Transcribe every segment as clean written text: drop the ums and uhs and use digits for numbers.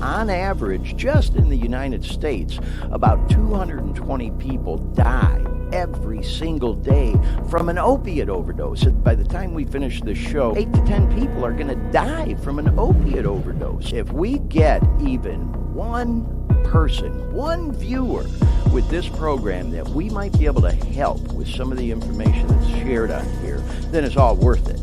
on average, just in the United States, about 220 people die every single day from an opiate overdose. And by the time we finish this show, 8 to 10 people are going to die from an opiate overdose. If we get even one person, one viewer with this program that we might be able to help with some of the information that's shared on here, then it's all worth it.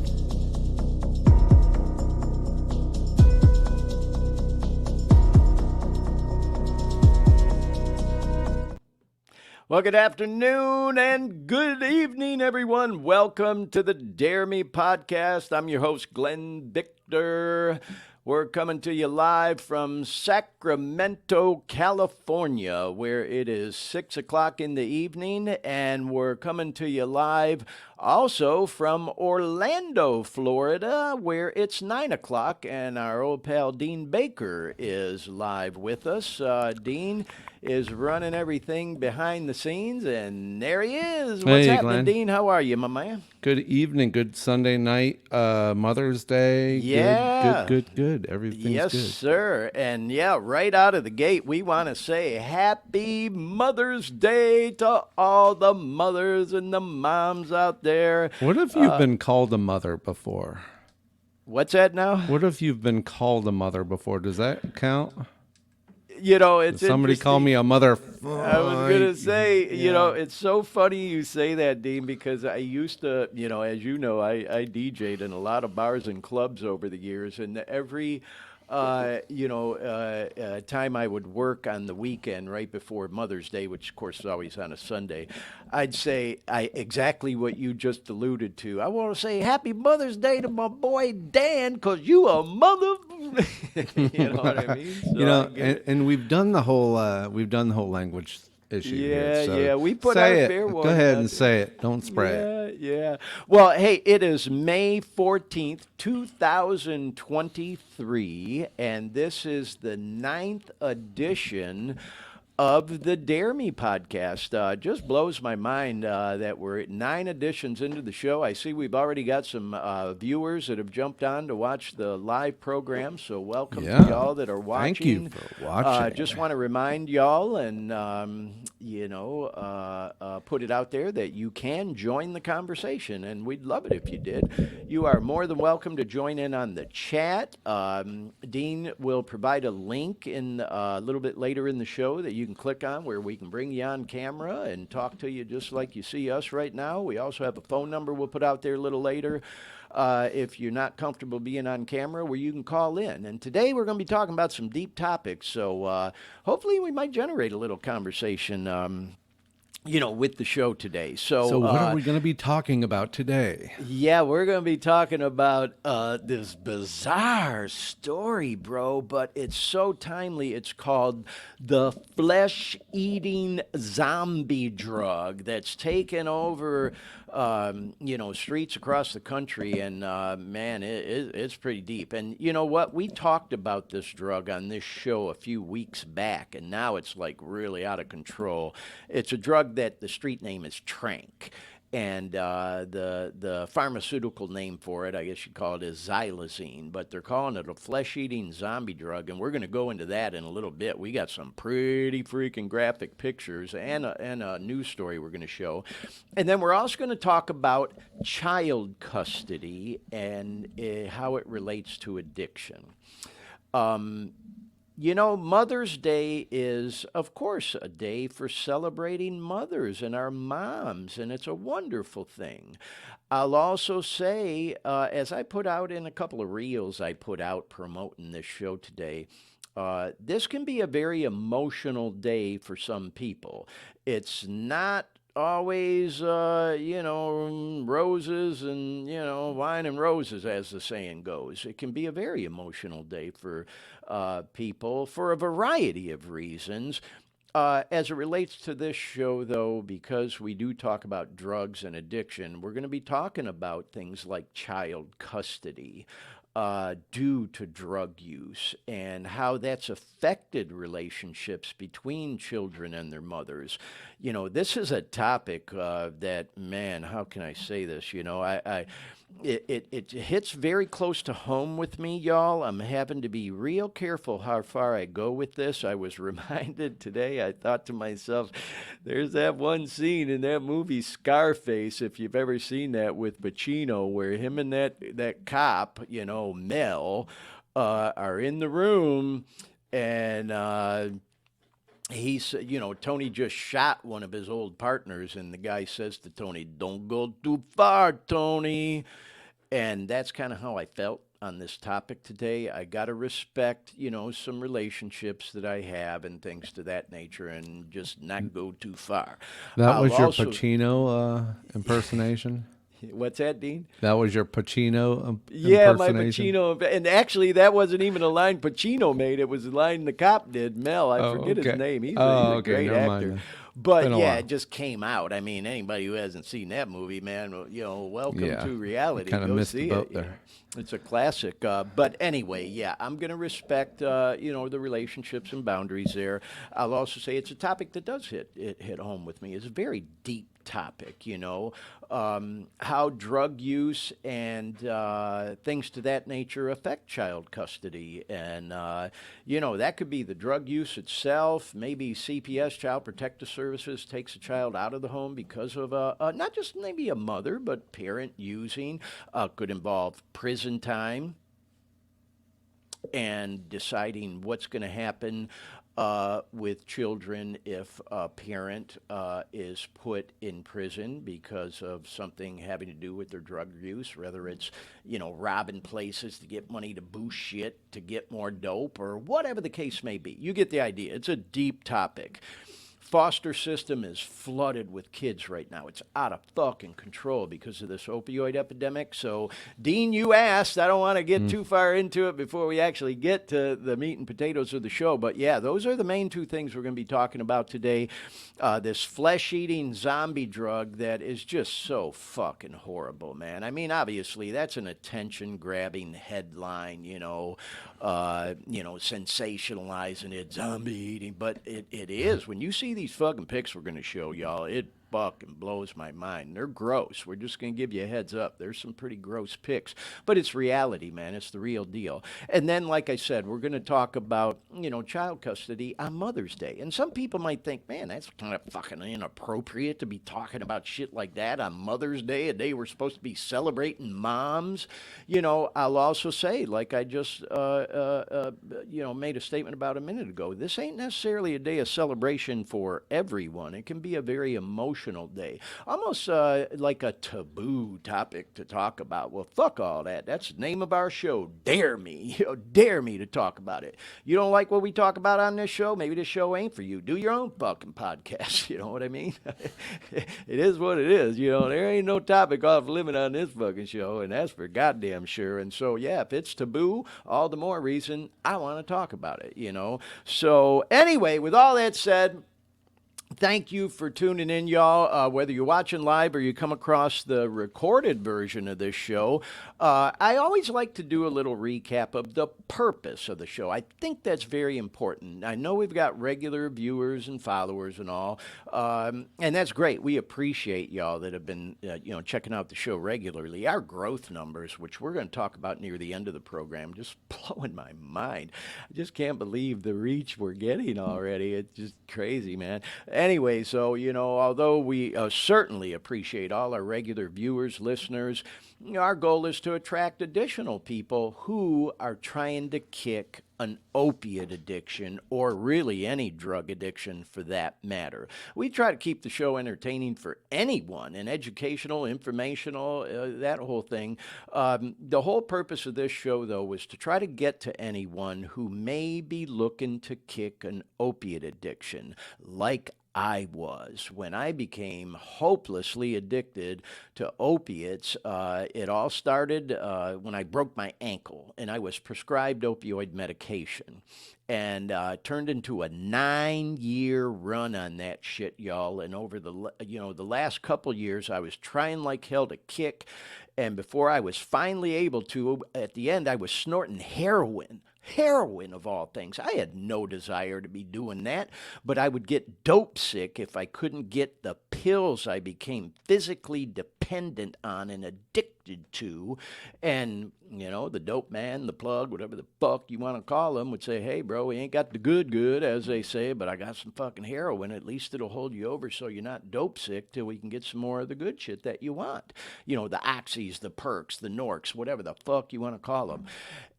Well, good afternoon and good evening, everyone. Welcome to the Dare Me podcast. I'm your host, Glenn Victor. We're coming to you live from Sacramento, California, where it is 6 o'clock in the evening, and we're coming to you live also from Orlando, Florida, where it's 9 o'clock, and our old pal Dean Baker is live with us. Dean is running everything behind the scenes, and there he is. What's happening, Glenn? Dean? How are you, my man? Good evening, good Sunday night, Mother's Day. Yeah. Good. Everything's yes, good. Yes, sir. And yeah, right out of the gate, we want to say Happy Mother's Day to all the mothers and the moms out there. What if you've been called a mother before? What's that now? What if you've been called a mother before? Does that count? You know, it's somebody call me a mother. I was going to say, you know, it's so funny you say that, Dean, because I used to, you know, as you know, I DJ'd in a lot of bars and clubs over the years, and every time I would work on the weekend right before Mother's Day, which of course is always on a Sunday, I'd say exactly what you just alluded to. I want to say Happy Mother's Day to my boy Dan, because you a mother. You know what I mean? So and we've done the whole language issue. Yeah, so yeah. We put our fair one. Go ahead and say it. Don't spray it. Yeah. Well, hey, it is May 14th, 2023, and this is the 9th edition of the Dare Me podcast. Just blows my mind that we're at 9 editions into the show. I see we've already got some viewers that have jumped on to watch the live program, so welcome to y'all that are watching. Thank you for watching. Just want to remind y'all and, put it out there that you can join the conversation, and we'd love it if you did. You are more than welcome to join in on the chat. Dean will provide a link in a little bit later in the show that you can click on where we can bring you on camera and talk to you just like you see us right now. We also have a phone number we'll put out there a little later if you're not comfortable being on camera, where you can call in. And today we're going to be talking about some deep topics, so hopefully we might generate a little conversation with the show today. So what are we going to be talking about today? Yeah, we're going to be talking about this bizarre story, bro, but it's so timely. It's called the flesh-eating zombie drug that's taken over, streets across the country, and man, it's pretty deep. And you know what? We talked about this drug on this show a few weeks back, and now it's like really out of control. It's a drug that the street name is Trank, and the pharmaceutical name for it, I guess you'd call it, is xylazine, but they're calling it a flesh-eating zombie drug, and we're going to go into that in a little bit. We got some pretty freaking graphic pictures and a news story we're going to show, and then we're also going to talk about child custody and how it relates to addiction. Mother's Day is, of course, a day for celebrating mothers and our moms, and it's a wonderful thing. I'll also say, as I put out in a couple of reels I put out promoting this show today, this can be a very emotional day for some people. It's not always, roses and, wine and roses, as the saying goes. It can be a very emotional day for people for a variety of reasons. As it relates to this show, though, because we do talk about drugs and addiction, we're going to be talking about things like child custody due to drug use and how that's affected relationships between children and their mothers. This is a topic that, man, how can I say this? it hits very close to home with me, y'all. I'm having to be real careful how far I go with this. I was reminded today, I thought to myself, there's that one scene in that movie Scarface, if you've ever seen that with Pacino, where him and that cop, Mel, are in the room and Tony just shot one of his old partners, and the guy says to Tony, "Don't go too far, Tony." And that's kind of how I felt on this topic today. I got to respect, some relationships that I have and things to that nature and just not go too far. That I'll was your also, Pacino impersonation? what's that, Dean? That was your Pacino Yeah, my impersonation? Pacino, and actually, that wasn't even a line Pacino made. It was a line the cop did. Mel, I Oh, forget his okay. name. He's Oh, a okay. great Never mind actor. then. But Been a yeah, it while. just came out. I mean, anybody who hasn't seen that movie, man, welcome Yeah. to You reality. kind of Go missed the see boat it. there. It's a classic. But anyway, yeah, I'm going to respect, the relationships and boundaries there. I'll also say it's a topic that does hit home with me. It's a very deep topic, how drug use and things to that nature affect child custody. And, that could be the drug use itself. Maybe CPS, Child Protective Services, takes a child out of the home because of not just maybe a mother, but parent using. Could involve prison time and deciding what's going to happen with children if a parent is put in prison because of something having to do with their drug use, whether it's, robbing places to get money to boost shit, to get more dope, or whatever the case may be. You get the idea. It's a deep topic. Foster system is flooded with kids right now. It's out of fucking control because of this opioid epidemic. So, Dean, you asked. I don't want to get too far into it before we actually get to the meat and potatoes of the show. But yeah, those are the main two things we're going to be talking about today. This flesh-eating zombie drug that is just so fucking horrible, man. I mean, obviously, that's an attention-grabbing headline, sensationalizing it, zombie eating. But it is. When you see these fucking pics we're going to show y'all, it fucking blows my mind. They're gross. We're just going to give you a heads up. There's some pretty gross pics, but it's reality, man. It's the real deal. And then, like I said, we're going to talk about, child custody on Mother's Day. And some people might think, man, that's kind of fucking inappropriate to be talking about shit like that on Mother's Day, a day we're supposed to be celebrating moms. I'll also say, like I just, made a statement about a minute ago, this ain't necessarily a day of celebration for everyone. It can be a very emotional day, almost like a taboo topic to talk about. Well, fuck all that. That's the name of our show. Dare me, dare me to talk about it. You don't like what we talk about on this show? Maybe this show ain't for you. Do your own fucking podcast. You know what I mean? It is what it is. There ain't no topic off limit on this fucking show, and that's for goddamn sure. And so, yeah, if it's taboo, all the more reason I want to talk about it. So, anyway, with all that said, thank you for tuning in, y'all. Whether you're watching live or you come across the recorded version of this show, I always like to do a little recap of the purpose of the show. I think that's very important. I know we've got regular viewers and followers and all, and that's great. We appreciate y'all that have been, checking out the show regularly. Our growth numbers, which we're going to talk about near the end of the program, just blowing my mind. I just can't believe the reach we're getting already. It's just crazy, man. Anyway, so, although we certainly appreciate all our regular viewers, listeners, our goal is to attract additional people who are trying to kick an opiate addiction, or really any drug addiction for that matter. We try to keep the show entertaining for anyone, and educational, informational, that whole thing. The whole purpose of this show, though, was to try to get to anyone who may be looking to kick an opiate addiction, like I was. When I became hopelessly addicted to opiates, it all started when I broke my ankle and I was prescribed opioid medication. And turned into a 9-year run on that shit, y'all. And over the last couple years, I was trying like hell to kick. And before I was finally able to, at the end, I was snorting heroin. Heroin, of all things. I had no desire to be doing that, but I would get dope sick if I couldn't get the pills I became physically dependent on and addicted addicted to. And, the dope man, the plug, whatever the fuck you want to call him, would say, hey, bro, we ain't got the good, as they say, but I got some fucking heroin. At least it'll hold you over so you're not dope sick till we can get some more of the good shit that you want. The oxys, the perks, the norks, whatever the fuck you want to call them.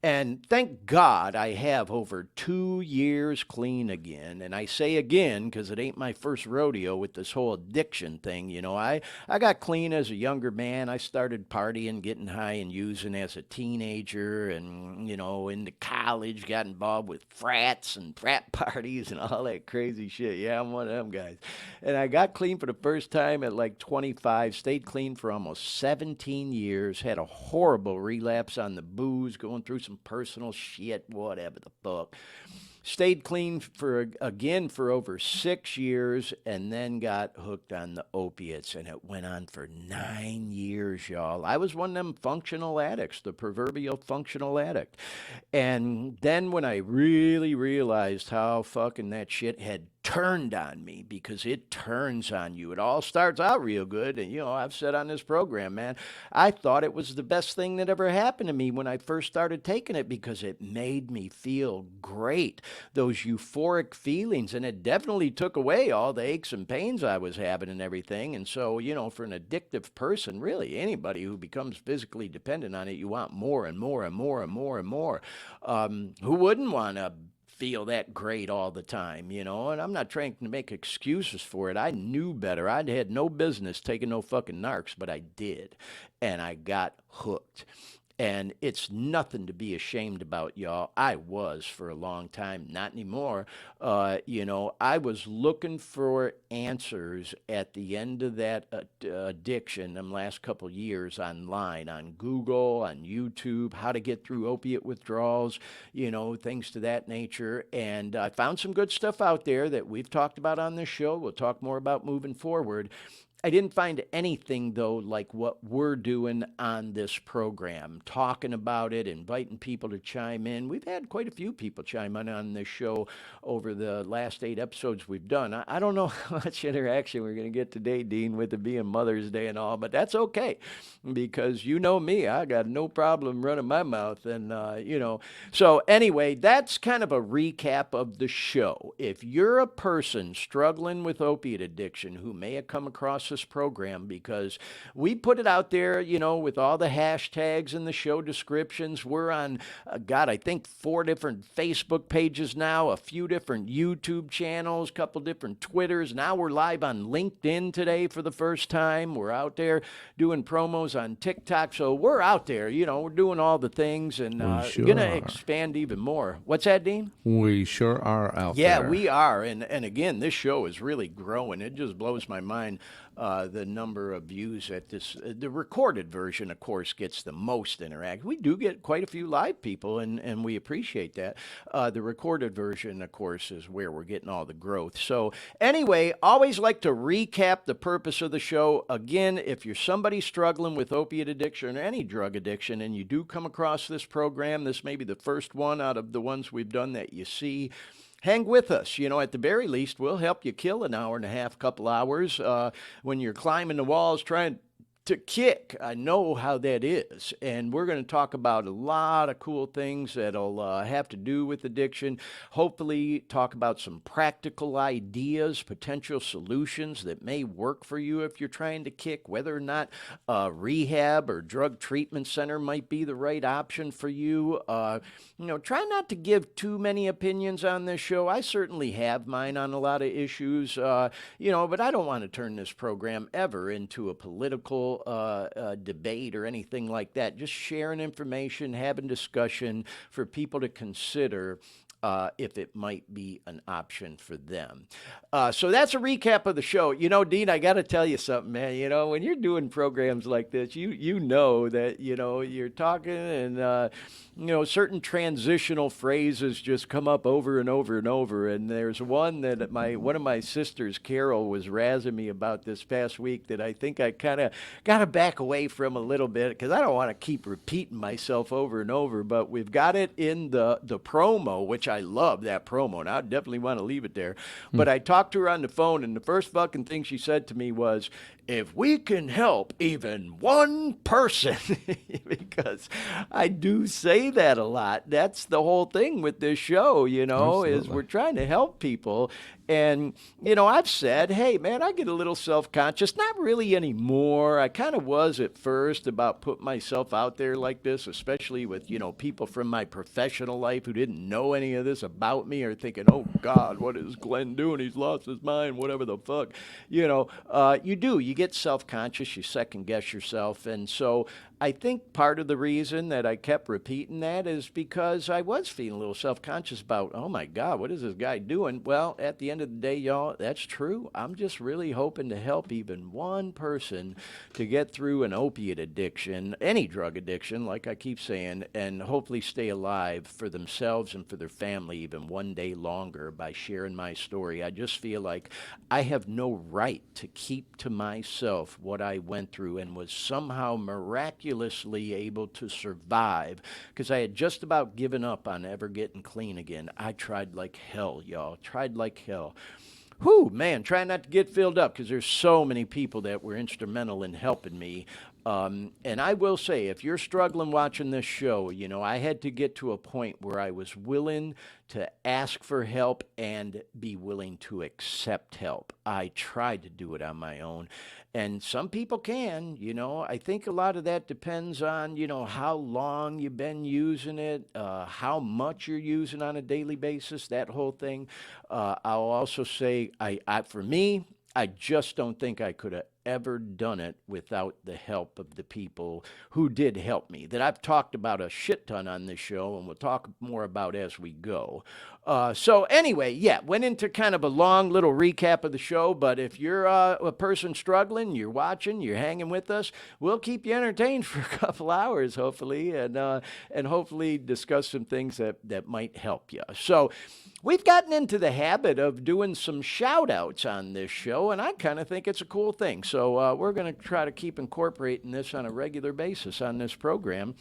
And thank God I have over 2 years clean again. And I say again because it ain't my first rodeo with this whole addiction thing. I got clean as a younger man. I started partying, getting high, and using as a teenager. And, into college, got involved with frats and frat parties and all that crazy shit. Yeah, I'm one of them guys. And I got clean for the first time at like 25, stayed clean for almost 17 years, had a horrible relapse on the booze, going through some personal shit, whatever the fuck. Stayed clean for over 6 years, and then got hooked on the opiates, and it went on for 9 years, y'all. I was one of them functional addicts, the proverbial functional addict. And then when I really realized how fucking that shit had turned on me, because it turns on you. It all starts out real good. And, I've said on this program, man, I thought it was the best thing that ever happened to me when I first started taking it because it made me feel great. Those euphoric feelings. And it definitely took away all the aches and pains I was having and everything. And so, for an addictive person, really anybody who becomes physically dependent on it, you want more and more and more and more and more. Who wouldn't want to feel that great all the time, and I'm not trying to make excuses for it. I knew better. I had no business taking no fucking narcs, but I did, and I got hooked. And it's nothing to be ashamed about, y'all. I was for a long time, not anymore. I was looking for answers at the end of that addiction, them last couple years online, on Google, on YouTube, how to get through opiate withdrawals, things to that nature. And I found some good stuff out there that we've talked about on this show. We'll talk more about moving forward. I didn't find anything, though, like what we're doing on this program, talking about it, inviting people to chime in. We've had quite a few people chime in on this show over the last 8 episodes we've done. I don't know how much interaction we're going to get today, Dean, with it being Mother's Day and all, but that's okay because you know me. I got no problem running my mouth. And, So anyway, that's kind of a recap of the show. If you're a person struggling with opiate addiction who may have come across this program, because we put it out there, with all the hashtags and the show descriptions. We're on, I think 4 different Facebook pages now, a few different YouTube channels, a couple different Twitters. Now we're live on LinkedIn today for the first time. We're out there doing promos on TikTok. So we're out there, we're doing all the things, and sure going to are. expand even more. What's that, Dean? We sure are out there. Yeah, we are. And again, this show is really growing. It just blows my mind. The number of views at this, the recorded version, of course, gets the most interact. We do get quite a few live people, and we appreciate that. The recorded version, of course, is where we're getting all the growth. So anyway, always like to recap the purpose of the show. Again, if you're somebody struggling with opiate addiction or any drug addiction, and you do come across this program, this may be the first one out of the ones we've done that you see. Hang with us. At the very least, we'll help you kill an hour and a half, couple hours when you're climbing the walls trying to kick. I know how that is. And we're going to talk about a lot of cool things that'll have to do with addiction. Hopefully, talk about some practical ideas, potential solutions that may work for you if you're trying to kick, whether or not rehab or drug treatment center might be the right option for you. Try not to give too many opinions on this show. I certainly have mine on a lot of issues, but I don't want to turn this program ever into a political debate or anything like that. Just sharing information, having discussion for people to consider if it might be an option for them. So that's a recap of the show. Dean, I got to tell you something, man. When you're doing programs like this, you know that, you're talking and, certain transitional phrases just come up over and over and over. And there's one that one of my sisters, Carol, was razzing me about this past week that I think I kind of got to back away from a little bit because I don't want to keep repeating myself over and over. But we've got it in the promo, which I love that promo, and I definitely want to leave it there. But I talked to her on the phone, and the first fucking thing she said to me was, if we can help even one person, because I do say that a lot. That's the whole thing with this show, is Absolutely. we're trying to help people. And, I've said, hey, man, I get a little self conscious. Not really anymore. I kind of was at first about putting myself out there like this, especially with, people from my professional life who didn't know any of this about me or thinking, oh, God, what is Glenn doing? He's lost his mind, whatever the fuck. You get self conscious, you second guess yourself. And so I think part of the reason that I kept repeating that is because I was feeling a little self conscious about, oh my God, what is this guy doing? Well, at the end of the day, y'all, that's true. I'm just really hoping to help even one person to get through an opiate addiction, any drug addiction, like I keep saying, and hopefully stay alive for themselves and for their family even one day longer by sharing my story. I just feel like I have no right to keep to myself what I went through and was somehow miraculously able to survive because I had just about given up on ever getting clean again. I tried like hell, y'all. Tried like hell. Whew, man, try not to get filled up because there's so many people that were instrumental in helping me. And I will say, if you're struggling watching this show, I had to get to a point where I was willing to ask for help and be willing to accept help. I tried to do it on my own. And some people can, I think a lot of that depends on, how long you've been using it, how much you're using on a daily basis, that whole thing. I'll also say, for me, I just don't think I could have ever done it without the help of the people who did help me that I've talked about a shit ton on this show and we'll talk more about as we go. So anyway, yeah, went into kind of a long little recap of the show, but if you're a person struggling, you're watching, you're hanging with us, we'll keep you entertained for a couple hours, hopefully, and hopefully discuss some things that might help you. So we've gotten into the habit of doing some shout outs on this show, and I kind of think it's a cool thing. So we're going to try to keep incorporating this on a regular basis on this program.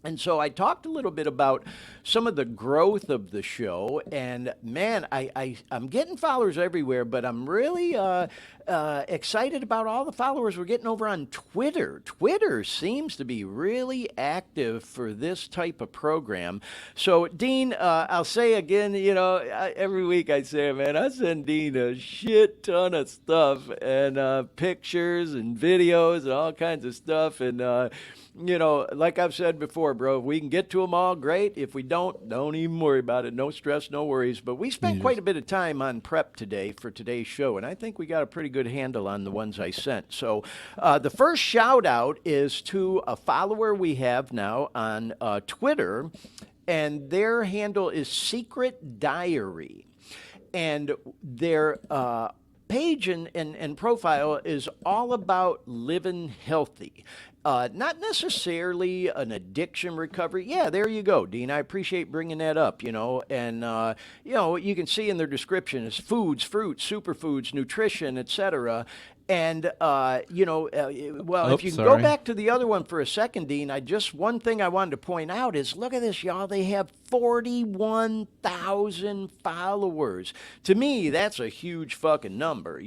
And so I talked a little bit about some of the growth of the show, and man, I'm getting followers everywhere, but I'm really excited about all the followers we're getting over on Twitter. Twitter seems to be really active for this type of program. So, Dean, I'll say again, every week I say, man, I send Dean a shit ton of stuff and pictures and videos and all kinds of stuff, and like I've said before, bro, if we can get to them all, great. If we don't even worry about it. No stress, no worries. But we spent You quite just a bit of time on prep today for today's show, and I think we got a pretty good handle on the ones I sent. So the first shout out is to a follower we have now on Twitter, and their handle is Secret Diary. And their page and profile is all about living healthy. Not necessarily an addiction recovery. Yeah, there you go, Dean. I appreciate bringing that up. And you can see in their description is foods, fruits, superfoods, nutrition, etc. And well, if oh, you can go sorry. back to the other one for a second, Dean, one thing I wanted to point out is look at this, y'all. They have 41,000 followers. To me, that's a huge fucking number.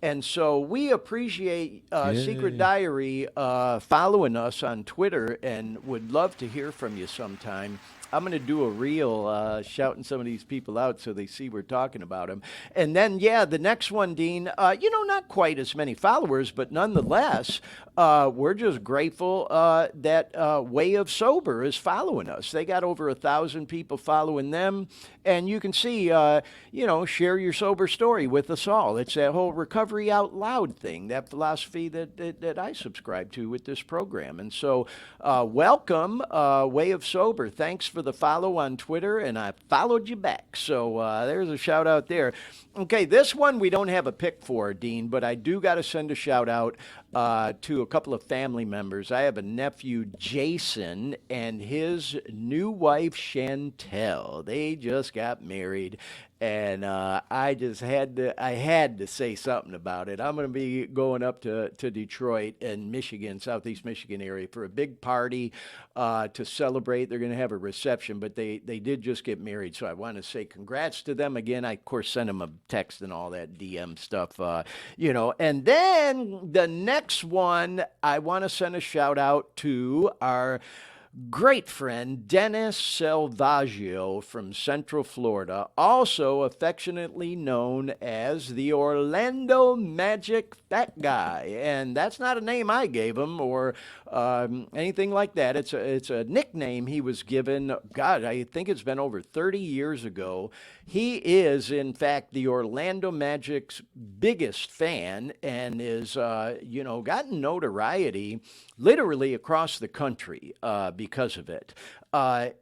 And so we appreciate Secret Yay. Diary following us on Twitter and would love to hear from you sometime. I'm going to do a reel shouting some of these people out so they see we're talking about them. And then, yeah, the next one, Dean, not quite as many followers, but nonetheless, we're just grateful that Way of Sober is following us. They got over 1,000 people following them. And you can see, share your sober story with us all. It's that whole recovery out loud thing, that philosophy that I subscribe to with this program. And so, welcome, Way of Sober. Thanks for the follow on Twitter, and I followed you back. So there's a shout out there. Okay, this one we don't have a pick for, Dean, but I do got to send a shout out to a couple of family members. I have a nephew, Jason, and his new wife, Chantel. They just got married, and I had to say something about it. I'm going to be going up to Detroit and Michigan, Southeast Michigan area for a big party to celebrate. They're going to have a reception, but they did just get married, so I want to say congrats to them again. I of course sent them a text and all that DM stuff, and then the next one, I want to send a shout out to our great friend Dennis Salvaggio from Central Florida, also affectionately known as the Orlando Magic Fat Guy. And that's not a name I gave him or anything like that. It's a nickname he was given. God, I think it's been over 30 years ago. He is, in fact, the Orlando Magic's biggest fan and is, gotten notoriety literally across the country because of it.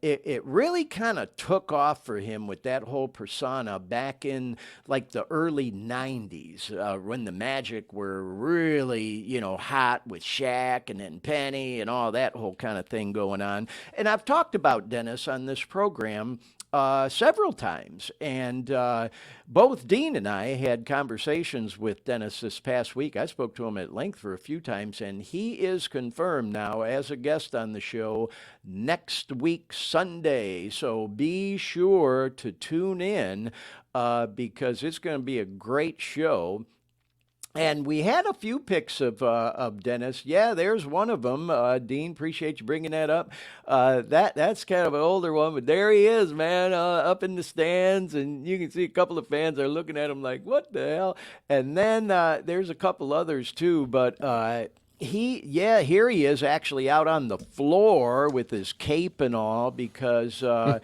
It really kind of took off for him with that whole persona back in like the early 90s when the Magic were really, hot with Shaq and then Penny and all that whole kind of thing going on. And I've talked about Dennis on this program several times. And both Dean and I had conversations with Dennis this past week. I spoke to him at length for a few times, and he is confirmed now as a guest on the show next week, Sunday. So be sure to tune in because it's going to be a great show. And we had a few pics of Dennis. Yeah, there's one of them. Dean, appreciate you bringing that up. That's kind of an older one, but there he is, man, up in the stands, and you can see a couple of fans are looking at him like, "What the hell?" And then there's a couple others too, but. Here he is actually out on the floor with his cape and all because, he'll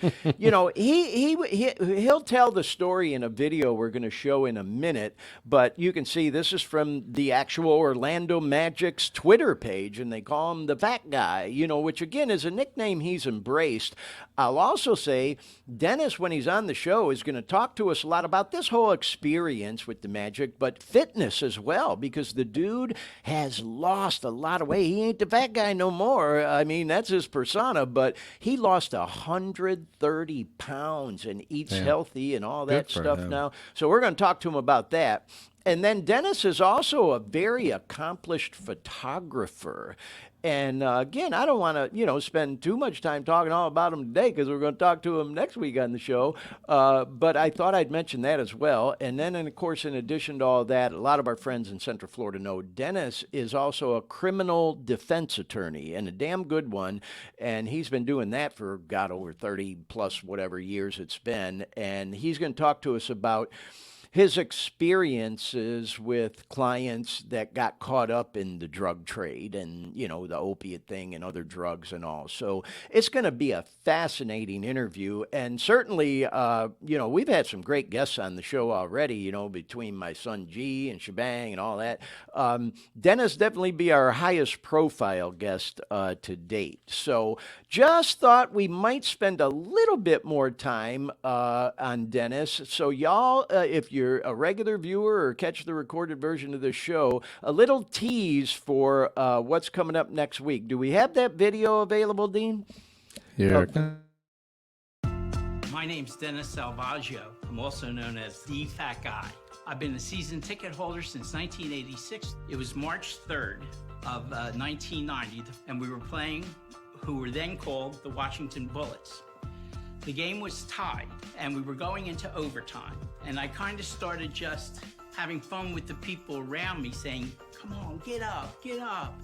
tell the story in a video we're going to show in a minute, but you can see this is from the actual Orlando Magic's Twitter page, and they call him the Fat Guy, which again is a nickname he's embraced. I'll also say Dennis, when he's on the show, is going to talk to us a lot about this whole experience with the Magic, but fitness as well, because the dude has lost a lot of weight. He ain't the fat guy no more. I mean, that's his persona, but he lost 130 pounds and eats healthy and all that stuff now. So we're going to talk to him about that. And then Dennis is also a very accomplished photographer. And again, I don't want to, spend too much time talking all about him today because we're going to talk to him next week on the show. But I thought I'd mention that as well. And then, of course, in addition to all that, a lot of our friends in Central Florida know Dennis is also a criminal defense attorney and a damn good one. And he's been doing that for, God, over 30 plus whatever years it's been. And he's going to talk to us about his experiences with clients that got caught up in the drug trade and, the opiate thing and other drugs and all. So it's going to be a fascinating interview. And certainly, we've had some great guests on the show already, between my son G and Shebang and all that. Dennis definitely be our highest profile guest to date. So just thought we might spend a little bit more time on Dennis. So y'all, if you're a regular viewer or catch the recorded version of the show, a little tease for what's coming up next week. Do we have that video available, Dean? Yeah. My name's Dennis Salvaggio. I'm also known as the Fat Guy. I've been a season ticket holder since 1986. It was March 3rd of 1990, and we were playing who were then called the Washington Bullets. The game was tied, and we were going into overtime. And I kind of started just having fun with the people around me, saying, "Come on, get up, get up."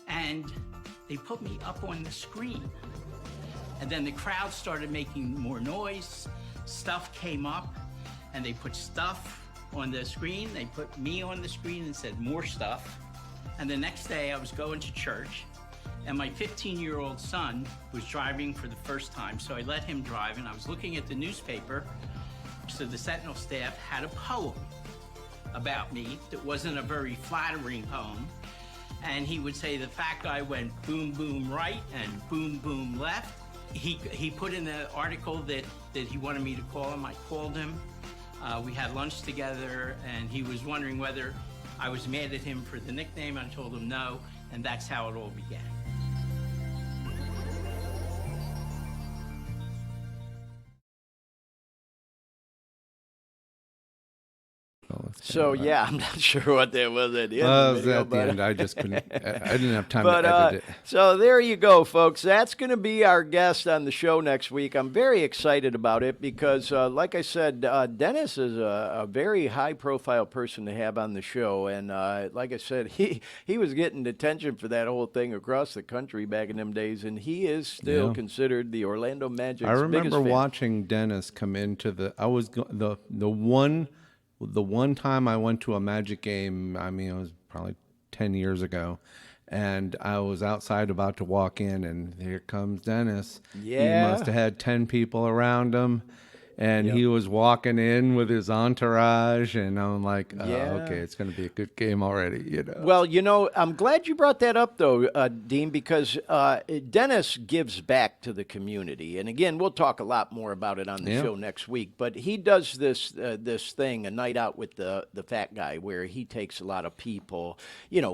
And they put me up on the screen. And then the crowd started making more noise. Stuff came up, and they put stuff on the screen. They put me on the screen and said, "More stuff." And the next day, I was going to church. And my 15-year-old son was driving for the first time, so I let him drive, and I was looking at the newspaper. So the Sentinel staff had a poem about me that wasn't a very flattering poem. And he would say the fat guy went boom, boom right and boom, boom left. He put in the article that he wanted me to call him. I called him. We had lunch together, and he was wondering whether I was mad at him for the nickname. I told him no, and that's how it all began. So yeah, I'm not sure what that was at the end Well, of it the was video, at the but end. I just couldn't. I didn't have time to but edit it. so there you go, folks. That's going to be our guest on the show next week. I'm very excited about it because, like I said, Dennis is a very high-profile person to have on the show, and like I said, he was getting attention for that whole thing across the country back in them days, and he is still Yeah. considered the Orlando Magic's I remember biggest fan. watching Dennis come into the. I was the one time I went to a Magic game. I mean, it was probably 10 years ago, and I was outside about to walk in, and here comes Dennis. He Yeah. must have had 10 people around him, and he was walking in with his entourage, and I'm like, oh, Yeah. okay, it's going to be a good game already, you know. Well, I'm glad you brought that up, though, Dean, because Dennis gives back to the community. And again, we'll talk a lot more about it on the show next week. But he does this thing, a night out with the fat guy, where he takes a lot of people,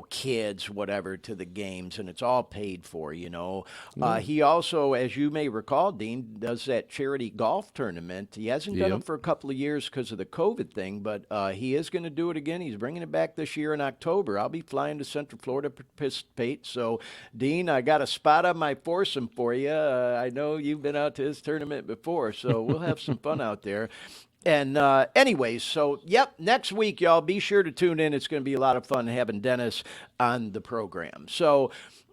kids, whatever, to the games, and it's all paid for. He also, as you may recall, Dean, does that charity golf tournament. He hasn't done it for a couple of years because of the COVID thing, but he is going to do it again. He's bringing it back this year in October. I'll be flying to Central Florida to participate. So, Dean, I got a spot on my foursome for you. I know you've been out to his tournament before, so we'll have some fun out there. And anyways, so, next week, y'all, be sure to tune in. It's going to be a lot of fun having Dennis on the program. So,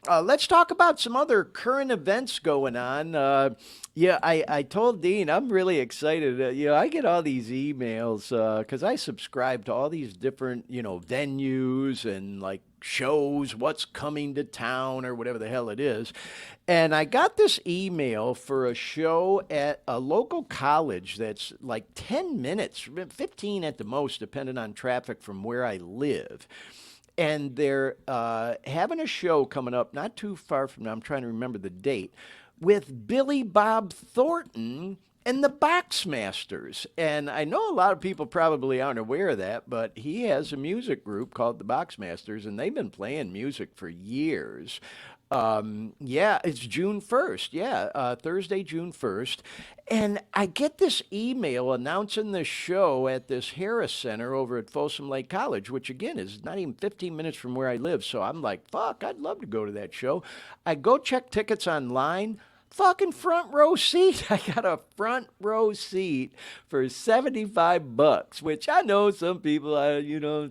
let's talk about some other current events going on. I told Dean I'm really excited. I get all these emails because I subscribe to all these different, venues and like shows, what's coming to town or whatever the hell it is. And I got this email for a show at a local college that's like 10 minutes, 15 at the most, depending on traffic from where I live. And they're having a show coming up not too far from now. I'm trying to remember the date with Billy Bob Thornton and the Boxmasters. And I know a lot of people probably aren't aware of that, but he has a music group called the Boxmasters, and they've been playing music for years. It's June 1st. Thursday, June 1st. And I get this email announcing the show at this Harris Center over at Folsom Lake College, which again is not even 15 minutes from where I live. So I'm like, fuck, I'd love to go to that show. I go check tickets online. Fucking front row seat. I got a front row seat for $75, which I know some people,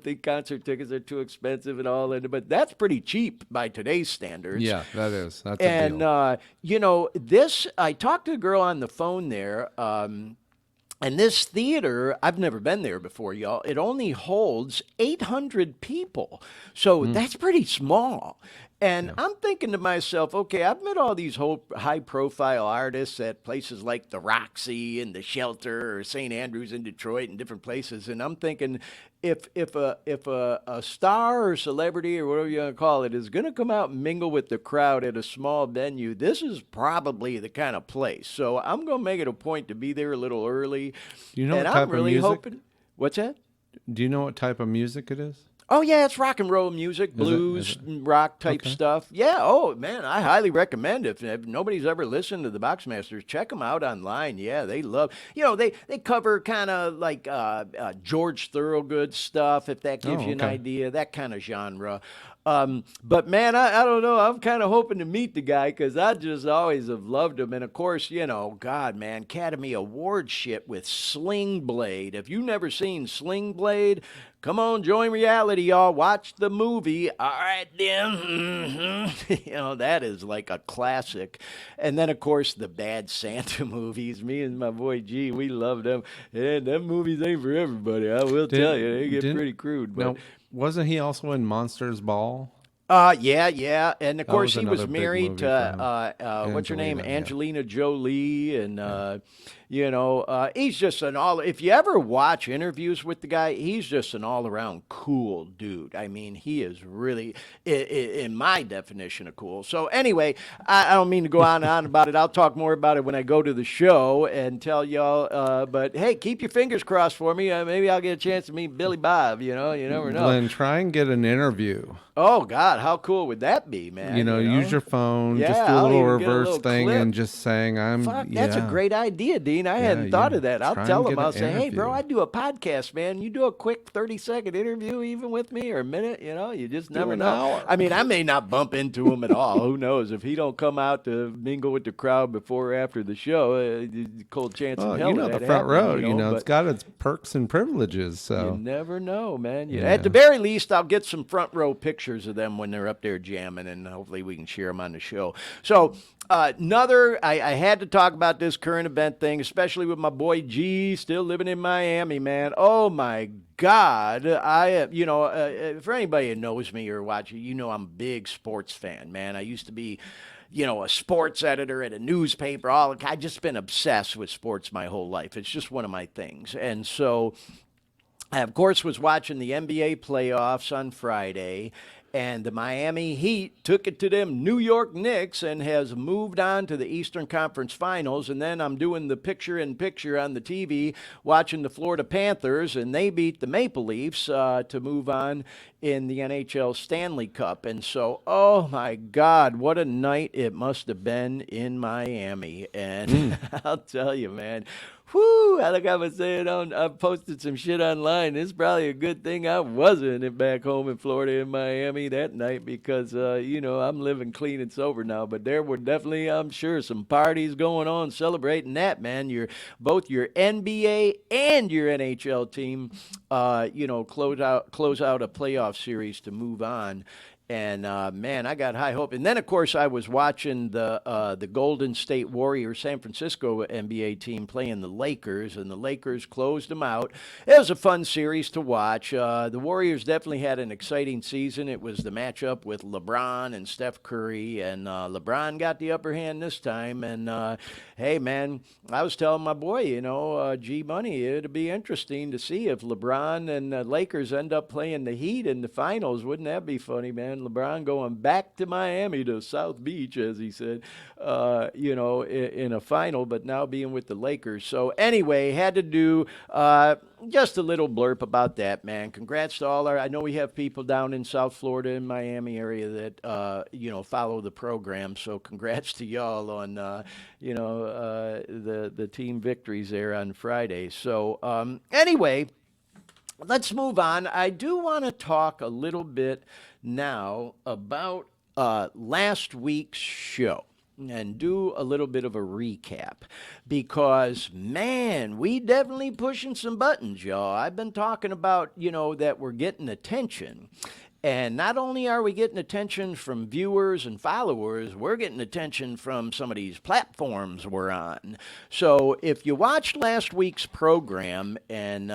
think concert tickets are too expensive and all that, but that's pretty cheap by today's standards. Yeah, that is. That's And, a deal. I talked to a girl on the phone there, and this theater, I've never been there before, y'all. It only holds 800 people. So that's pretty small. And I'm thinking to myself, okay, I've met all these whole high-profile artists at places like the Roxy and the Shelter or St. Andrews in Detroit and different places, and I'm thinking, if a star or celebrity or whatever you want to call it is going to come out and mingle with the crowd at a small venue, this is probably the kind of place. So I'm going to make it a point to be there a little early. You know and what I'm type of really music? hoping. What's that? Do you know what type of music it is? Oh, yeah, it's rock and roll music, blues, rock type stuff. Yeah, oh, man, I highly recommend it. If nobody's ever listened to the Boxmasters, check them out online. Yeah, they love, they cover kind of like George Thorogood stuff, if that gives you an idea, that kind of genre. But man, I don't know. I'm kind of hoping to meet the guy because I just always have loved him. And of course, God, man, Academy Award shit with Sling Blade. If you've never seen Sling Blade, come on, join reality, y'all. Watch the movie. All right, then. That is like a classic. And then, of course, the Bad Santa movies. Me and my boy G, we love them. And them movies ain't for everybody. I will tell you, they get pretty crude. But Now, wasn't he also in Monsters Ball? Yeah, and of course was he was another big married movie to for him. what's her name, Angelina, yeah. Angelina Jolie, and He's just an all. If you ever watch interviews with the guy, he's just an all-around cool dude. I mean, he is really, in my definition of cool. So anyway, I don't mean to go on and on about it. I'll talk more about it when I go to the show and tell y'all. But hey, keep your fingers crossed for me. Maybe I'll get a chance to meet Billy Bob. You never know. Glenn, try and get an interview. Oh God, how cool would that be, man? Use your phone, Yeah, just do a I'll little even get a reverse little thing clip. and just saying I'm. Fuck, that's a great idea, Dean. I hadn't thought of that. I'll Try tell and him. get I'll an say, hey, bro, interview. I do a podcast, man. You do a quick 30-second interview even with me or a minute, you just never an know. hour. I mean, I may not bump into him at all. Who knows? If he don't come out to mingle with the crowd before or after the show, cold chance in Well, hell the that front happening, row, but it's got its perks and privileges. you So never know, man. Yeah. At the very least, I'll get some front row pictures of them when they're up there jamming, and hopefully we can share them on the show. So I had to talk about this current event thing, especially with my boy G still living in Miami, man. Oh my God. For anybody who knows me or watching, I'm a big sports fan, man. I used to be a sports editor at a newspaper. I've just been obsessed with sports my whole life. It's just one of my things. And so I, of course, was watching the NBA playoffs on Friday, and the Miami Heat took it to them New York Knicks and has moved on to the Eastern Conference Finals. And then I'm doing the picture-in-picture on the TV watching the Florida Panthers, and they beat the Maple Leafs to move on in the NHL Stanley Cup. And so, oh my God, what a night it must have been in Miami. And I'll tell you, man, whoo, like I was saying, I posted some shit online. It's probably a good thing I wasn't back home in Florida in Miami that night because, I'm living clean and sober now. But there were definitely, I'm sure, some parties going on celebrating that, man. Both your NBA and your NHL team, close out a playoff series to move on. And man, I got high hope. And then, of course, I was watching the Golden State Warriors, San Francisco NBA team playing the Lakers, and the Lakers closed them out. It was a fun series to watch. The Warriors definitely had an exciting season. It was the matchup with LeBron and Steph Curry, and LeBron got the upper hand this time. And hey, man, I was telling my boy, G Money, it'd be interesting to see if LeBron and the Lakers end up playing the Heat in the finals. Wouldn't that be funny, man? LeBron going back to Miami, to South Beach, as he said, in a final, but now being with the Lakers. So anyway, had to do just a little blurb about that, man. Congrats to all I know we have people down in South Florida and Miami area that, follow the program. So congrats to y'all on, the team victories there on Friday. So anyway, let's move on. I do want to talk a little bit now about last week's show and do a little bit of a recap because, man, we definitely pushing some buttons, y'all. I've been talking about, that we're getting attention. And not only are we getting attention from viewers and followers, we're getting attention from some of these platforms we're on. So if you watched last week's program and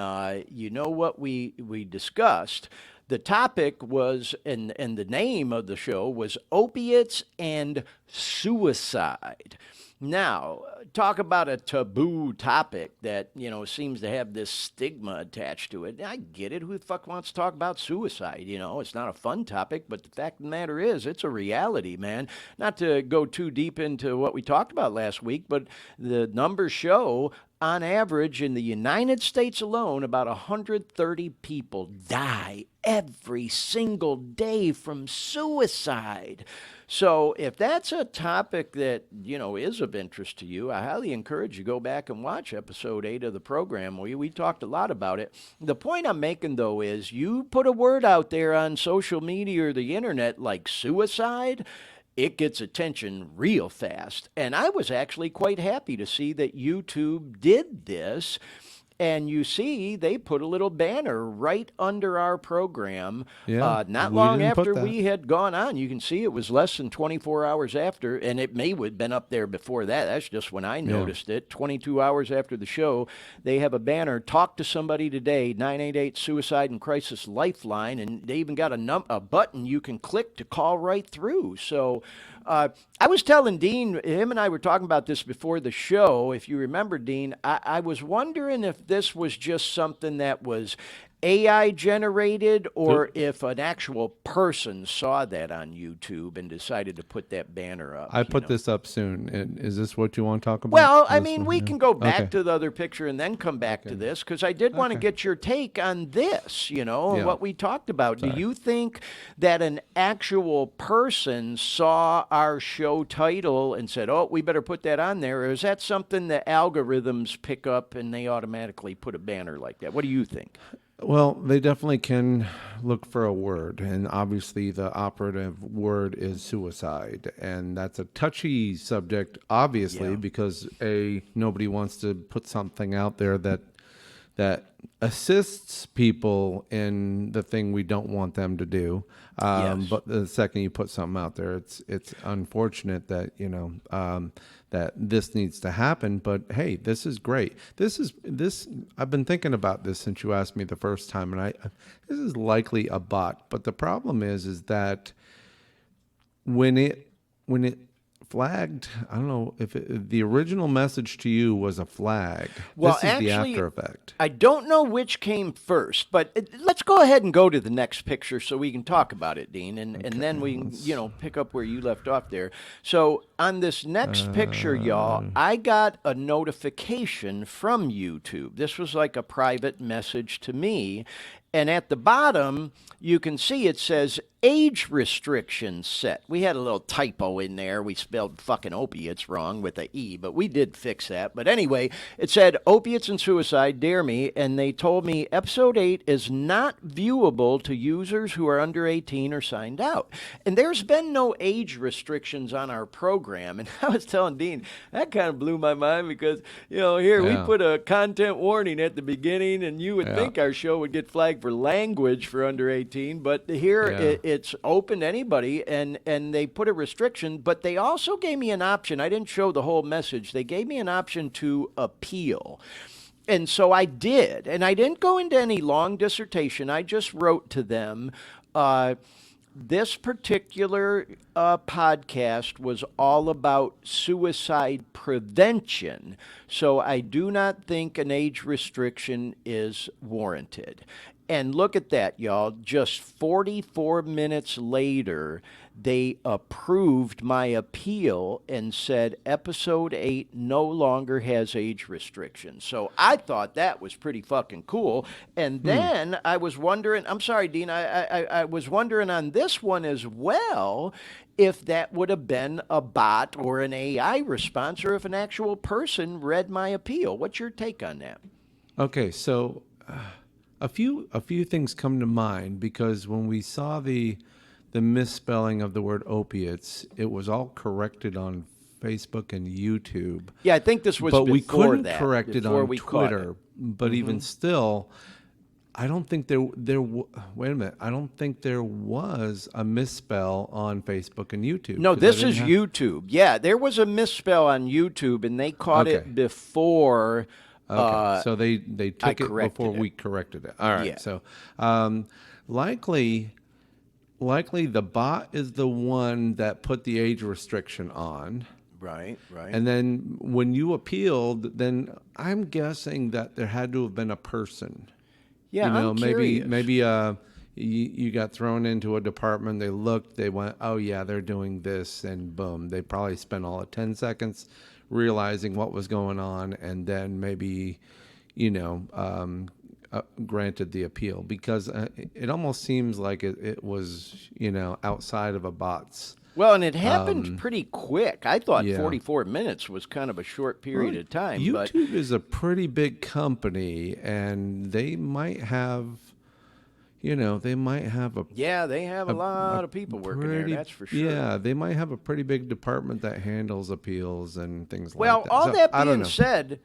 you know what we discussed, the topic was, and the name of the show was Opiates and Suicide. Now, talk about a taboo topic that, seems to have this stigma attached to it. I get it. Who the fuck wants to talk about suicide? It's not a fun topic, but the fact of the matter is, it's a reality, man. Not to go too deep into what we talked about last week, but the numbers show on average in the United States alone, about 130 people die every single day from suicide. So if that's a topic that, is of interest to you, I highly encourage you to go back and watch episode 8 of the program. We talked a lot about it. The point I'm making, though, is you put a word out there on social media or the internet like suicide, it gets attention real fast. And I was actually quite happy to see that YouTube did this. And you see, they put a little banner right under our program. Yeah, not we long didn't put after that. we had gone on. You can see it was less than 24 hours after, and it may have been up there before that. That's just when I noticed it. 22 hours after the show, they have a banner, talk to somebody today, 988 Suicide and Crisis Lifeline, and they even got a button you can click to call right through. So I was telling Dean, him and I were talking about this before the show. If you remember, Dean, I was wondering if this was just something that was AI generated or if an actual person saw that on YouTube and decided to put that banner up, I you put know. this up soon. And is this what you want to talk about? Well, I This mean, one? we Yeah. can go back Okay. to the other picture and then come back to this because I did want to Okay. get your take on this, you know, and Yeah. what we talked about. Do Sorry. you think that an actual person saw our show title and said, oh, we better put that on there? Or is that something that algorithms pick up and they automatically put a banner like that? What do you think? Well, they definitely can look for a word, and obviously the operative word is suicide, and that's a touchy subject, obviously, Yeah. because nobody wants to put something out there that assists people in the thing we don't want them to do. Yes. But the second you put something out there, it's unfortunate that that this needs to happen. But hey, this is great. This. I've been thinking about this since you asked me the first time, and this is likely a bot. But the problem is that when it flagged, I don't know if the original message to you was a flag. Well, This is the actually, after effect. I don't know which came first, but let's go ahead and go to the next picture so we can talk about it, Dean, and then we can, pick up where you left off there. So on this next picture, y'all, I got a notification from YouTube. This was like a private message to me, and at the bottom, you can see it says age restrictions set. We had a little typo in there. We spelled fucking opiates wrong with a E, but we did fix that. But anyway, it said opiates and suicide, dare me, and they told me episode 8 is not viewable to users who are under 18 or signed out. And there's been no age restrictions on our program. And I was telling Dean, that kind of blew my mind because, here we Yeah. put a content warning at the beginning, and you would Yeah. think our show would get flagged for language for under 18, but here Yeah. it's open to anybody, and they put a restriction, but they also gave me an option. I didn't show the whole message. They gave me an option to appeal. And so I did, and I didn't go into any long dissertation. I just wrote to them. This particular podcast was all about suicide prevention, so I do not think an age restriction is warranted. And look at that, y'all. Just 44 minutes later, they approved my appeal and said episode 8 no longer has age restrictions. So I thought that was pretty fucking cool. And then I was wondering, I'm sorry, Dean, I was wondering on this one as well if that would have been a bot or an AI response or if an actual person read my appeal. What's your take on that? Okay, so a few things come to mind because when we saw the misspelling of the word opiates, it was all corrected on Facebook and YouTube. Yeah, I think this was But we before couldn't that, correct it before on we caught Twitter. it. But even still, I don't think wait a minute. I don't think there was a misspell on Facebook and YouTube. No, 'cause I this didn't is have- YouTube. Yeah, there was a misspell on YouTube, and they caught Okay. it before. Okay, so they took it corrected before it. we corrected it. All right, Yeah. so likely the bot is the one that put the age restriction on. Right, right. And then when you appealed, then I'm guessing that there had to have been a person. Yeah, I'm curious. maybe you got thrown into a department, they looked, they went, oh yeah, they're doing this, and boom, they probably spent all of 10 seconds realizing what was going on, and then maybe granted the appeal, because it almost seems like it was outside of a bot's. Well, and it happened pretty quick. I thought yeah. 44 minutes was kind of a short period of time. But YouTube is a pretty big company, and they might have, a yeah, they have a lot of people working there, that's for sure. Yeah, they might have a pretty big department that handles appeals and things Well, like that. all So, that I don't being know. said,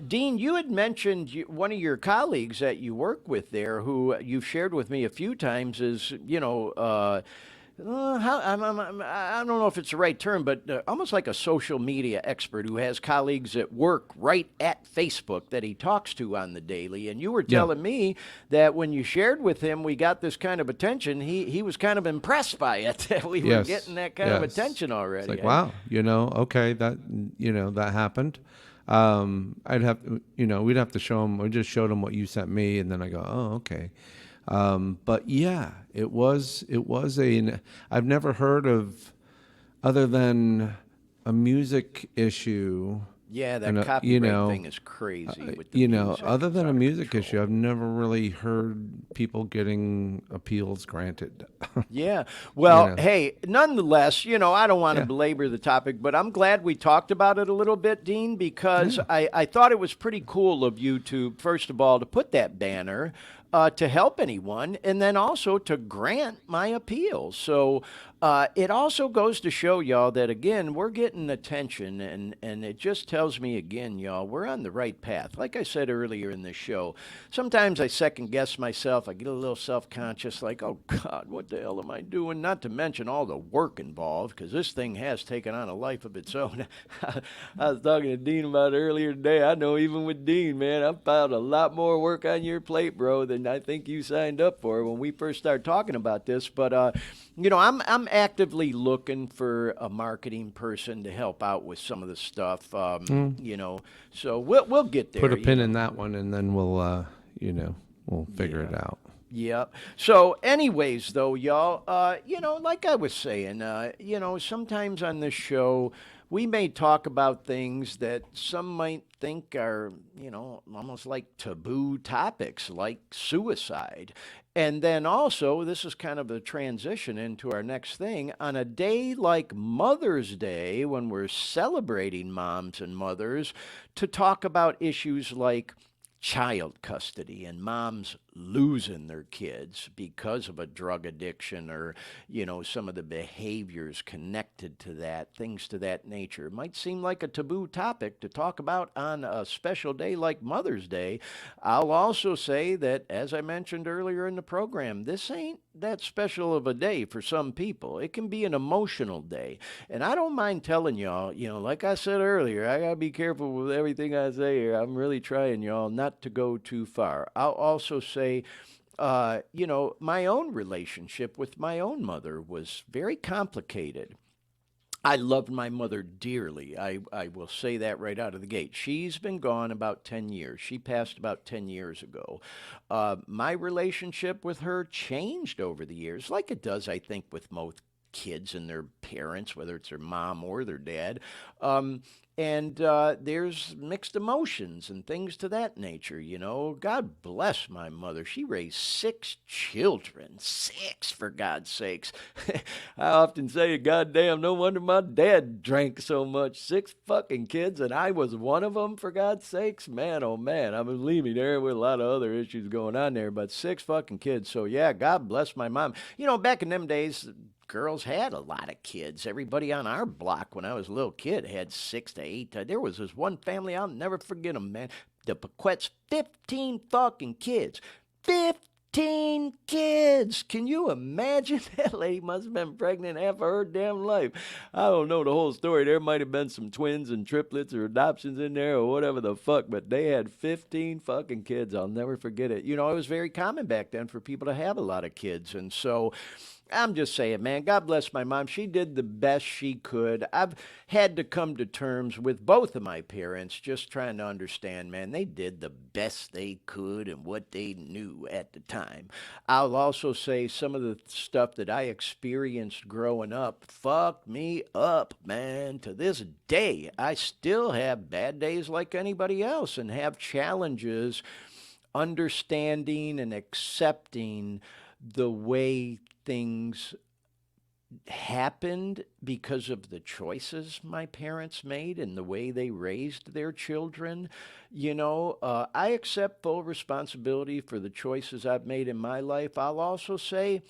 Dean, you had mentioned one of your colleagues that you work with there, who you've shared with me a few times, is I don't know if it's the right term, but almost like a social media expert who has colleagues at work right at Facebook that he talks to on the daily. And you were Yeah. telling me that when you shared with him, we got this kind of attention. He was kind of impressed by it that we were getting Yes. that kind of Yes. attention It's already. like, Eh? wow, okay, that happened. I'd have, we'd have to show him. We just showed him what you sent me, and then I go, oh, okay. But yeah, it was I've never heard of other than a music issue, Yeah, and that copyright thing is crazy with the music. other It's than a out of music issue, control. I've never really heard people getting appeals granted. Yeah. you Well, know, hey, nonetheless, I don't want to yeah, belabor the topic, but I'm glad we talked about it a little bit, Dean, because yeah. I thought it was pretty cool of you to, first of all, to put that banner to help anyone and then also to grant my appeal. So it also goes to show, y'all, that again, we're getting attention, and it just tells me again, y'all, we're on the right path. Like I said earlier in the show, sometimes I second guess myself. I get a little self conscious, like, oh God, what the hell am I doing? Not to mention all the work involved, because this thing has taken on a life of its own. I was talking to Dean about it earlier today. I know even with Dean, man, I've piled a lot more work on your plate, bro, than I think you signed up for when we first started talking about this. But I'm actively looking for a marketing person to help out with some of the stuff. Mm. So we'll get Put there. a pin in that one, and then we'll figure Yeah. it out. Yep. So, anyways, though, y'all, like I was saying, sometimes on this show, we may talk about things that some might think are, almost like taboo topics, like suicide. And then also, this is kind of a transition into our next thing. On a day like Mother's Day, when we're celebrating moms and mothers, to talk about issues like child custody and moms losing their kids because of a drug addiction or some of the behaviors connected to that, things to that nature. It might seem like a taboo topic to talk about on a special day like Mother's Day. I'll also say that, as I mentioned earlier in the program, this ain't that special of a day for some people. It can be an emotional day. And I don't mind telling y'all, like I said earlier, I got to be careful with everything I say here. I'm really trying, y'all, not to go too far. I'll also say, my own relationship with my own mother was very complicated. I loved my mother dearly. I will say that right out of the gate. She's been gone about 10 years. She passed about 10 years ago. My relationship with her changed over the years, like it does, I think, with most kids and their parents, whether it's their mom or their dad. And there's mixed emotions and things to that nature. God bless my mother. She raised 6 children. 6, for God's sakes. I often say, goddamn, no wonder my dad drank so much. 6 fucking kids, and I was one of them, for God's sakes. Man, oh man. I mean, believe me, there were a lot of other issues going on there, but 6 fucking kids. So yeah, God bless my mom. Back in them days, girls had a lot of kids. Everybody on our block when I was a little kid had 6 to 8. There was this one family, I'll never forget them, man. The Paquettes, 15 fucking kids. 15 kids. Can you imagine? That lady must have been pregnant half of her damn life. I don't know the whole story. There might have been some twins and triplets or adoptions in there or whatever the fuck, but they had 15 fucking kids. I'll never forget it. It was very common back then for people to have a lot of kids. And so I'm just saying, man, God bless my mom. She did the best she could. I've had to come to terms with both of my parents, just trying to understand, man, they did the best they could and what they knew at the time. I'll also say some of the stuff that I experienced growing up fucked me up, man. To this day, I still have bad days like anybody else and have challenges understanding and accepting the way things happened because of the choices my parents made and the way they raised their children. I accept full responsibility for the choices I've made in my life. I'll also say,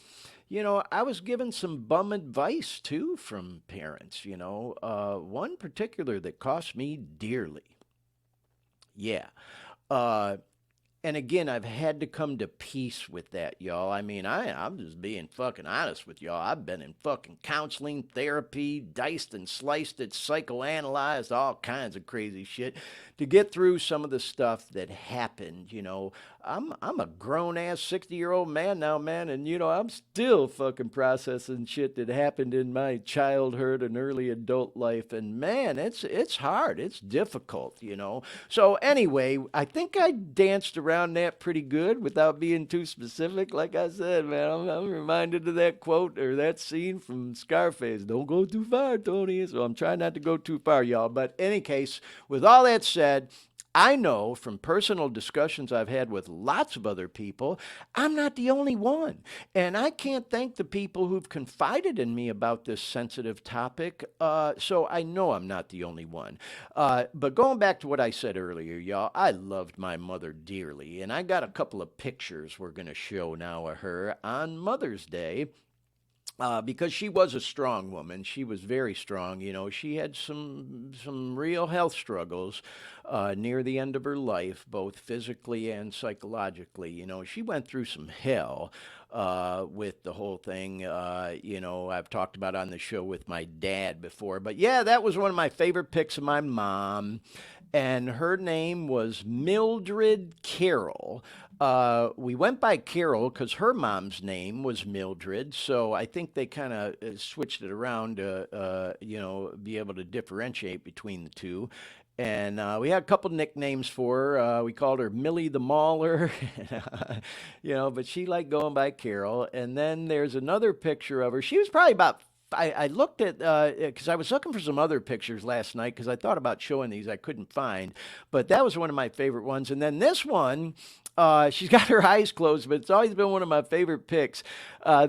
I was given some bum advice too from parents, one particular that cost me dearly. Yeah. Uh, and again, I've had to come to peace with that, y'all. I mean, I'm just being fucking honest with y'all. I've been in fucking counseling, therapy, diced and sliced it, psychoanalyzed, all kinds of crazy shit to get through some of the stuff that happened. I'm a grown ass 60-year-old man now, man, and I'm still fucking processing shit that happened in my childhood and early adult life. And man, it's hard. It's difficult. So anyway, I think I danced around that pretty good without being too specific. Like I said, man, I'm reminded of that quote or that scene from Scarface. Don't go too far, Tony. So I'm trying not to go too far, y'all. But in any case, with all that said, I know from personal discussions I've had with lots of other people, I'm not the only one. And I can't thank the people who've confided in me about this sensitive topic. So I know I'm not the only one. But going back to what I said earlier, y'all, I loved my mother dearly. And I got a couple of pictures we're going to show now of her on Mother's Day. Because she was a strong woman, she was very strong. She had some real health struggles near the end of her life, both physically and psychologically. She went through some hell with the whole thing. I've talked about on the show with my dad before, but yeah, that was one of my favorite pics of my mom. And her name was Mildred Carroll. We went by Carol because her mom's name was Mildred, so I think they kind of switched it around to, be able to differentiate between the two. And we had a couple nicknames for her. We called her Millie the Mauler, but she liked going by Carol. And then there's another picture of her. She was probably about I looked at because I was looking for some other pictures last night because I thought about showing these I couldn't find, but that was one of my favorite ones. And then this one, she's got her eyes closed, but it's always been one of my favorite pics.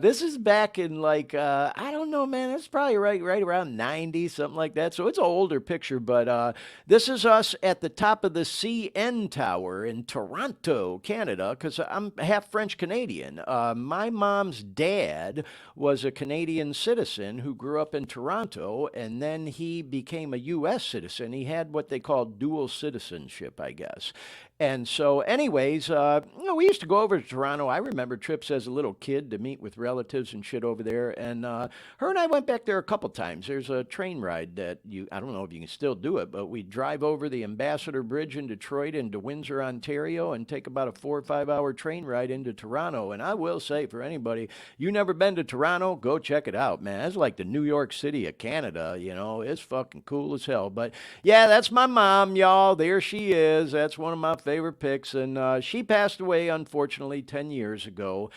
This is back in like I don't know, man. It's probably right around 90, something like that. So it's an older picture, but this is us at the top of the CN Tower in Toronto, Canada, because I'm half French Canadian. My mom's dad was a Canadian citizen who grew up in Toronto, and then he became a U.S. citizen. He had what they call dual citizenship, I guess. And so, anyways, we used to go over to Toronto. I remember trips as a little kid to meet with relatives and shit over there. And her and I went back there a couple times. There's a train ride that I don't know if you can still do it, but we drive over the Ambassador Bridge in Detroit into Windsor, Ontario, and take about a 4 or 5 hour train ride into Toronto. And I will say, for anybody, you never been to Toronto, go check it out, man. It's like the New York City of Canada, It's fucking cool as hell. But yeah, that's my mom, y'all. There she is. That's one of my favorite pics. And she passed away, unfortunately, 10 years ago.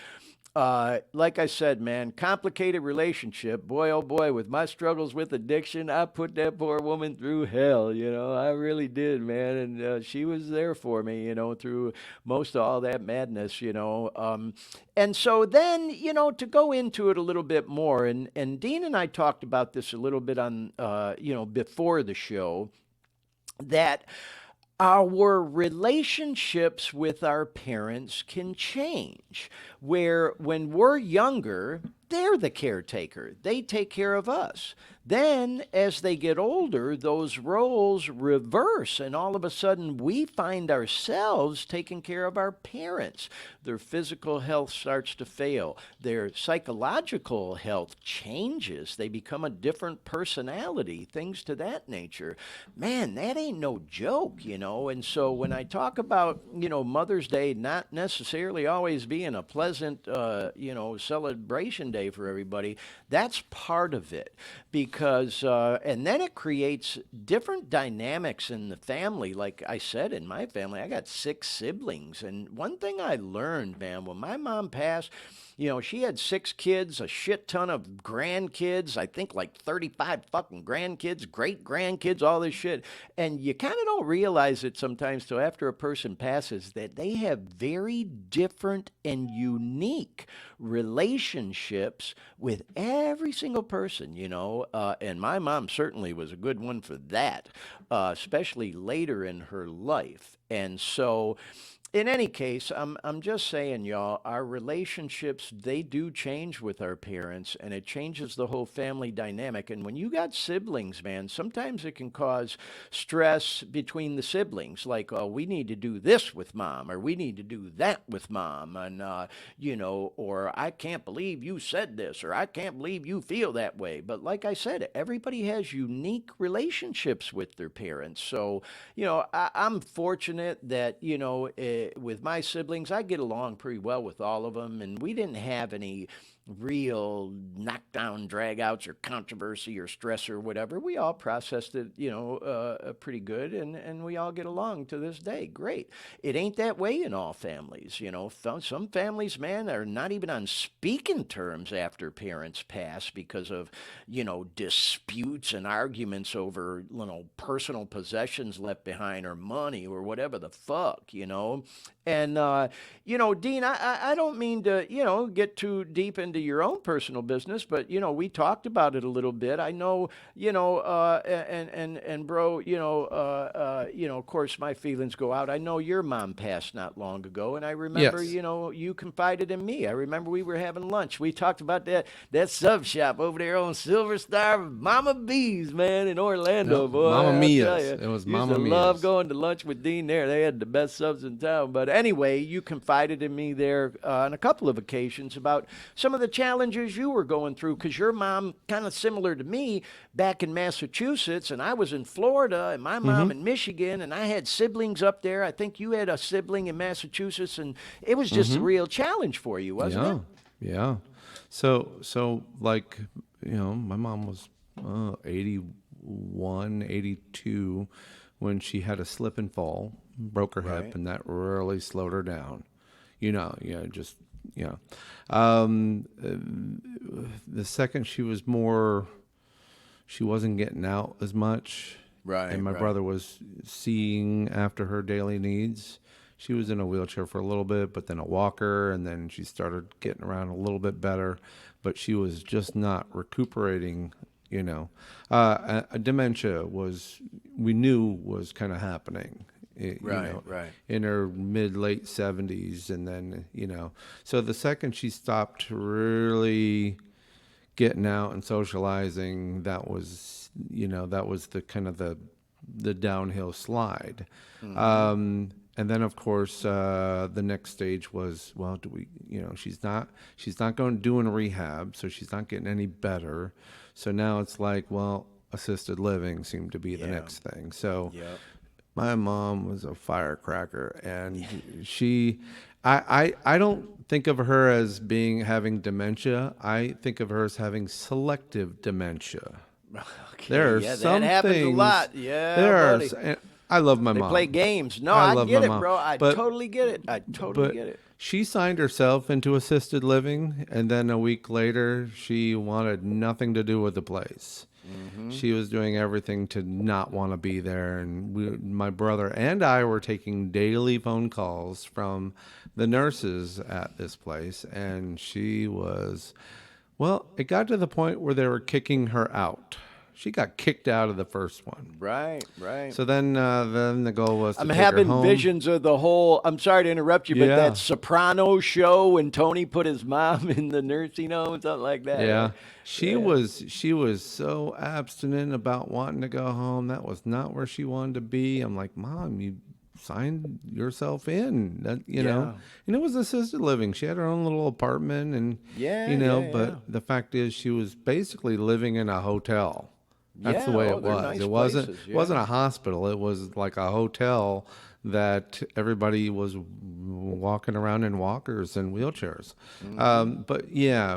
Like I said, man, complicated relationship. Boy, oh boy, with my struggles with addiction, I put that poor woman through hell. I really did, man. And she was there for me, through most of all that madness. And so then, to go into it a little bit more, and Dean and I talked about this a little bit on, before the show, that our relationships with our parents can change. Where when we're younger, they're the caretaker, they take care of us. Then, as they get older, those roles reverse, and all of a sudden, we find ourselves taking care of our parents. Their physical health starts to fail, their psychological health changes, they become a different personality, things to that nature. Man, that ain't no joke. And so, when I talk about, Mother's Day not necessarily always being a pleasant, celebration day for everybody, that's part of it. Because and then it creates different dynamics in the family. Like I said, in my family, I got 6 siblings, and one thing I learned, man, when my mom passed, she had 6 kids, a shit ton of grandkids, I think like 35 fucking grandkids, great grandkids, all this shit. And you kind of don't realize it sometimes till after a person passes that they have very different and unique relationships with every single person. And my mom certainly was a good one for that, especially later in her life. And so, In any case, I'm just saying, y'all, our relationships, they do change with our parents, and it changes the whole family dynamic. And when you got siblings, man, sometimes it can cause stress between the siblings. Like, oh, we need to do this with mom, or we need to do that with mom, and or I can't believe you said this, or I can't believe you feel that way. But like I said, everybody has unique relationships with their parents. So, I'm fortunate that, with my siblings, I get along pretty well with all of them, and we didn't have any real knockdown dragouts or controversy or stress or whatever. We all processed it, pretty good, and we all get along to this day. Great. It ain't that way in all families. Some families, man, are not even on speaking terms after parents pass because of, disputes and arguments over, personal possessions left behind or money or whatever the fuck. And, Dean, I don't mean to, get too deep into your own personal business, but, we talked about it a little bit. I know, and bro, of course, my feelings go out. I know your mom passed not long ago, and I remember, Yes. you confided in me. I remember we were having lunch. We talked about that sub shop over there on Silver Star, Mama B's, man, in Orlando, Yep. boy. Mama I'll tell Mia's. you, It was used to Mama love Mia's. going to lunch with Dean there. They had the best subs in town. But anyway, you confided in me there on a couple of occasions about some of the challenges you were going through because your mom, kind of similar to me, back in Massachusetts, and I was in Florida, and my Mm-hmm. mom in Michigan, and I had siblings up there. I think you had a sibling in Massachusetts, and it was just a Mm-hmm. real challenge for you, wasn't it? Yeah. Yeah. So like, my mom was 81, 82 when she had a slip and fall, broke her hip, Right. and that really slowed her down. Just, you know. The second she wasn't getting out as much, and Right, my right. brother was seeing after her daily needs. She was in a wheelchair for a little bit, but then a walker, and then she started getting around a little bit better, but she was just not recuperating. Dementia we knew was kind of happening. Right, right. In her mid late 70s, and then so the second she stopped really getting out and socializing, that was the kind of the downhill slide. Mm-hmm. And then of course the next stage was, well, do we, she's not going doing rehab, so she's not getting any better. So now it's like, well, assisted living seemed to be the Yeah. next thing. So Yep. my mom was a firecracker, and I don't think of her as having dementia. I think of her as having selective dementia. Okay. There are Yeah, that some happens a things. lot. Yeah, There are. buddy. And I love my They play mom. games. No, I I love my get it, mom, bro. I but totally get it. I totally but get it. she signed herself into assisted living, and then a week later, she wanted nothing to do with the place. Mm-hmm. She was doing everything to not want to be there, and my brother and I were taking daily phone calls from the nurses at this place, and well, it got to the point where they were kicking her out. She got kicked out of the first one. Right, right. So then the goal was to I'm take her having home. visions of the whole. I'm sorry to interrupt you, but Yeah. that Soprano show when Tony put his mom in the nursing home, something like that. Yeah. Right? Yeah. She was so abstinent about wanting to go home. That was not where she wanted to be. I'm like, Mom, you signed yourself in. Yeah. And it was assisted living. She had her own little apartment, and Yeah, yeah, yeah. but the fact is she was basically living in a hotel. That's the Yeah. way Oh, it they're was. nice It places. Yeah. wasn't a hospital. It was like a hotel that everybody was walking around in walkers and wheelchairs. Mm-hmm.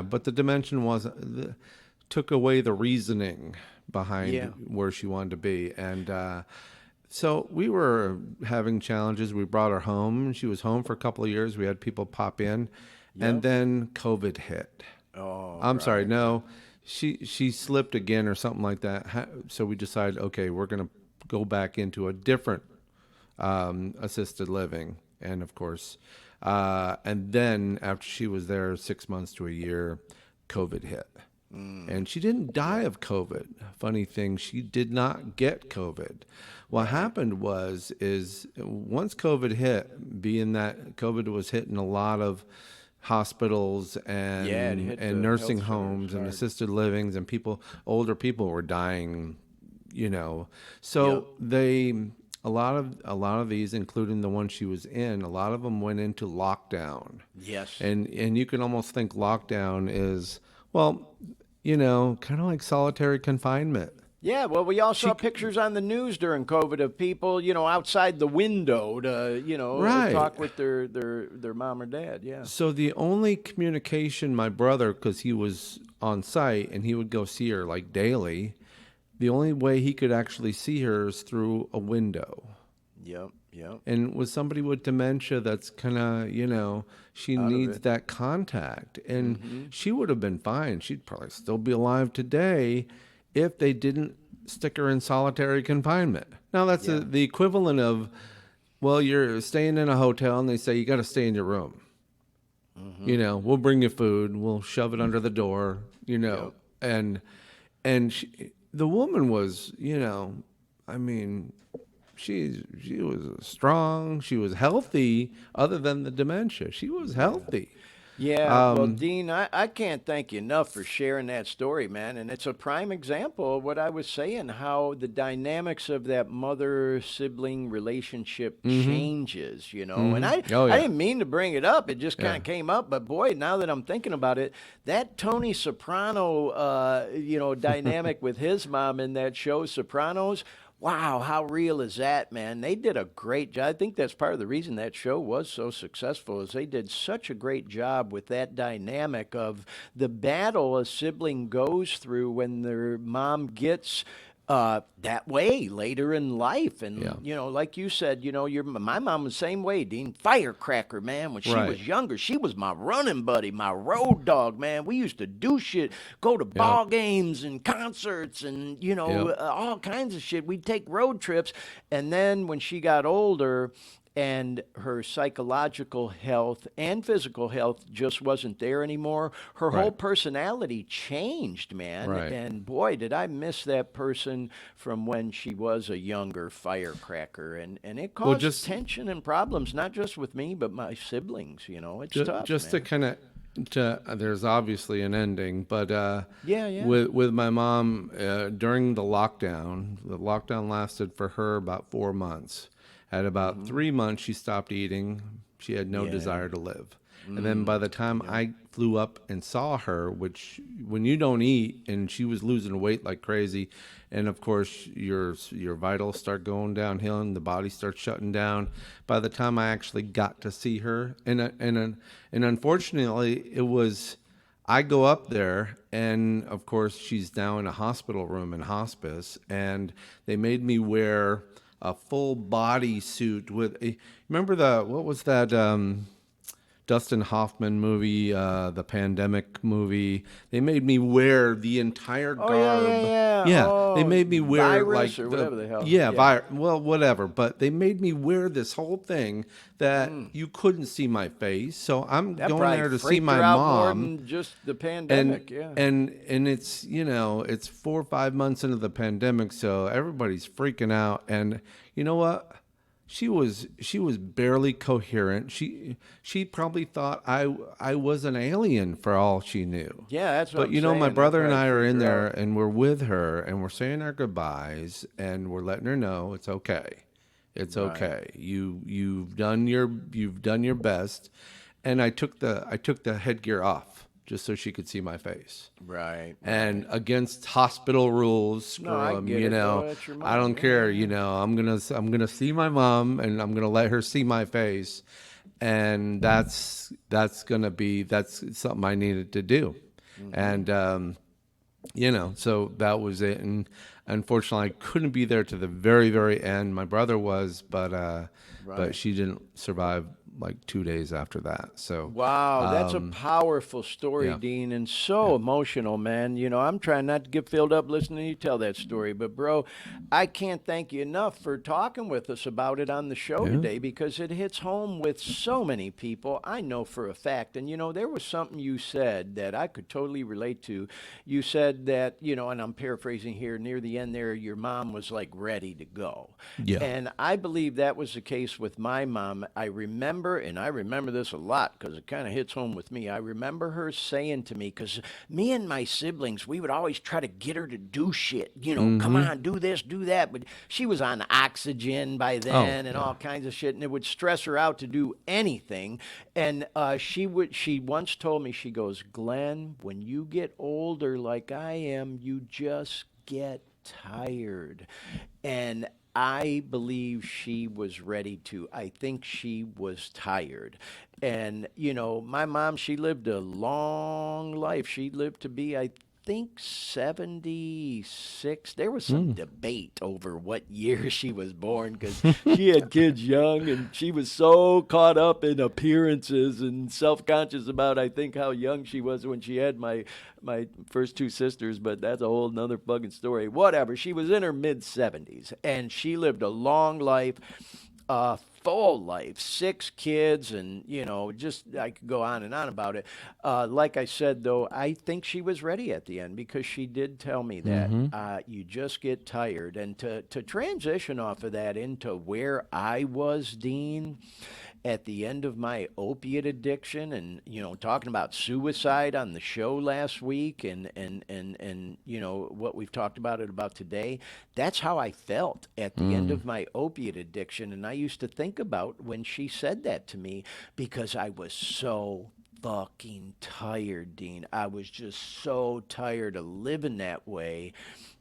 But the dimension took away the reasoning Yeah. behind where she wanted to be, and so we were having challenges. We brought her home. She was home for a couple of years. We had people pop in, and Yep. then COVID hit. Oh, I'm sorry, right. no, she slipped again or something like that. So we decided, okay, we're gonna go back into a different assisted living, and of course, and then after she was there 6 months to a year, COVID hit. And she didn't die of COVID. Funny thing, she did not get COVID. What happened is once COVID hit, being that COVID was hitting a lot of hospitals Yeah, it hit the and nursing health homes centers and hard. assisted livings, and older people were dying, you know. Yep. So a lot of these, including the one she was in, a lot of them went into lockdown. Yes. And you can almost think lockdown is, well, kind of like solitary confinement. Yeah, well, we all She saw pictures on the news during COVID of people, outside the window to, Right. talk with their mom or dad. Yeah. So the only communication my brother, because he was on site and he would go see her like daily, the only way he could actually see her is through a window. Yep. Yep. And with somebody with dementia, that's kind of, she Out of needs it. that contact. And Mm-hmm. she would have been fine. She'd probably still be alive today if they didn't stick her in solitary confinement. Now, that's Yeah. the equivalent of, well, you're staying in a hotel and they say you got to stay in your room. We'll bring you food, we'll shove it under the door, Yep. and the woman was, I mean, she was strong, she was healthy, other than the dementia. She was healthy. Yeah, well, Dean, I can't thank you enough for sharing that story, man. And it's a prime example of what I was saying, how the dynamics of that mother-sibling relationship changes. And Oh I yeah, didn't mean to bring it up. It just kind yeah, of came up. But boy, now that I'm thinking about it, that Tony Soprano, dynamic with his mom in that show, Sopranos, wow, how real is that, man? They did a great job. I think that's part of the reason that show was so successful is they did such a great job with that dynamic of the battle a sibling goes through when their mom gets that way later in life. yeah. And, like you said, my mom was the same way, Dean. Firecracker, man. When she Right. was younger, she was my running buddy, my road dog, man. We used to do shit, go to Yep. ball games and concerts and, Yep. all kinds of shit. We'd take road trips. And then when she got older, and her psychological health and physical health just wasn't there anymore. Her whole Right. personality changed, man. Right. And boy, did I miss that person from when she was a younger firecracker. And it Well, caused just tension and problems, not just with me, but my siblings. It's tough, just to man. kind of there's obviously an ending, but Yeah, yeah. with my mom during the lockdown lasted for her about 4 months. At about 3 months, she stopped eating. She had no Yeah. desire to live. And then by the time I flew up and saw her, which when you don't eat, and she was losing weight like crazy, and of course your vitals start going downhill and the body starts shutting down. By the time I actually got to see her, and unfortunately, it was. I go up there, and of course, she's now in a hospital room in hospice, and they made me wear a full body suit with a. Remember what was that? Dustin Hoffman movie, the pandemic movie. They made me wear the entire Oh, yeah, garb. yeah, yeah. Yeah, they Oh, made me wear like virus or whatever the hell. yeah, Yeah. well, whatever. But they made me wear this whole thing that you couldn't see my face. So I'm That going probably there to see freaked my her out more mom. than just the And pandemic. Yeah. and it's it's 4 or 5 months into the pandemic, so everybody's freaking out. And you know what? She was barely coherent. She probably thought I was an alien for all she knew. Yeah, that's what But I'm my saying. That brother and probably I are freaked in her there out. and we're with her and we're saying our goodbyes and we're letting her know it's okay. It's Right. okay. You've done your best. And I took the headgear off just so she could see my face. Right. And against hospital rules, No, screw I 'em, get it, though. That's your I mom. don't Yeah, care, yeah. I'm gonna see my mom and I'm gonna let her see my face, and that's something I needed to do, and so that was it. And unfortunately, I couldn't be there to the very, very end. My brother was, but Right. she didn't survive like 2 days after that. So, Wow, that's a powerful story, yeah, Dean, and so emotional, man. You know, I'm trying not to get filled up listening to you tell that story, but bro, I can't thank you enough for talking with us about it on the show yeah, today because it hits home with so many people. I know for a fact. And you know, there was something you said that I could totally relate to. You said that, you know, and I'm paraphrasing here, near the end there, your mom was like ready to go. yeah. And I believe that was the case with my mom. I remember, and I remember this a lot because it kind of hits home with me. I remember her saying to me, because me and my siblings, we would always try to get her to do shit. You know, come Mm-hmm. on, do this, do that. But she was on oxygen by Oh, then and yeah. all kinds of shit, and it would stress her out to do anything. And she once told me, she goes, Glenn, when you get older like I am, you just get tired. And I believe she was ready to. I think she was tired. And, you know, my mom, she lived a long life. She lived to be, I think, 76. There was some Mm. debate over what year she was born because she had kids young and she was so caught up in appearances and self-conscious about, I think, how young she was when she had my first two sisters, but that's a whole nother fucking story. Whatever. She was in her mid 70s and she lived a long life, full life, six kids, and you know, just I could go on and on about it. Like I said, though, I think she was ready at the end because she did tell me that Mm-hmm. you just get tired, and to transition off of that into where I was, Dean, at the end of my opiate addiction, and you know, talking about suicide on the show last week, and you know what we've talked about today. That's how I felt at the end Mm. of my opiate addiction, and I used to think about when she said that to me because I was so fucking tired, Dean. I was just so tired of living that way.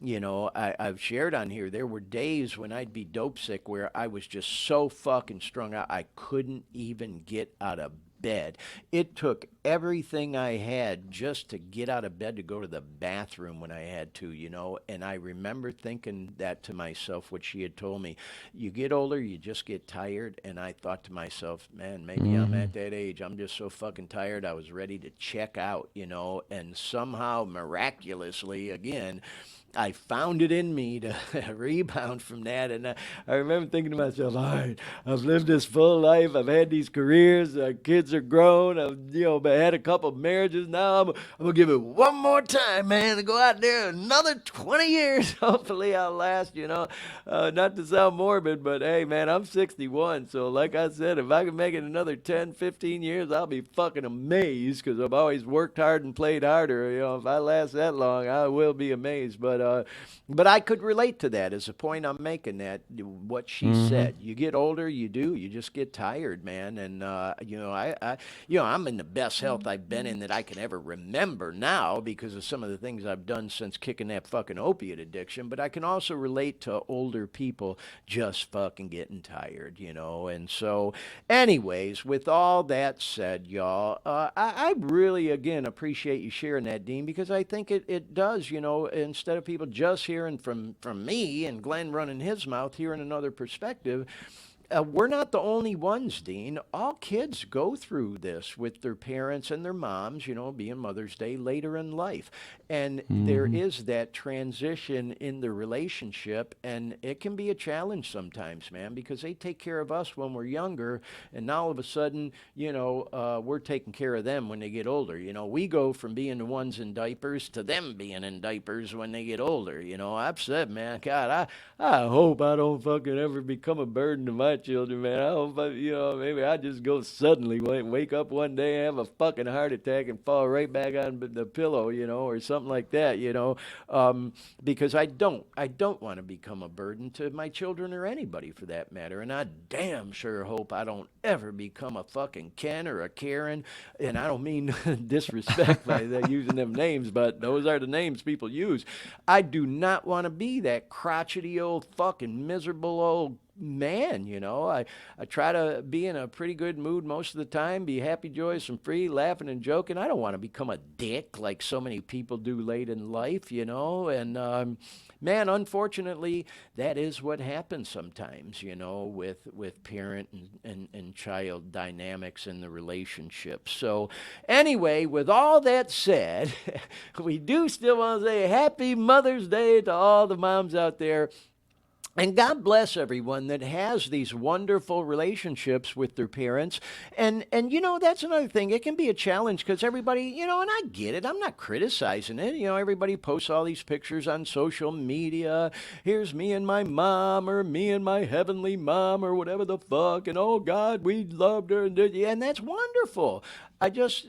You know, I've shared on here, there were days when I'd be dope sick where I was just so fucking strung out, I couldn't even get out of bed. It took everything I had just to get out of bed to go to the bathroom when I had to, you know. And I remember thinking that to myself, what she had told me. You get older, you just get tired. And I thought to myself, man, maybe I'm Mm-hmm. at that age. I'm just so fucking tired. I was ready to check out, you know. And somehow, miraculously, again, I found it in me to rebound from that. And I remember thinking to myself, all right, I've lived this full life. I've had these careers. Our kids are grown. I've, you know, had a couple of marriages. Now I'm going to give it one more time, man, to go out there another 20 years. Hopefully I'll last, you know. Not to sound morbid, but hey, man, I'm 61. So like I said, if I can make it another 10, 15 years, I'll be fucking amazed because I've always worked hard and played harder. You know, if I last that long, I will be amazed. But I could relate to that as a point I'm making. That what she Mm-hmm. said. You get older, you do. You just get tired, man. And you know, you know, I'm in the best health I've been in that I can ever remember now because of some of the things I've done since kicking that fucking opiate addiction. But I can also relate to older people just fucking getting tired, you know. And so, anyways, with all that said, y'all, I really again appreciate you sharing that, Dean, because I think it does, you know, instead of people just hearing from me and Glenn running his mouth, hearing another perspective. We're not the only ones, Dean. All kids go through this with their parents and their moms, you know, being Mother's Day later in life. And there Mm-hmm. is that transition in the relationship, and it can be a challenge sometimes, man, because they take care of us when we're younger, and now all of a sudden, you know, we're taking care of them when they get older. You know, we go from being the ones in diapers to them being in diapers when they get older. You know, I've said, man, God, I hope I don't fucking ever become a burden to my children, man. I hope, you know, maybe I just go suddenly wake up one day and have a fucking heart attack and fall right back on the pillow, you know, or something like that, you know, because I don't want to become a burden to my children or anybody for that matter. And I damn sure hope I don't ever become a fucking Ken or a Karen. And I don't mean disrespect by using them names, but those are the names people use. I do not want to be that crotchety old fucking miserable old man, I try to be in a pretty good mood most of the time, be happy, joyous, and free, laughing and joking. I don't want to become a dick like so many people do late in life, and man, unfortunately, that is what happens sometimes, with parent and child dynamics in the relationship. So, anyway, with all that said, we do still want to say Happy Mother's Day to all the moms out there. And God bless everyone that has these wonderful relationships with their parents. And that's another thing. It can be a challenge because everybody, and I get it. I'm not criticizing it. Everybody posts all these pictures on social media. Here's me and my mom, or me and my heavenly mom, or whatever the fuck. And oh God, we loved her. And that's wonderful. I just,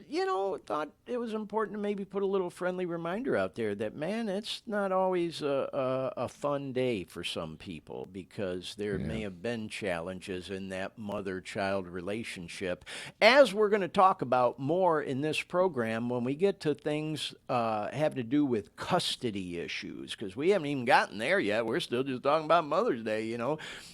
thought it was important to maybe put a little friendly reminder out there that, man, it's not always a fun day for some people because there may have been challenges in that mother-child relationship, as we're going to talk about more in this program when we get to things having to do with custody issues, because we haven't even gotten there yet. We're still just talking about Mother's Day,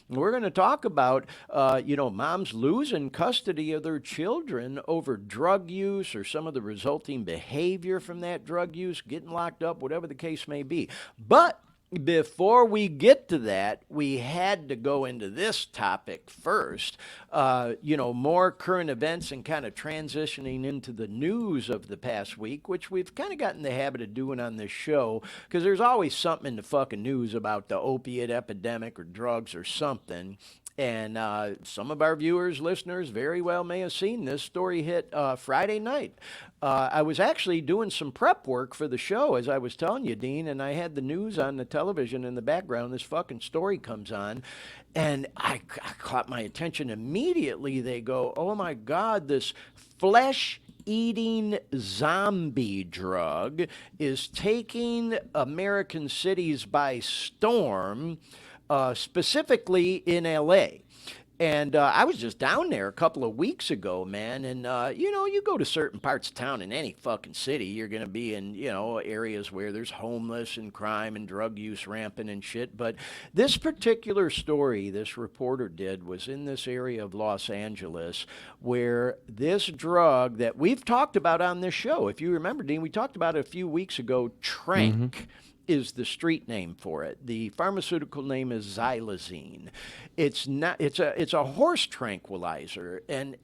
We're going to talk about, moms losing custody of their children over drug use or some of the resulting behavior from that drug use, getting locked up, whatever the case may be. But before we get to that, we had to go into this topic first. More current events and kind of transitioning into the news of the past week, which we've kind of gotten the habit of doing on this show because there's always something in the fucking news about the opiate epidemic or drugs or something. And some of our viewers, listeners, very well may have seen this story hit Friday night. I was actually doing some prep work for the show, as I was telling you, Dean, and I had the news on the television in the background. This fucking story comes on, and I caught my attention immediately. They go, oh my God, this flesh-eating zombie drug is taking American cities by storm, specifically in LA. And I was just down there a couple of weeks ago, man. And, you go to certain parts of town in any fucking city, you're going to be in, areas where there's homeless and crime and drug use rampant and shit. But this particular story this reporter did was in this area of Los Angeles where this drug that we've talked about on this show, if you remember, Dean, we talked about it a few weeks ago, Trank. Is the street name for it. The pharmaceutical name is xylazine. It's not. It's a horse tranquilizer, and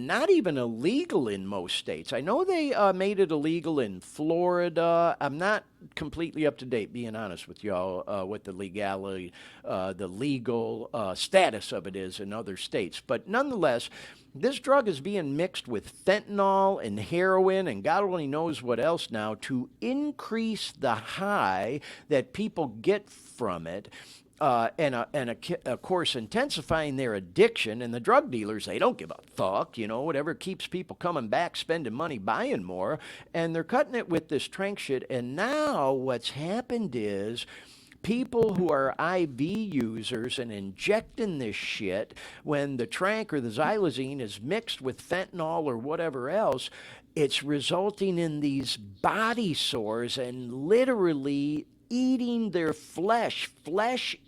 not even illegal in most states. I know they made it illegal in Florida. I'm not completely up to date, being honest with y'all, what the legal status of it is in other states. But nonetheless, this drug is being mixed with fentanyl and heroin and God only knows what else now to increase the high that people get from it. Of course, intensifying their addiction. And the drug dealers, they don't give a fuck, whatever keeps people coming back, spending money, buying more. And they're cutting it with this trank shit. And now what's happened is people who are IV users and injecting this shit, when the trank or the xylazine is mixed with fentanyl or whatever else, it's resulting in these body sores and literally eating their flesh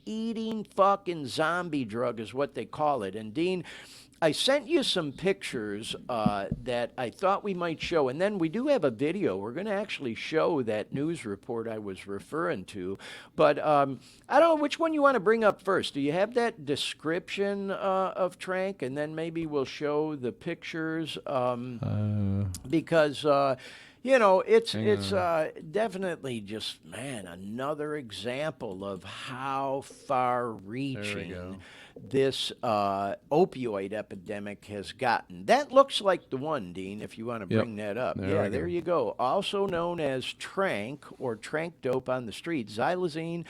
eating fucking zombie drug is what they call it. And Dean, I sent you some pictures that I thought we might show, and then we do have a video. We're going to actually show that news report I was referring to, but I don't know which one you want to bring up first. Do you have that description of Trank, and then maybe we'll show the pictures because. It's definitely just, man, another example of how far-reaching this opioid epidemic has gotten. That looks like the one, Dean, if you want to bring that up. There you go. Also known as Trank or Trank dope on the street, xylazine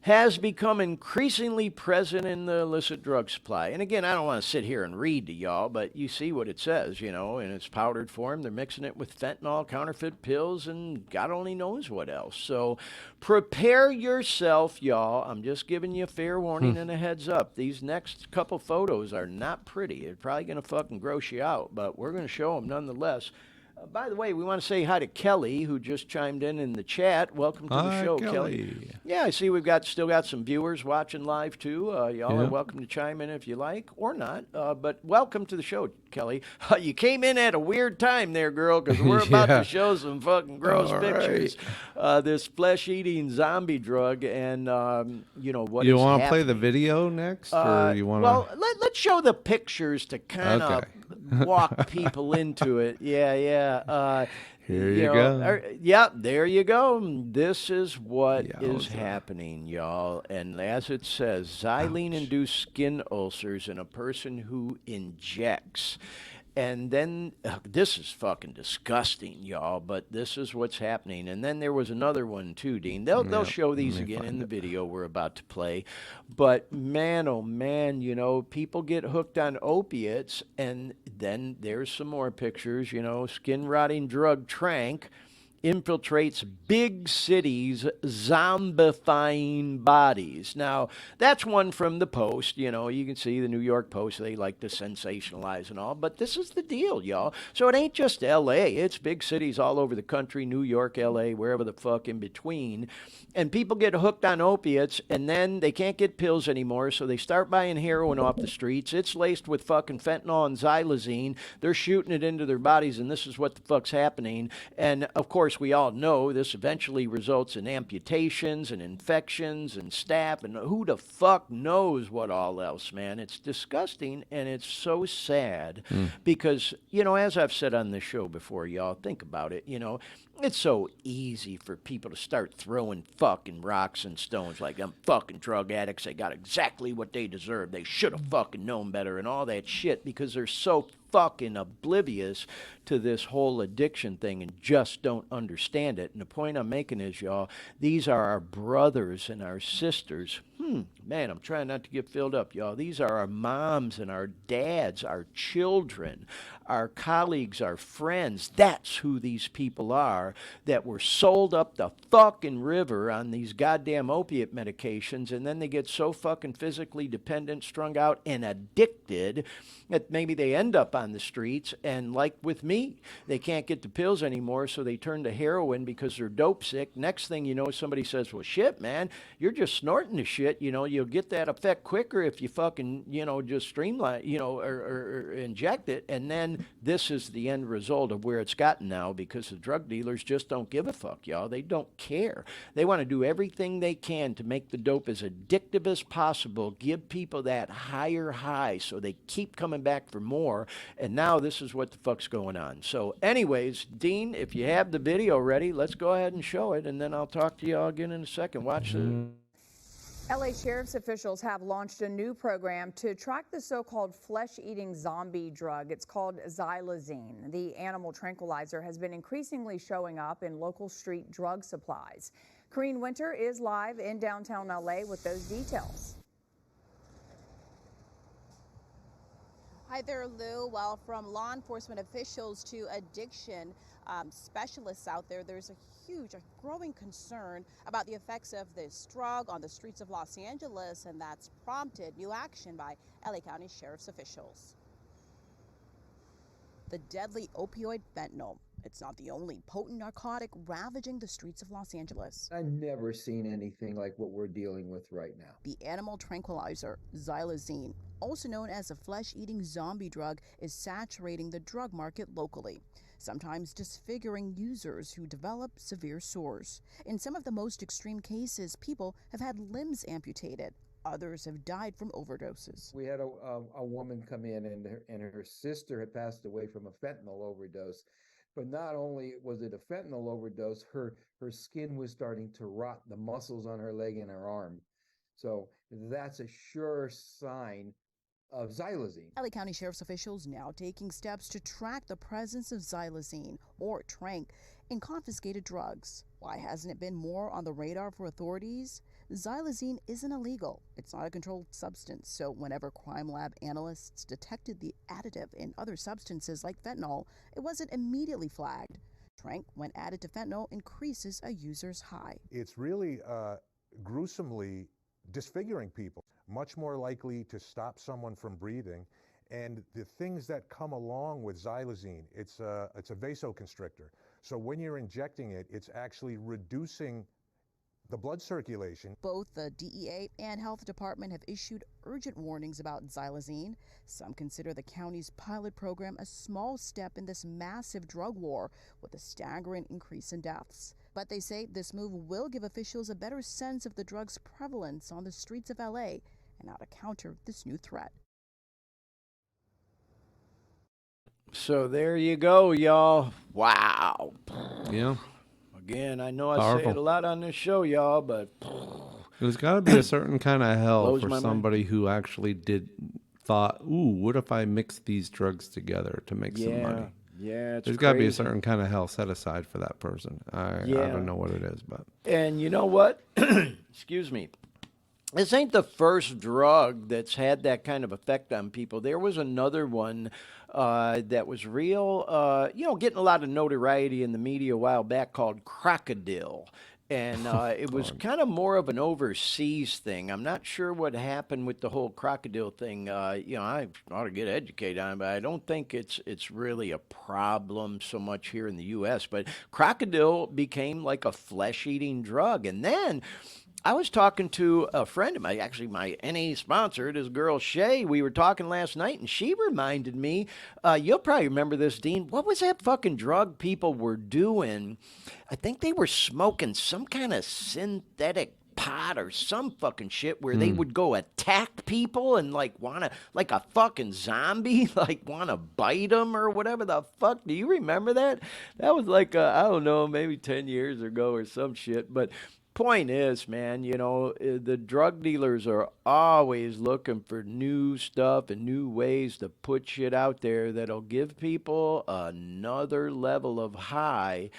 has become increasingly present in the illicit drug supply. And again, I don't want to sit here and read to y'all, but you see what it says, in its powdered form. They're mixing it with fentanyl, counterfeit pills, and God only knows what else. So prepare yourself, y'all. I'm just giving you a fair warning and a heads up. These next couple photos are not pretty. They're probably going to fucking gross you out, but we're going to show them nonetheless. By the way, we want to say hi to Kelly, who just chimed in the chat. Welcome to the Hi, show, Kelly. Kelly. Yeah, I see we've still got some viewers watching live too. Y'all are Yeah. welcome to chime in if you like or not. But welcome to the show, Kelly. You came in at a weird time there, girl, because we're about to Yeah. show some fucking gross All pictures. right. This flesh-eating zombie drug, and what You is want to play the happening. video next, or you want to? Well, let's show the pictures to kind Okay. of walk people into it. Yeah, yeah. Here you go. Yeah, there you go. This is what is Yowza. happening, y'all. And as it says, xylene-induced skin ulcers in a person who injects. And then this is fucking disgusting, y'all. But this is what's happening. And then there was another one too, Dean. They'll Yep, show these let me again in find the it. video we're about to play. But man, oh man, people get hooked on opiates, and then there's some more pictures. Skin rotting drug trank infiltrates big cities, zombifying bodies. Now, that's one from the Post. You can see the New York Post, they like to sensationalize and all, but this is the deal, y'all. So it ain't just LA, it's big cities all over the country, New York, LA, wherever the fuck in between. And people get hooked on opiates, and then they can't get pills anymore, so they start buying heroin off the streets. It's laced with fucking fentanyl and xylazine. They're shooting it into their bodies, and this is what the fuck's happening. And of course, we all know this eventually results in amputations and infections and staph, and who the fuck knows what all else, man. It's disgusting, and it's so sad because, as I've said on this show before, y'all, think about it, it's so easy for people to start throwing fucking rocks and stones like them fucking drug addicts. They got exactly what they deserve. They should have fucking known better and all that shit because they're so fucking oblivious to this whole addiction thing and just don't understand it. And the point I'm making is, y'all, these are our brothers and our sisters. Man, I'm trying not to get filled up, y'all. These are our moms and our dads, our children, our colleagues, our friends. That's who these people are that were sold up the fucking river on these goddamn opiate medications, and then they get so fucking physically dependent, strung out, and addicted that maybe they end up on the streets. And like with me, they can't get the pills anymore, so they turn to heroin because they're dope sick. Next thing you know, somebody says, well, shit, man, you're just snorting the shit. You'll get that effect quicker if you fucking, just streamline, or inject it. And then this is the end result of where it's gotten now because the drug dealers just don't give a fuck, y'all. They don't care. They want to do everything they can to make the dope as addictive as possible, give people that higher high so they keep coming back for more. And now this is what the fuck's going on. So anyways, Dean, if you have the video ready, let's go ahead and show it, and then I'll talk to y'all again in a second. Watch the LA Sheriff's officials have launched a new program to track the so-called flesh-eating zombie drug. It's called xylazine. The animal tranquilizer has been increasingly showing up in local street drug supplies. Corrine Winter is live in downtown LA with those details. Hi there, Lou. Well, from law enforcement officials to addiction specialists out there, there's a growing concern about the effects of this drug on the streets of Los Angeles, and that's prompted new action by LA County Sheriff's officials. The deadly opioid fentanyl. It's not the only potent narcotic ravaging the streets of Los Angeles. I've never seen anything like what we're dealing with right now. The animal tranquilizer, xylazine, also known as a flesh-eating zombie drug, is saturating the drug market locally, sometimes disfiguring users who develop severe sores. In some of the most extreme cases, people have had limbs amputated. Others have died from overdoses. We had a woman come in, and her sister had passed away from a fentanyl overdose. But not only was it a fentanyl overdose, her skin was starting to rot, the muscles on her leg and her arm. So that's a sure sign of xylazine. LA County Sheriff's officials now taking steps to track the presence of xylazine, or tranq, in confiscated drugs. Why hasn't it been more on the radar for authorities? Xylazine isn't illegal. It's not a controlled substance, so whenever crime lab analysts detected the additive in other substances like fentanyl, it wasn't immediately flagged. Tranq, when added to fentanyl, increases a user's high. It's really gruesomely disfiguring people, much more likely to stop someone from breathing, And the things that come along with xylazine, it's a vasoconstrictor. So when you're injecting it, it's actually reducing the blood circulation. Both the DEA and Health Department have issued urgent warnings about xylazine. Some consider the county's pilot program a small step in this massive drug war with a staggering increase in deaths. But they say this move will give officials a better sense of the drug's prevalence on the streets of LA and how to counter this new threat. So there you go, y'all. Wow. Yeah. Again, I know I say Powerful. it a lot on this show, y'all, but There's got to be a certain kind of hell Blows for my mind. somebody who actually thought, ooh, what if I mix these drugs together to make some money? yeah, it's There's got to be a crazy. certain kind of hell set aside for that person. I Yeah. don't know what it is, but And you know what? Excuse me. This ain't the first drug that's had that kind of effect on people. There was another one that was real, getting a lot of notoriety in the media a while back called Crocodile. And it was kind of more of an overseas thing. I'm not sure what happened with the whole crocodile thing. I ought to get educated on it, but I don't think it's really a problem so much here in the U.S. But crocodile became like a flesh-eating drug. And then I was talking to a friend of mine, actually my NA sponsor, this girl Shay. We were talking last night, and she reminded me, you'll probably remember this, Dean. What was that fucking drug people were doing? I think they were smoking some kind of synthetic pot or some fucking shit where they would go attack people and like like a fucking zombie, like wanna bite them or whatever the fuck. Do you remember that? That was like, I don't know, maybe 10 years ago or some shit. But point is, man, the drug dealers are always looking for new stuff and new ways to put shit out there that'll give people another level of high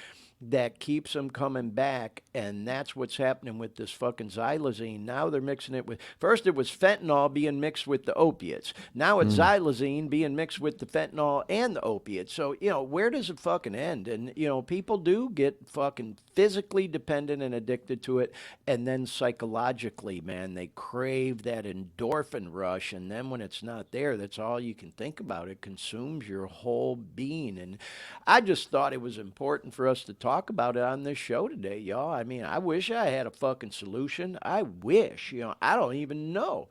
that keeps them coming back. And that's what's happening with this fucking xylazine. Now they're mixing it with, first it was fentanyl being mixed with the opiates. Now it's xylazine being mixed with the fentanyl and the opiates. So, where does it fucking end? And, people do get fucking physically dependent and addicted to it. And then psychologically, man, they crave that endorphin rush. And then when it's not there, that's all you can think about. It consumes your whole being. And I just thought it was important for us to talk about it on this show today, y'all. I mean, I wish I had a fucking solution. I wish, I don't even know.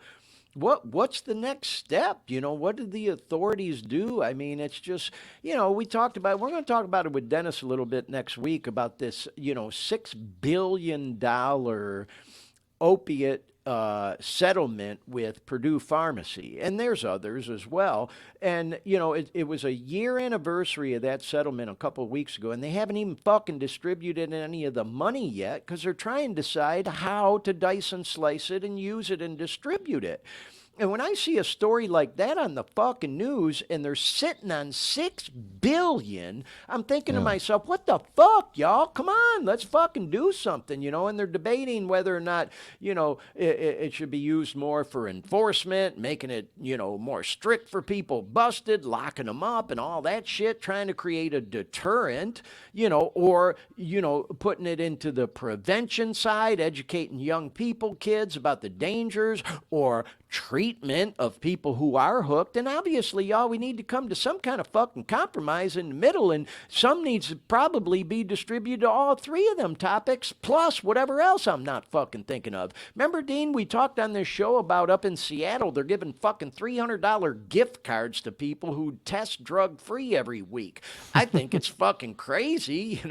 What's the next step? What do the authorities do? I mean, it's just, we're going to talk about it with Dennis a little bit next week about this, $6 billion opiate settlement with Purdue Pharmacy, and there's others as well. And it was a year anniversary of that settlement a couple of weeks ago, and they haven't even fucking distributed any of the money yet because they're trying to decide how to dice and slice it and use it and distribute it. And when I see a story like that on the fucking news and they're sitting on 6 billion, I'm thinking to myself, what the fuck, y'all? Come on, let's fucking do something, and they're debating whether or not, it should be used more for enforcement, making it, more strict for people busted, locking them up and all that shit, trying to create a deterrent, or, putting it into the prevention side, educating young people, kids about the dangers, or treatment of people who are hooked. And obviously, y'all, we need to come to some kind of fucking compromise in the middle, and some needs to probably be distributed to all three of them topics, plus whatever else I'm not fucking thinking of. Remember, Dean, we talked on this show about up in Seattle, they're giving fucking $300 gift cards to people who test drug-free every week. I think it's fucking crazy,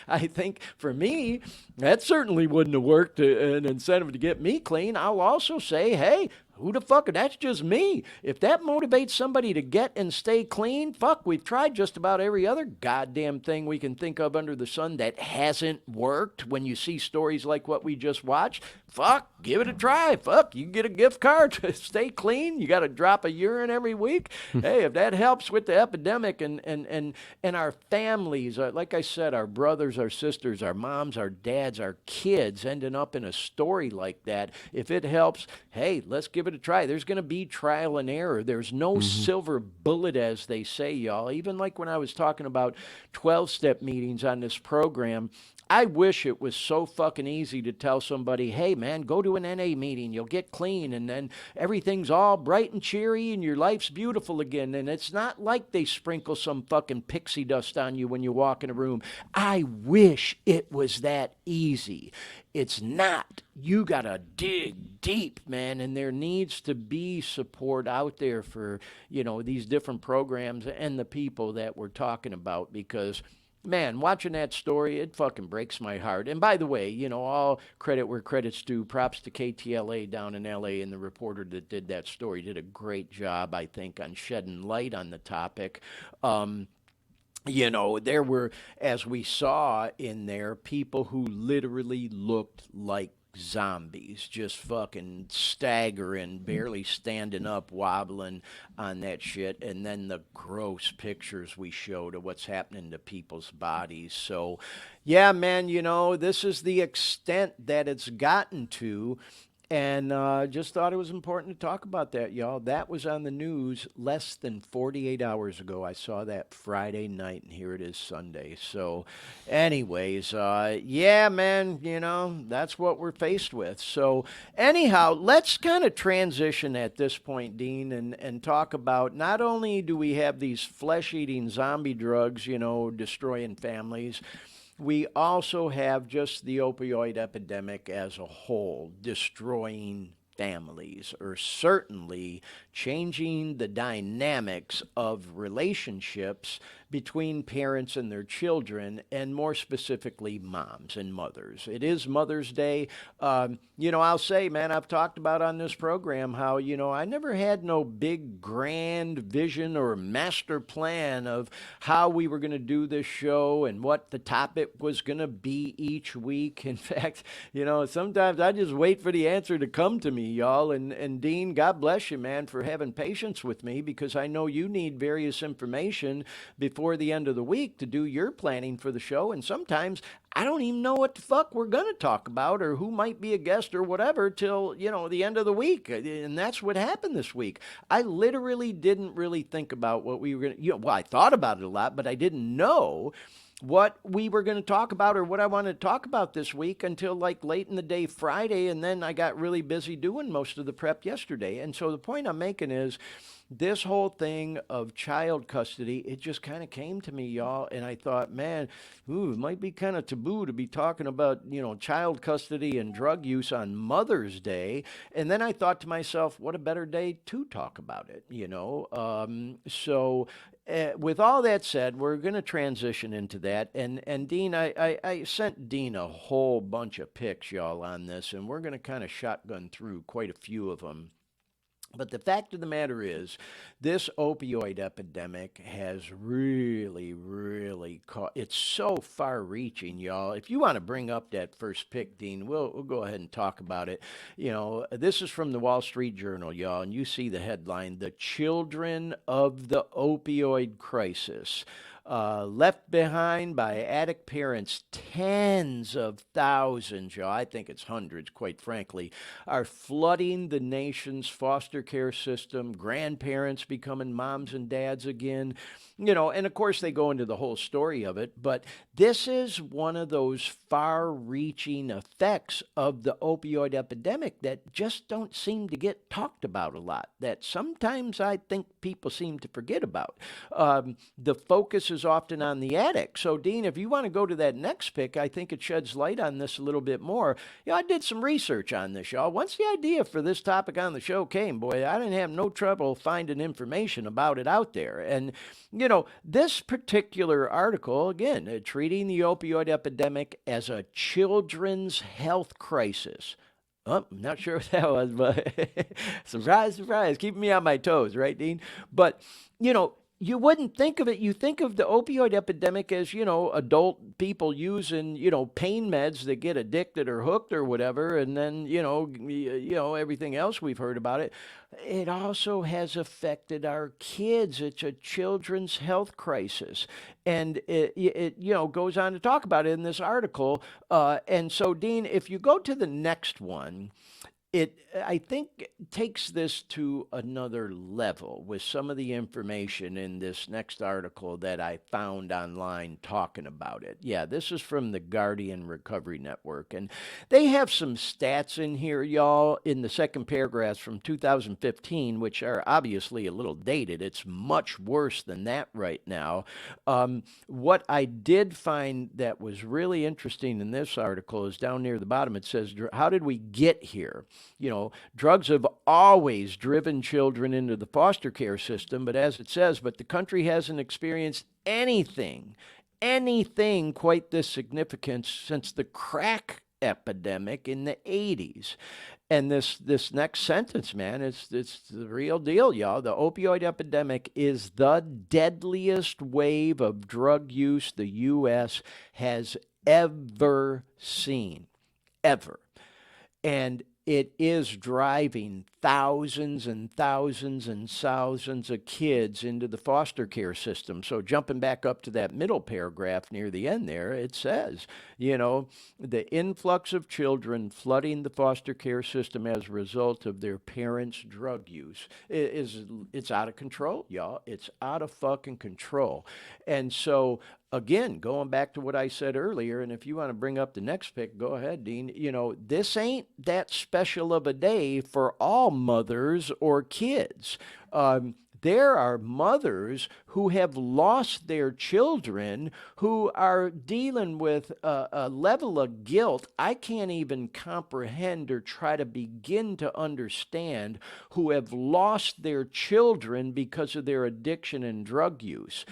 I think for me, that certainly wouldn't have worked an incentive to get me clean. I'll also say, hey, who the fuck? That's just me. If that motivates somebody to get and stay clean, fuck, we've tried just about every other goddamn thing we can think of under the sun that hasn't worked. When you see stories like what we just watched, fuck, give it a try. Fuck, you can get a gift card to stay clean. You got to drop a urine every week. Hey, if that helps with the epidemic and our families, like I said, our brothers, our sisters, our moms, our dads, our kids ending up in a story like that, if it helps, hey, let's give it a try. There's going to be trial and error. There's no silver bullet, as they say, y'all. Even like when I was talking about 12-step meetings on this program, I wish it was so fucking easy to tell somebody, hey, man, go to an NA meeting. You'll get clean and then everything's all bright and cheery and your life's beautiful again. And it's not like they sprinkle some fucking pixie dust on you when you walk in a room. I wish it was that easy. It's not. You got to dig deep, man, and there needs to be support out there for, these different programs and the people that we're talking about because man, watching that story, it fucking breaks my heart. And by the way, all credit where credit's due. Props to KTLA down in LA and the reporter that did that story did a great job, I think, on shedding light on the topic. There were, as we saw in there, people who literally looked like zombies, just fucking staggering, barely standing up, wobbling on that shit. And then the gross pictures we showed of what's happening to people's bodies. So, yeah, man, this is the extent that it's gotten to. And just thought it was important to talk about that, y'all. That was on the news less than 48 hours ago. I saw that Friday night, and here it is Sunday. So, anyways, yeah, man, that's what we're faced with. So, anyhow, let's kind of transition at this point, Dean, and talk about not only do we have these flesh eating zombie drugs, destroying families. We also have just the opioid epidemic as a whole, destroying families, or certainly changing the dynamics of relationships between parents and their children, and more specifically, moms and mothers. It is Mother's Day. I'll say, man, I've talked about on this program how, I never had no big grand vision or master plan of how we were going to do this show and what the topic was going to be each week. In fact, sometimes I just wait for the answer to come to me, y'all. And Dean, God bless you, man, for having patience with me, because I know you need various information before the end of the week to do your planning for the show. And sometimes I don't even know what the fuck we're going to talk about or who might be a guest or whatever till, the end of the week. And that's what happened this week. I literally didn't really think about what we were going to, I thought about it a lot, but I didn't know what we were going to talk about or what I wanted to talk about this week until like late in the day Friday. And then I got really busy doing most of the prep yesterday. And so the point I'm making is this whole thing of child custody, it just kind of came to me, y'all. And I thought, man, it might be kind of taboo to be talking about, child custody and drug use on Mother's Day. And then I thought to myself, what a better day to talk about it, with all that said, we're going to transition into that. And Dean, I sent Dean a whole bunch of pics, y'all, on this, and we're going to kind of shotgun through quite a few of them. But the fact of the matter is, this opioid epidemic has really, really it's so far reaching, y'all. If you want to bring up that first pick, Dean, we'll go ahead and talk about it. This is from the Wall Street Journal, y'all, and you see the headline, "The Children of the Opioid Crisis." Left behind by addict parents, tens of thousands, I think it's hundreds, quite frankly, are flooding the nation's foster care system. Grandparents becoming moms and dads again. And of course they go into the whole story of it, but this is one of those far-reaching effects of the opioid epidemic that just don't seem to get talked about a lot, that sometimes I think people seem to forget about. The focus is often on the addict. So, Dean, if you want to go to that next pick, I think it sheds light on this a little bit more. I did some research on this, y'all. Once the idea for this topic on the show came, boy, I didn't have no trouble finding information about it out there. And, this particular article, again, treating the opioid epidemic as a children's health crisis. Oh, I'm not sure what that was, but surprise, surprise, keeping me on my toes, right, Dean? But, you wouldn't think of it. You think of the opioid epidemic as, adult people using, pain meds that get addicted or hooked or whatever. And then, everything else we've heard about it. It also has affected our kids. It's a children's health crisis. And it goes on to talk about it in this article. And so, Dean, if you go to the next one, it, I think, takes this to another level with some of the information in this next article that I found online talking about it. Yeah, this is from the Guardian Recovery Network, and they have some stats in here, y'all, in the second paragraph from 2015, which are obviously a little dated. It's much worse than that right now. What I did find that was really interesting in this article is down near the bottom. It says, "How did we get here?" You know, drugs have always driven children into the foster care system, but as it says, but the country hasn't experienced anything quite this significant since the crack epidemic in the 80s. And this next sentence, man, it's the real deal, y'all. The opioid epidemic is the deadliest wave of drug use the US has ever seen. Ever. And it is driving thousands and thousands and thousands of kids into the foster care system. So, jumping back up to that middle paragraph near the end there, it says, you know, the influx of children flooding the foster care system as a result of their parents' drug use it's out of control, y'all. It's out of fucking control. And so, again, going back to what I said earlier, and if you want to bring up the next pick, go ahead, Dean. You know, this ain't that special of a day for all mothers or kids. There are mothers who have lost their children who are dealing with a level of guilt I can't even comprehend or try to begin to understand, who have lost their children because of their addiction and drug use.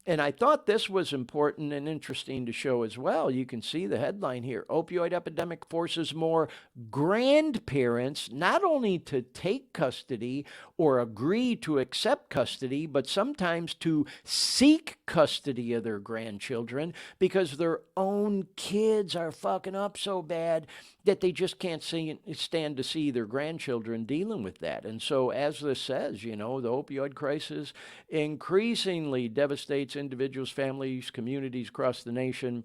And I thought this was important and interesting to show as well. You can see the headline here: Opioid epidemic forces more grandparents not only to take custody or agree to accept custody, but sometimes to seek custody of their grandchildren because their own kids are fucking up so bad that they just can't stand to see their grandchildren dealing with that. And so, as this says, you know, the opioid crisis increasingly devastates individuals, families, communities across the nation.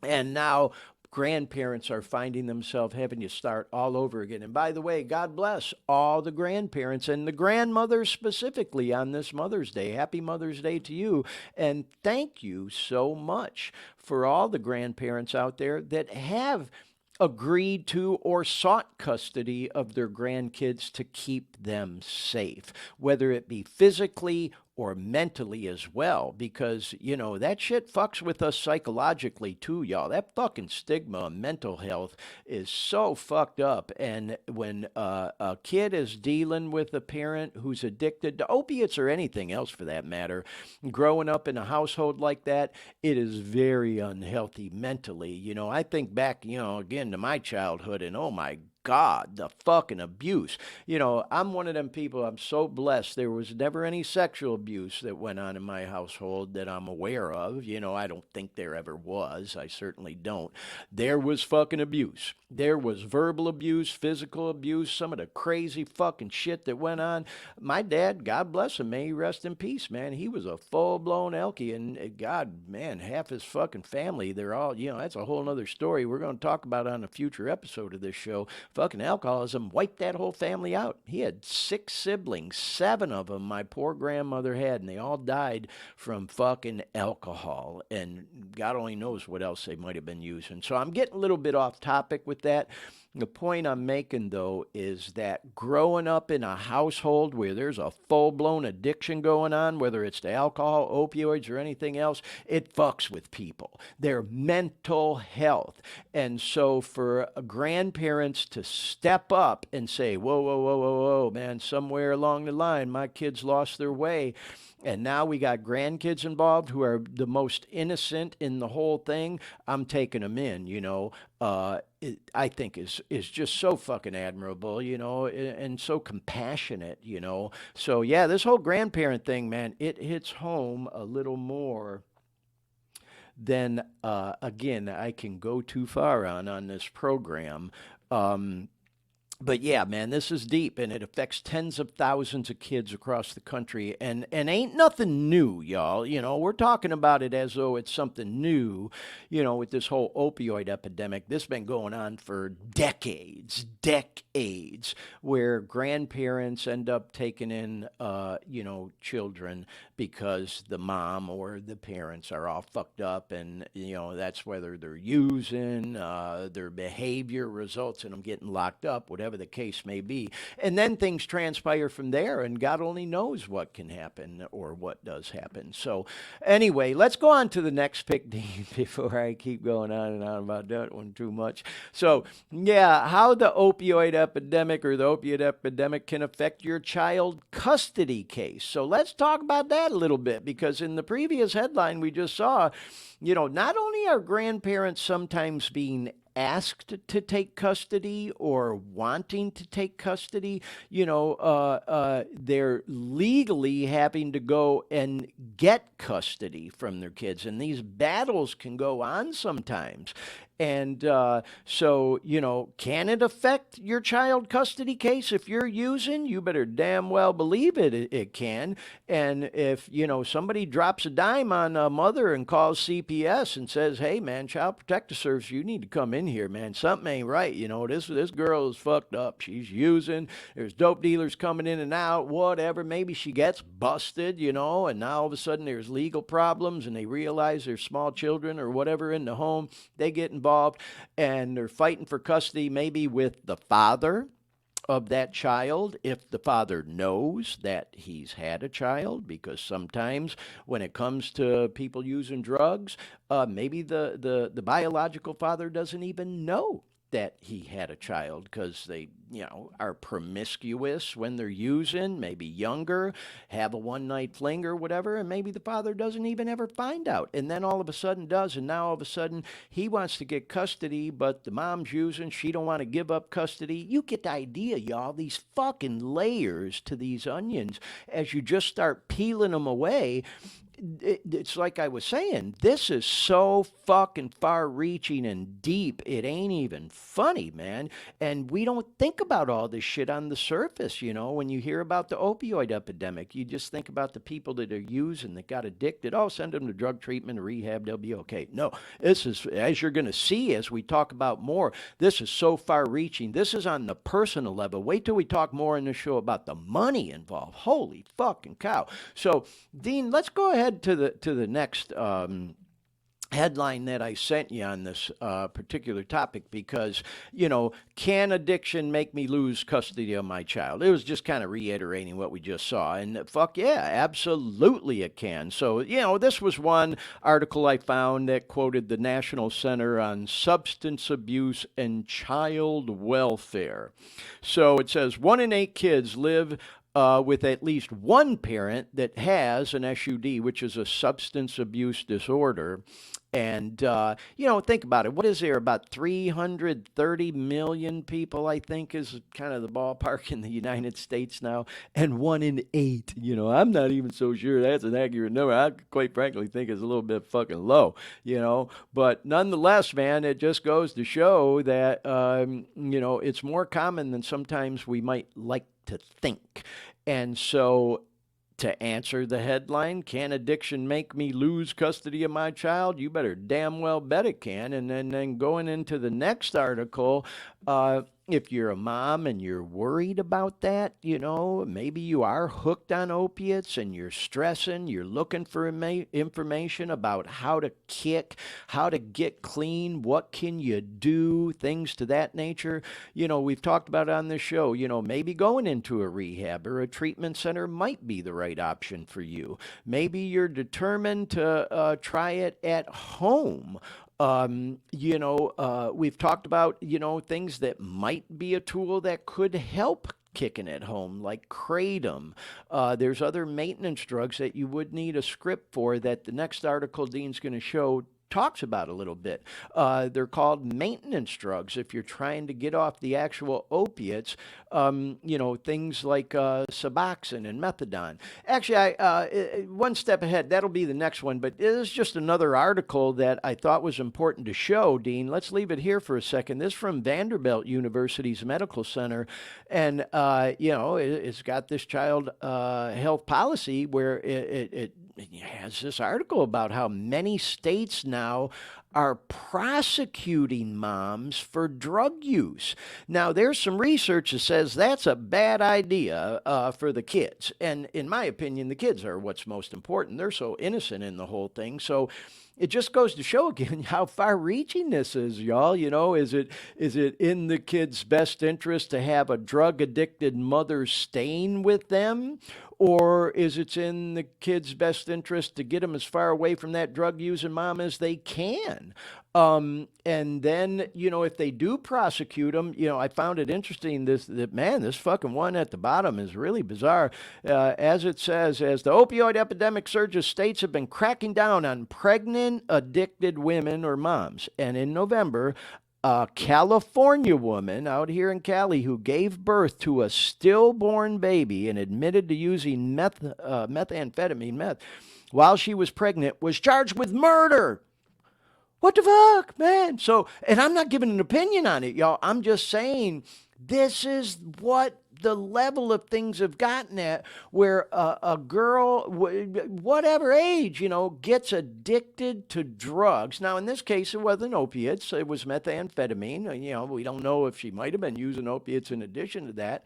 And now grandparents are finding themselves having to start all over again. And by the way, God bless all the grandparents and the grandmothers specifically on this Mother's Day. Happy Mother's Day to you. And thank you so much for all the grandparents out there that have agreed to or sought custody of their grandkids to keep them safe, whether it be physically or mentally as well, because, you know, that shit fucks with us psychologically too, y'all. That fucking stigma of mental health is so fucked up. And when a kid is dealing with a parent who's addicted to opiates or anything else for that matter, growing up in a household like that, it is very unhealthy mentally. You know, I think back, you know, again to my childhood, and oh my God, the fucking abuse. You know, I'm one of them people, I'm so blessed. There was never any sexual abuse that went on in my household that I'm aware of. You know, I don't think there ever was. I certainly don't. There was fucking abuse. There was verbal abuse, physical abuse, some of the crazy fucking shit that went on. My dad, God bless him, may he rest in peace, man. He was a full-blown Elkie, and God, man, half his fucking family, they're all, you know, that's a whole nother story we're going to talk about on a future episode of this show. Fucking alcoholism wiped that whole family out. He had 6 siblings, 7 of them my poor grandmother had, and they all died from fucking alcohol. And God only knows what else they might have been using. So I'm getting a little bit off topic with that. The point I'm making, though, is that growing up in a household where there's a full-blown addiction going on, whether it's to alcohol, opioids, or anything else, it fucks with people, their mental health. And so for grandparents to step up and say, whoa, whoa, whoa, whoa, whoa, man, somewhere along the line, my kids lost their way, and now we got grandkids involved who are the most innocent in the whole thing, I'm taking them in, you know. I think is just so fucking admirable, you know, and so compassionate, you know. So yeah, this whole grandparent thing, man, it hits home a little more than again I can go too far on this program. But yeah, man, this is deep, and it affects tens of thousands of kids across the country, and ain't nothing new, y'all. We're talking about it as though it's something new. With this whole opioid epidemic, this has been going on for decades, where grandparents end up taking in, children because the mom or the parents are all fucked up, and that's whether they're using, their behavior results in them getting locked up, whatever the case may be. And then things transpire from there, and God only knows what can happen or what does happen. So, anyway, let's go on to the next pick, Dean, before I keep going on and on about that one too much. So, yeah, how the opioid epidemic or the opiate epidemic can affect your child custody case. So, let's talk about that a little bit, because in the previous headline we just saw, not only are grandparents sometimes being asked to take custody or wanting to take custody, they're legally having to go and get custody from their kids. And these battles can go on sometimes. And so, can it affect your child custody case if you're using? You better damn well believe it can. And if, somebody drops a dime on a mother and calls CPS and says, hey, man, Child Protective Service, you need to come in here, man. Something ain't right. This girl is fucked up. She's using. There's dope dealers coming in and out, whatever. Maybe she gets busted, and now all of a sudden there's legal problems and they realize there's small children or whatever in the home. They get involved and they're fighting for custody, maybe with the father of that child, if the father knows that he's had a child, because sometimes when it comes to people using drugs, maybe the biological father doesn't even know that he had a child, because they, are promiscuous when they're using, maybe younger, have a one-night fling or whatever, and maybe the father doesn't even ever find out, and then all of a sudden does, and now all of a sudden he wants to get custody, but the mom's using, she don't want to give up custody. You get the idea, y'all, these fucking layers to these onions as you just start peeling them away. It's like I was saying, this is so fucking far reaching and deep, it ain't even funny, man. And we don't think about all this shit on the surface, when you hear about the opioid epidemic. You just think about the people that are using, that got addicted. Oh, send them to drug treatment or rehab, they'll be okay. No, this is, as you're going to see as we talk about more, this is so far reaching. This is on the personal level. Wait till we talk more in the show about the money involved. Holy fucking cow. So, Dean, let's go ahead to the next headline that I sent you on this particular topic, because, can addiction make me lose custody of my child? It was just kind of reiterating what we just saw. And fuck yeah, absolutely it can. So, this was one article I found that quoted the National Center on Substance Abuse and Child Welfare. So it says 1 in 8 kids live with at least one parent that has an SUD, which is a substance abuse disorder. And, think about it. What is there? About 330 million people, I think, is kind of the ballpark in the United States now. And 1 in 8, I'm not even so sure that's an accurate number. I quite frankly think it's a little bit fucking low, But nonetheless, man, it just goes to show that, it's more common than sometimes we might like to think. And so, to answer the headline, can addiction make me lose custody of my child? You better damn well bet it can. And then going into the next article, if you're a mom and you're worried about that, maybe you are hooked on opiates and you're stressing, you're looking for information about how to kick, how to get clean, what can you do, things to that nature. We've talked about it on this show, maybe going into a rehab or a treatment center might be the right option for you. Maybe you're determined to try it at home. We've talked about, things that might be a tool that could help kicking at home, like kratom. There's other maintenance drugs that you would need a script for that the next article Dean's going to show talks about a little bit. They're called maintenance drugs if you're trying to get off the actual opiates, things like Suboxone and Methadone. Actually, one step ahead, that'll be the next one, but this is just another article that I thought was important to show, Dean. Let's leave it here for a second. This is from Vanderbilt University's Medical Center, and, it's got this child health policy where it has this article about how many states now are prosecuting moms for drug use. Now, there's some research that says that's a bad idea for the kids. And in my opinion, the kids are what's most important. They're so innocent in the whole thing. So it just goes to show again how far-reaching this is, y'all. Is it in the kid's best interest to have a drug-addicted mother staying with them? Or is it in the kid's best interest to get them as far away from that drug-using mom as they can? And then, if they do prosecute them, I found it interesting this fucking one at the bottom is really bizarre. As it says, as the opioid epidemic surges, states have been cracking down on pregnant, addicted women or moms. And in November, a California woman out here in Cali who gave birth to a stillborn baby and admitted to using methamphetamine while she was pregnant was charged with murder. What the fuck, man? So, and I'm not giving an opinion on it, y'all. I'm just saying this is what the level of things have gotten at, where a girl, whatever age, gets addicted to drugs. Now, in this case, it wasn't opiates. It was methamphetamine. We don't know if she might have been using opiates in addition to that.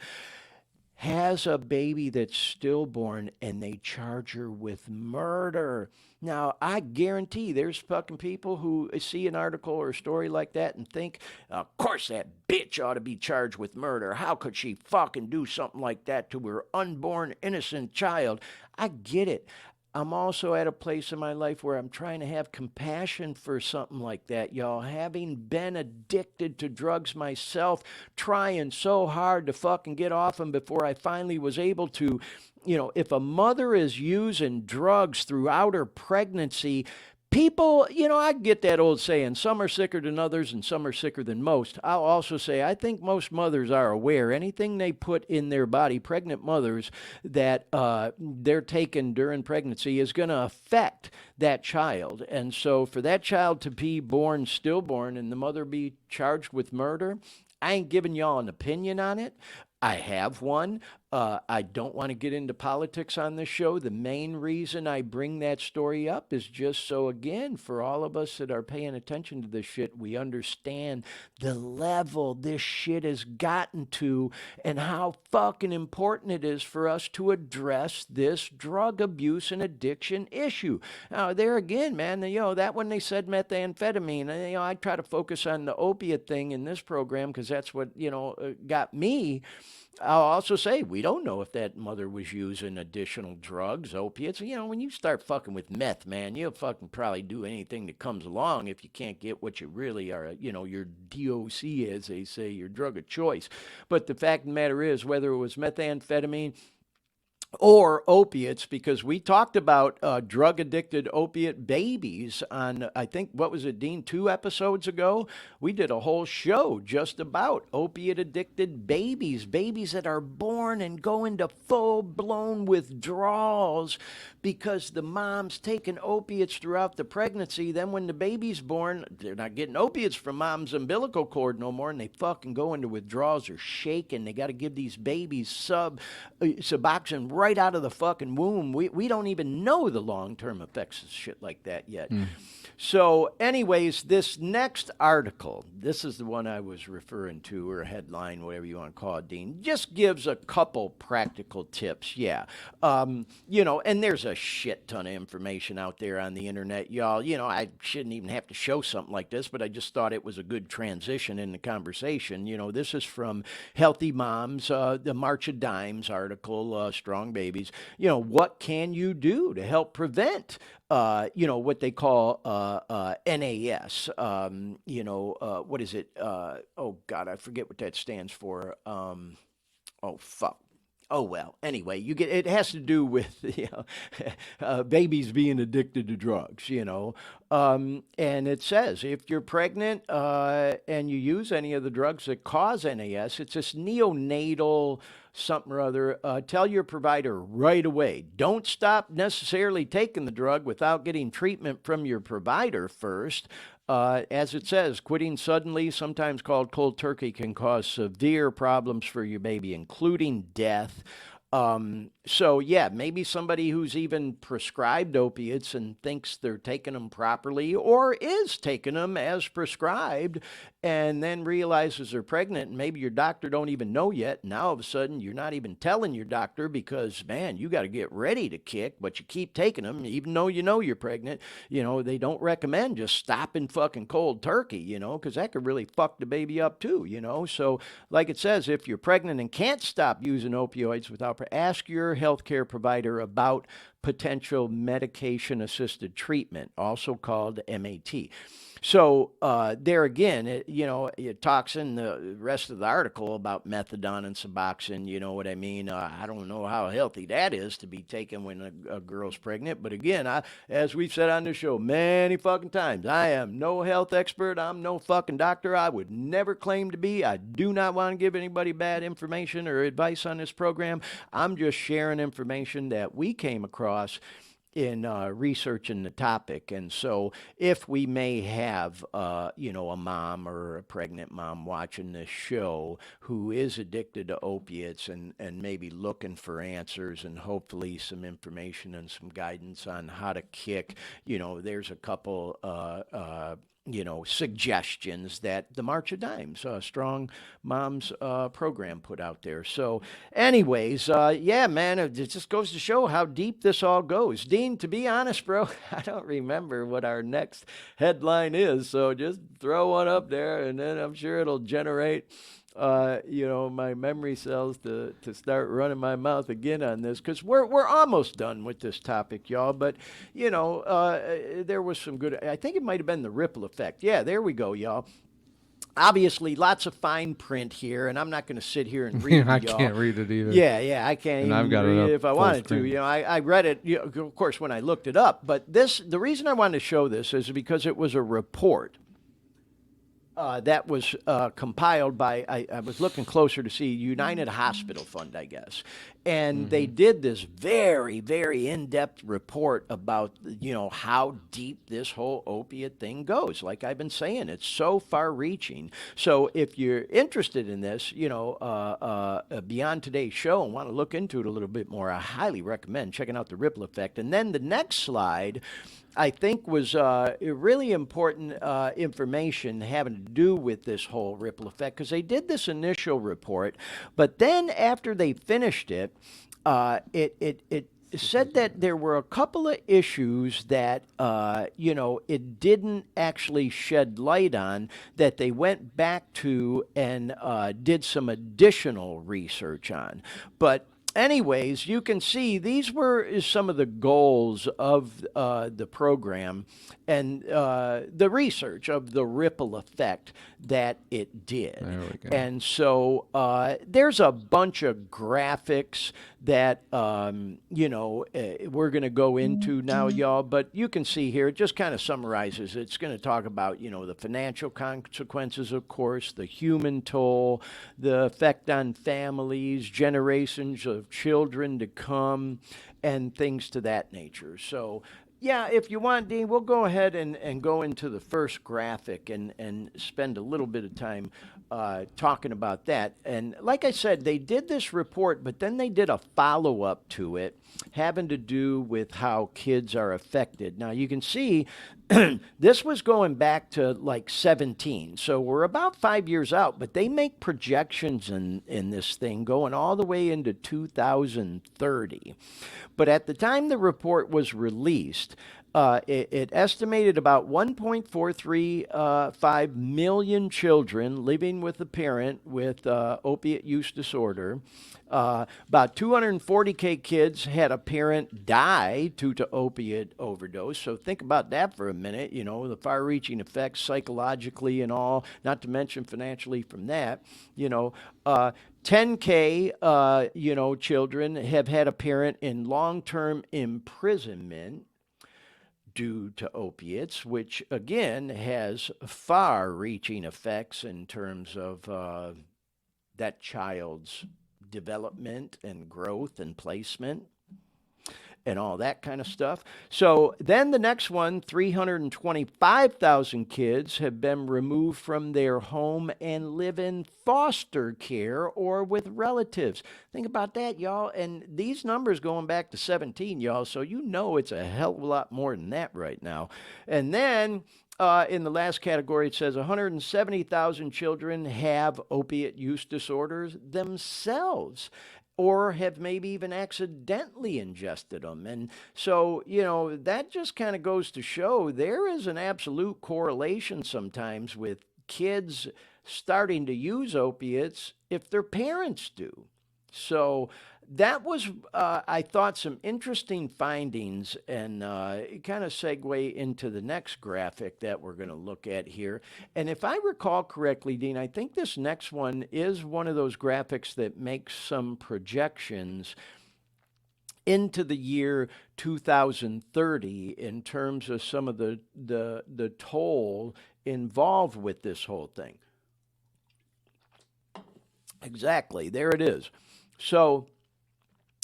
Has a baby that's stillborn, and they charge her with murder. Now, I guarantee there's fucking people who see an article or a story like that and think, of course that bitch ought to be charged with murder. How could she fucking do something like that to her unborn innocent child? I get it. I'm also at a place in my life where I'm trying to have compassion for something like that, y'all. Having been addicted to drugs myself, trying so hard to fucking get off them before I finally was able to. If a mother is using drugs throughout her pregnancy, people, I get that old saying, some are sicker than others and some are sicker than most. I'll also say, I think most mothers are aware anything they put in their body, pregnant mothers, that they're taking during pregnancy is going to affect that child. And so for that child to be born stillborn and the mother be charged with murder, I ain't giving y'all an opinion on it. I have one. I don't want to get into politics on this show. The main reason I bring that story up is just so, again, for all of us that are paying attention to this shit, we understand the level this shit has gotten to and how fucking important it is for us to address this drug abuse and addiction issue. Now, there again, man, that when they said methamphetamine, I try to focus on the opiate thing in this program because that's what, got me. I'll also say we don't know if that mother was using additional drugs, opiates. When you start fucking with meth, man, you'll fucking probably do anything that comes along if you can't get what you really are, your DOC, as they say, your drug of choice. But the fact of the matter is, whether it was methamphetamine or opiates, because we talked about drug-addicted opiate babies on, I think, what was it, Dean, 2 episodes ago? We did a whole show just about opiate-addicted babies that are born and go into full-blown withdrawals because the mom's taking opiates throughout the pregnancy. Then when the baby's born, they're not getting opiates from mom's umbilical cord no more, and they fucking go into withdrawals or shaking. They got to give these babies Suboxone right out of the fucking womb. We don't even know the long-term effects of shit like that yet. So anyways, this next article, this is the one I was referring to, or headline, whatever you want to call it, Dean, just gives a couple practical tips. Yeah. And there's a shit ton of information out there on the internet, y'all. I shouldn't even have to show something like this, but I just thought it was a good transition in the conversation. This is from Healthy Moms, the March of Dimes article, Strong Babies. What can you do to help prevent what they call NAS. What is it? Oh God, I forget what that stands for. Oh fuck. Oh well. Anyway, you get it has to do with babies being addicted to drugs. And it says if you're pregnant and you use any of the drugs that cause NAS, it's this neonatal something or other. Tell your provider right away. Don't stop necessarily taking the drug without getting treatment from your provider first. As it says, quitting suddenly, sometimes called cold turkey, can cause severe problems for your baby, including death. So yeah, maybe somebody who's even prescribed opiates and thinks they're taking them properly or is taking them as prescribed and then realizes they're pregnant and maybe your doctor don't even know yet. Now all of a sudden you're not even telling your doctor because man, you got to get ready to kick, but you keep taking them even though you know you're pregnant. They don't recommend just stopping fucking cold turkey, because that could really fuck the baby up too. So like it says, if you're pregnant and can't stop using opioids without ask your healthcare provider about potential medication assisted treatment, also called MAT. So there again, it talks in the rest of the article about methadone and Suboxone. You know what I mean? I don't know how healthy that is to be taken when a girl's pregnant. But again, as we've said on the show many fucking times, I am no health expert. I'm no fucking doctor. I would never claim to be. I do not want to give anybody bad information or advice on this program. I'm just sharing information that we came across in researching the topic. And so if we may have, a mom or a pregnant mom watching this show who is addicted to opiates and maybe looking for answers and hopefully some information and some guidance on how to kick, there's a couple suggestions that the March of Dimes, Strong Moms program put out there. So, anyways, yeah, man, it just goes to show how deep this all goes. Dean, to be honest, bro, I don't remember what our next headline is. So just throw one up there, and then I'm sure it'll generate my memory cells to start running my mouth again on this because we're almost done with this topic, y'all. But there was some good. I think it might have been the ripple effect. Yeah, there we go, y'all. Obviously, lots of fine print here, and I'm not going to sit here and read I it, y'all. can't read it either. Yeah, I can't And I've even got it read up it if I full wanted to. screen. I read it, of course, when I looked it up. But the reason I wanted to show this is because it was a report that was compiled by, I was looking closer to see United Hospital Fund, I guess. And they did this very, very in-depth report about, how deep this whole opiate thing goes. Like I've been saying, it's so far-reaching. So if you're interested in this, beyond today's show and want to look into it a little bit more, I highly recommend checking out the ripple effect. And then the next slide I think was really important information having to do with this whole ripple effect because they did this initial report, but then after they finished it, it said that there were a couple of issues that it didn't actually shed light on that they went back to and did some additional research on, but anyways, you can see these were some of the goals of the program and the research of the ripple effect that it did. There we go. And so there's a bunch of graphics that, we're going to go into now, y'all. But you can see here, it just kind of summarizes. It's going to talk about, the financial consequences, of course, the human toll, the effect on families, generations of children to come, and things to that nature. So, yeah, if you want, Dean, we'll go ahead and go into the first graphic and spend a little bit of time talking about that. And like I said, they did this report, but then they did a follow-up to it having to do with how kids are affected. Now, you can see this was going back to like 17. So we're about 5 years out, but they make projections in this thing going all the way into 2030. But at the time the report was released, It estimated about 1.435 million children living with a parent with opiate use disorder. About 240K kids had a parent die due to opiate overdose. So think about that for a minute. You know, the far-reaching effects psychologically and all, not to mention financially from that. You know, 10K, children have had a parent in long-term imprisonment due to opiates, which again has far reaching effects in terms of that child's development and growth and placement and all that kind of stuff. So then the next one, 325,000 kids have been removed from their home and live in foster care or with relatives. Think about that, y'all. And these numbers going back to 17, y'all. So you know it's a hell of a lot more than that right now. And then in the last category, it says 170,000 children have opiate use disorders themselves or have maybe even accidentally ingested them. And so, that just kind of goes to show there is an absolute correlation sometimes with kids starting to use opiates if their parents do. So that was, I thought, some interesting findings, and kind of segue into the next graphic that we're going to look at here. And if I recall correctly, Dean, I think this next one is one of those graphics that makes some projections into the year 2030 in terms of some of the toll involved with this whole thing. Exactly, there it is. So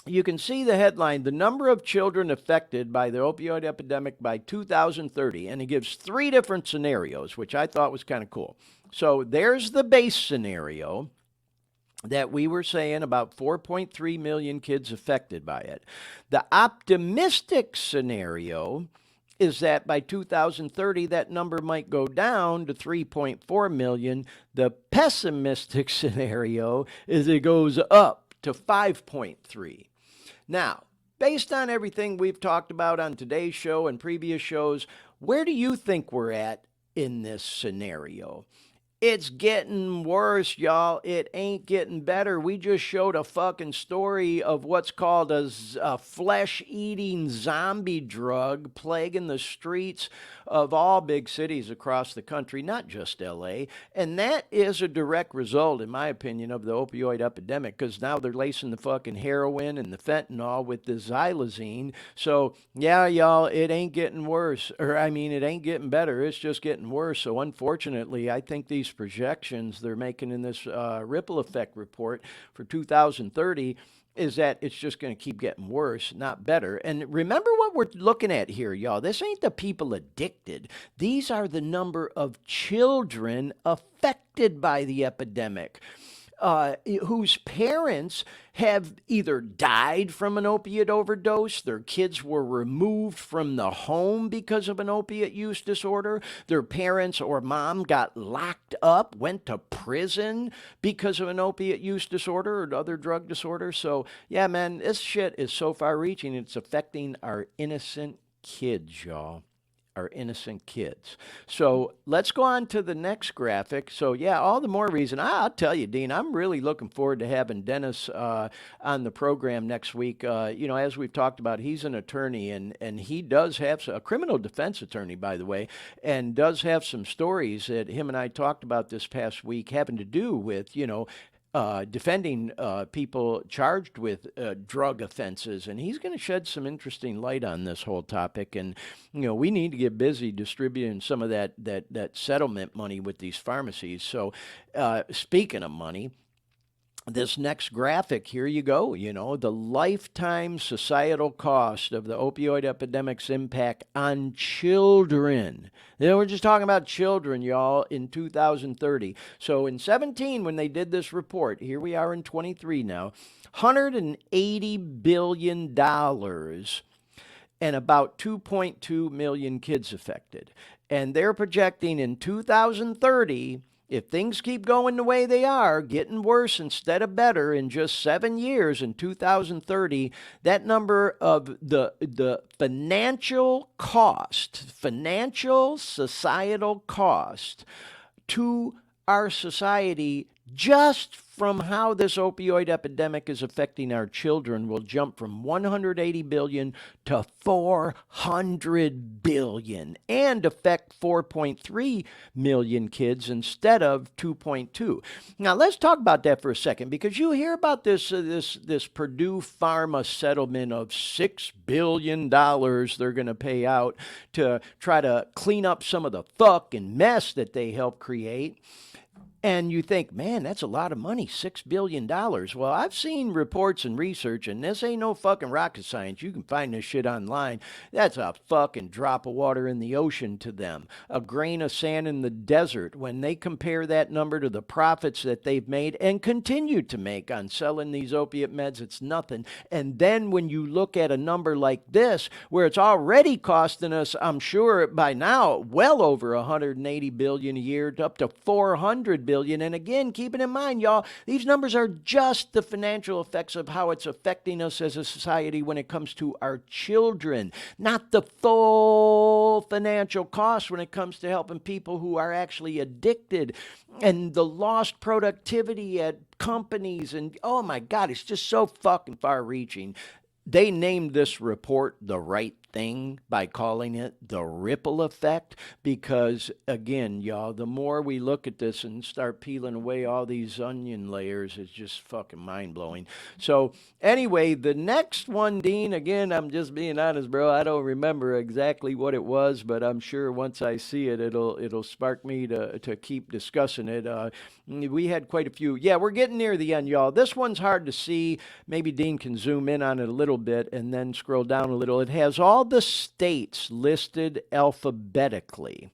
you can see the headline, the number of children affected by the opioid epidemic by 2030, and it gives three different scenarios, which I thought was kind of cool. So there's the base scenario that we were saying, about 4.3 million kids affected by it. The optimistic scenario is that by 2030, that number might go down to 3.4 million. The pessimistic scenario is it goes up to 5.3. Now, based on everything we've talked about on today's show and previous shows, where do you think we're at in this scenario? It's getting worse, y'all. It ain't getting better. We just showed a fucking story of what's called a flesh-eating zombie drug plaguing the streets of all big cities across the country, not just LA. And that is a direct result, in my opinion, of the opioid epidemic, because now they're lacing the fucking heroin and the fentanyl with the xylazine. So, yeah, y'all, it ain't getting worse. It ain't getting better. It's just getting worse. So, unfortunately, I think these projections they're making in this ripple effect report for 2030 is that it's just going to keep getting worse, not better. And remember what we're looking at here, y'all. This ain't the people addicted. These are the number of children affected by the epidemic. Whose parents have either died from an opiate overdose, their kids were removed from the home because of an opiate use disorder, their parents or mom got locked up, went to prison because of an opiate use disorder or other drug disorder. So, yeah, man, this shit is so far reaching, it's affecting our innocent kids, y'all. Our innocent kids. So let's go on to the next graphic. So yeah, all the more reason. I'll tell you, Dean, I'm really looking forward to having Dennis on the program next week. As we've talked about, he's an attorney and he does have a criminal defense attorney, by the way, and does have some stories that him and I talked about this past week having to do with, defending people charged with drug offenses, and he's going to shed some interesting light on this whole topic. And we need to get busy distributing some of that settlement money with these pharmacies. So, speaking of money, this next graphic, here you go, the lifetime societal cost of the opioid epidemic's impact on children. We're just talking about children, y'all, in 2030. So in 17, when they did this report, here we are in 23 now, $180 billion and about 2.2 million kids affected. And they're projecting in 2030 if things keep going the way they are, getting worse instead of better in just 7 years in 2030, that number of the financial cost, financial societal cost to our society just from how this opioid epidemic is affecting our children will jump from 180 billion to 400 billion and affect 4.3 million kids instead of 2.2. Now let's talk about that for a second, because you hear about this Purdue Pharma settlement of $6 billion they're going to pay out to try to clean up some of the fucking mess that they helped create. And you think, man, that's a lot of money, $6 billion. Well, I've seen reports and research, and this ain't no fucking rocket science. You can find this shit online. That's a fucking drop of water in the ocean to them, a grain of sand in the desert. When they compare that number to the profits that they've made and continue to make on selling these opiate meds, it's nothing. And then when you look at a number like this, where it's already costing us, I'm sure by now, well over 180 billion a year, up to 400 billion. And again, keep it in mind, y'all, these numbers are just the financial effects of how it's affecting us as a society when it comes to our children, not the full financial cost when it comes to helping people who are actually addicted and the lost productivity at companies. And oh my God, it's just so fucking far reaching. They named this report the right thing by calling it the ripple effect, because again, y'all, the more we look at this and start peeling away all these onion layers, it's just fucking mind-blowing. So anyway, the next one, Dean, again, I'm just being honest, bro, I don't remember exactly what it was, but I'm sure once I see it, it'll spark me to keep discussing it. We had quite a few. Yeah, we're getting near the end, y'all. This one's hard to see. Maybe Dean can zoom in on it a little bit and then scroll down a little. It has all the states listed alphabetically.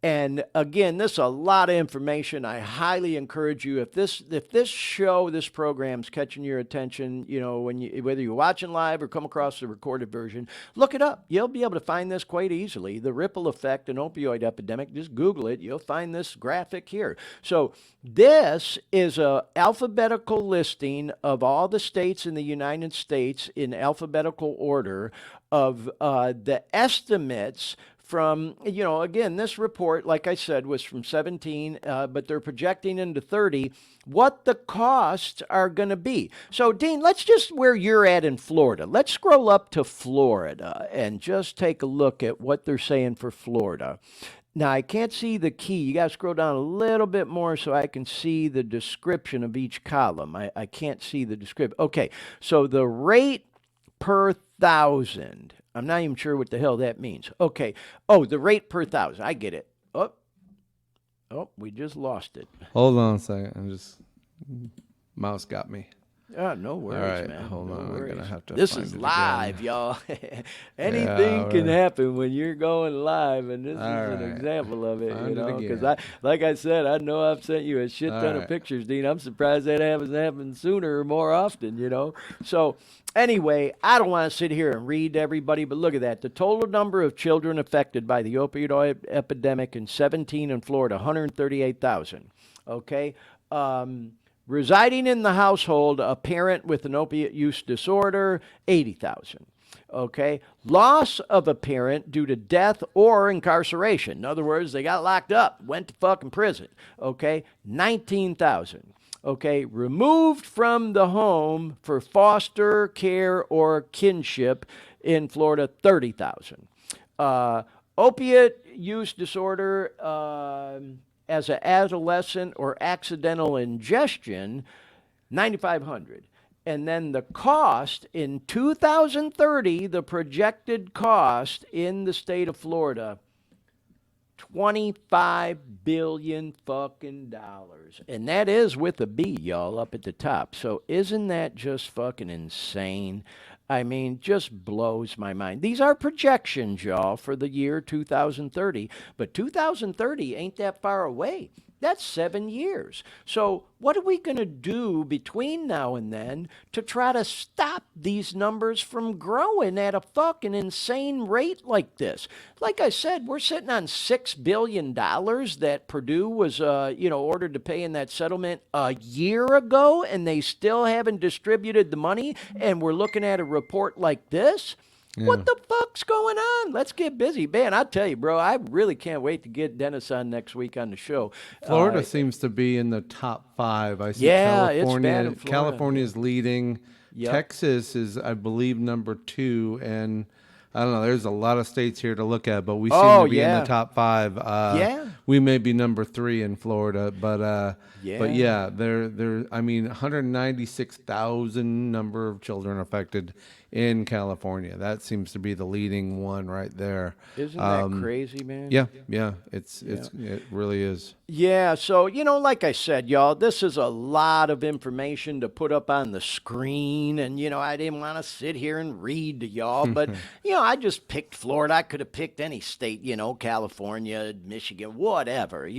And again, this is a lot of information. I highly encourage you, if this show, this program's catching your attention, you know, whether you're watching live or come across the recorded version, look it up. You'll be able to find this quite easily. The ripple effect and opioid epidemic. Just Google it. You'll find this graphic here. So this is a alphabetical listing of all the states in the United States in alphabetical order of the estimates from, you know, again, this report, like I said, was from 17, but they're projecting into 30 what the costs are going to be. So, Dean, let's just, where you're at in Florida, let's scroll up to Florida and just take a look at what they're saying for Florida. Now, I can't see the key. You got to scroll down a little bit more so I can see the description of each column. I can't see the description. Okay, so the rate per thousand. I'm not even sure what the hell that means. Okay. Oh, the rate per thousand. I get it. Oh, we just lost it. Hold on a second. Mouse got me. Oh, no worries, All right, man. hold on. Worries. I'm gonna have to. This find is it live, again. y'all. Anything can happen when you're going live, and this is All an right. example of it. Find You it know, because again. like I said, I know I've sent you a shit ton All of right. pictures, Dean. I'm surprised that hasn't happened sooner or more often. You know, so. Anyway, I don't want to sit here and read to everybody, but look at that. The total number of children affected by the opioid epidemic in 17 in Florida, 138,000. Okay. Residing in the household, a parent with an opiate use disorder, 80,000. Okay. Loss of a parent due to death or incarceration. In other words, they got locked up, went to fucking prison. Okay. 19,000. Okay, removed from the home for foster care or kinship in Florida, 30,000. Opiate use disorder as an adolescent or accidental ingestion, 9,500. And then the cost in 2030, the projected cost in the state of Florida, 25 billion fucking dollars. And that is with a B, y'all, up at the top. So isn't that just fucking insane? I mean, just blows my mind. These are projections, y'all, for the year 2030. But 2030 ain't that far away. That's 7 years. So, what are we going to do between now and then to try to stop these numbers from growing at a fucking insane rate like this? Like I said, we're sitting on $6 billion that Purdue was, ordered to pay in that settlement a year ago, and they still haven't distributed the money. And we're looking at a report like this. Yeah. What the fuck's going on? Let's get busy. Man, I tell you, bro, I really can't wait to get Dennis on next week on the show. Florida seems to be in the top 5. I see Yeah, it's bad California. in Florida. California is leading. Yep. Texas is, I believe, number 2, and I don't know. There's a lot of states here to look at, but we seem to be in the top 5. Yeah. We may be number 3 in Florida, but Yeah. they're. I mean, 196,000 number of children affected in California. That seems to be the leading one right there. Isn't that crazy, man? Yeah, it really is. Yeah, so, like I said, y'all, this is a lot of information to put up on the screen. And, I didn't want to sit here and read to y'all. But, I just picked Florida. I could have picked any state, California, Michigan, whatever,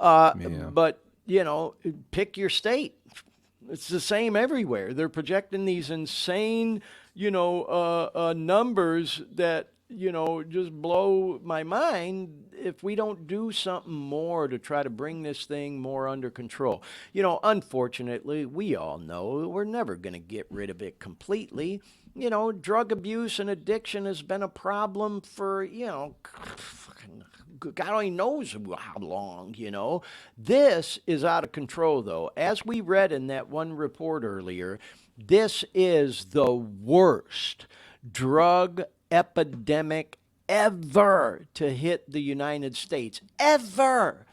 But, pick your state. It's the same everywhere. They're projecting these insane, numbers that, just blow my mind if we don't do something more to try to bring this thing more under control. Unfortunately, we all know we're never going to get rid of it completely. Drug abuse and addiction has been a problem for, God only knows how long, This is out of control, though. As we read in that one report earlier, this is the worst drug epidemic ever to hit the United States. Ever.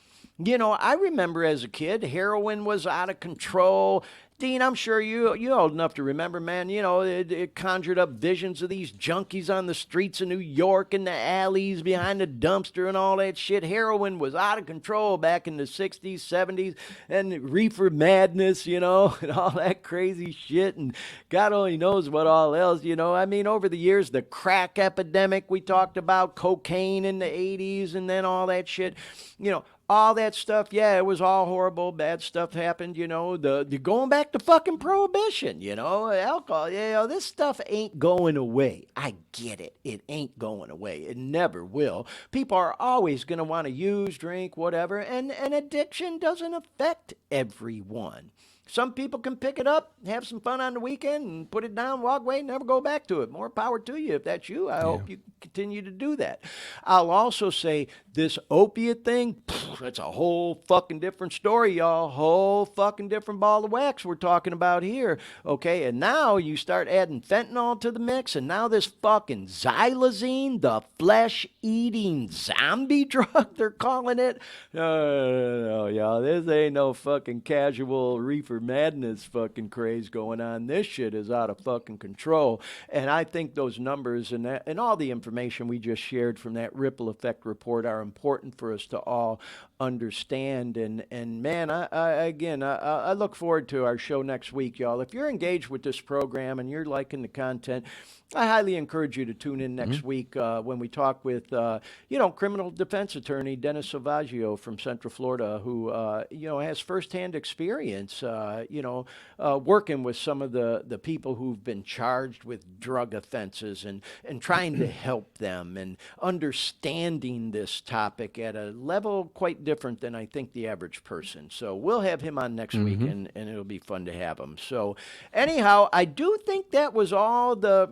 I remember as a kid, heroin was out of control. Dean, I'm sure you're old enough to remember, man. It conjured up visions of these junkies on the streets of New York and the alleys behind the dumpster and all that shit. Heroin was out of control back in the 60s, 70s, and reefer madness, and all that crazy shit. And God only knows what all else, I mean, over the years, the crack epidemic we talked about, cocaine in the 80s, and then all that shit, all that stuff, yeah, it was all horrible. Bad stuff happened, the going back to fucking prohibition, alcohol. This stuff ain't going away. I get it. It ain't going away. It never will. People are always going to want to use, drink, whatever, and addiction doesn't affect everyone. Some people can pick it up, have some fun on the weekend, and put it down, walk away, never go back to it. More power to you if that's you. I hope you continue to do that. I'll also say this opiate thing, that's a whole fucking different story, y'all. Whole fucking different ball of wax we're talking about here. Okay, and now you start adding fentanyl to the mix, and now this fucking xylazine, the flesh-eating zombie drug, they're calling it. No, y'all. This ain't no fucking casual reefer madness fucking craze going on. This shit is out of fucking control. And I think those numbers and that, and all the information we just shared from that ripple effect report are important for us to all understand. And man, I look forward to our show next week, y'all. If you're engaged with this program and you're liking the content, I highly encourage you to tune in next week when we talk with, criminal defense attorney Dennis Salvaggio from Central Florida, who, has firsthand experience, working with some of the people who've been charged with drug offenses and trying to help them and understanding this topic at a level quite different than I think the average person. So we'll have him on next week, and it'll be fun to have him. So anyhow, I do think that was all the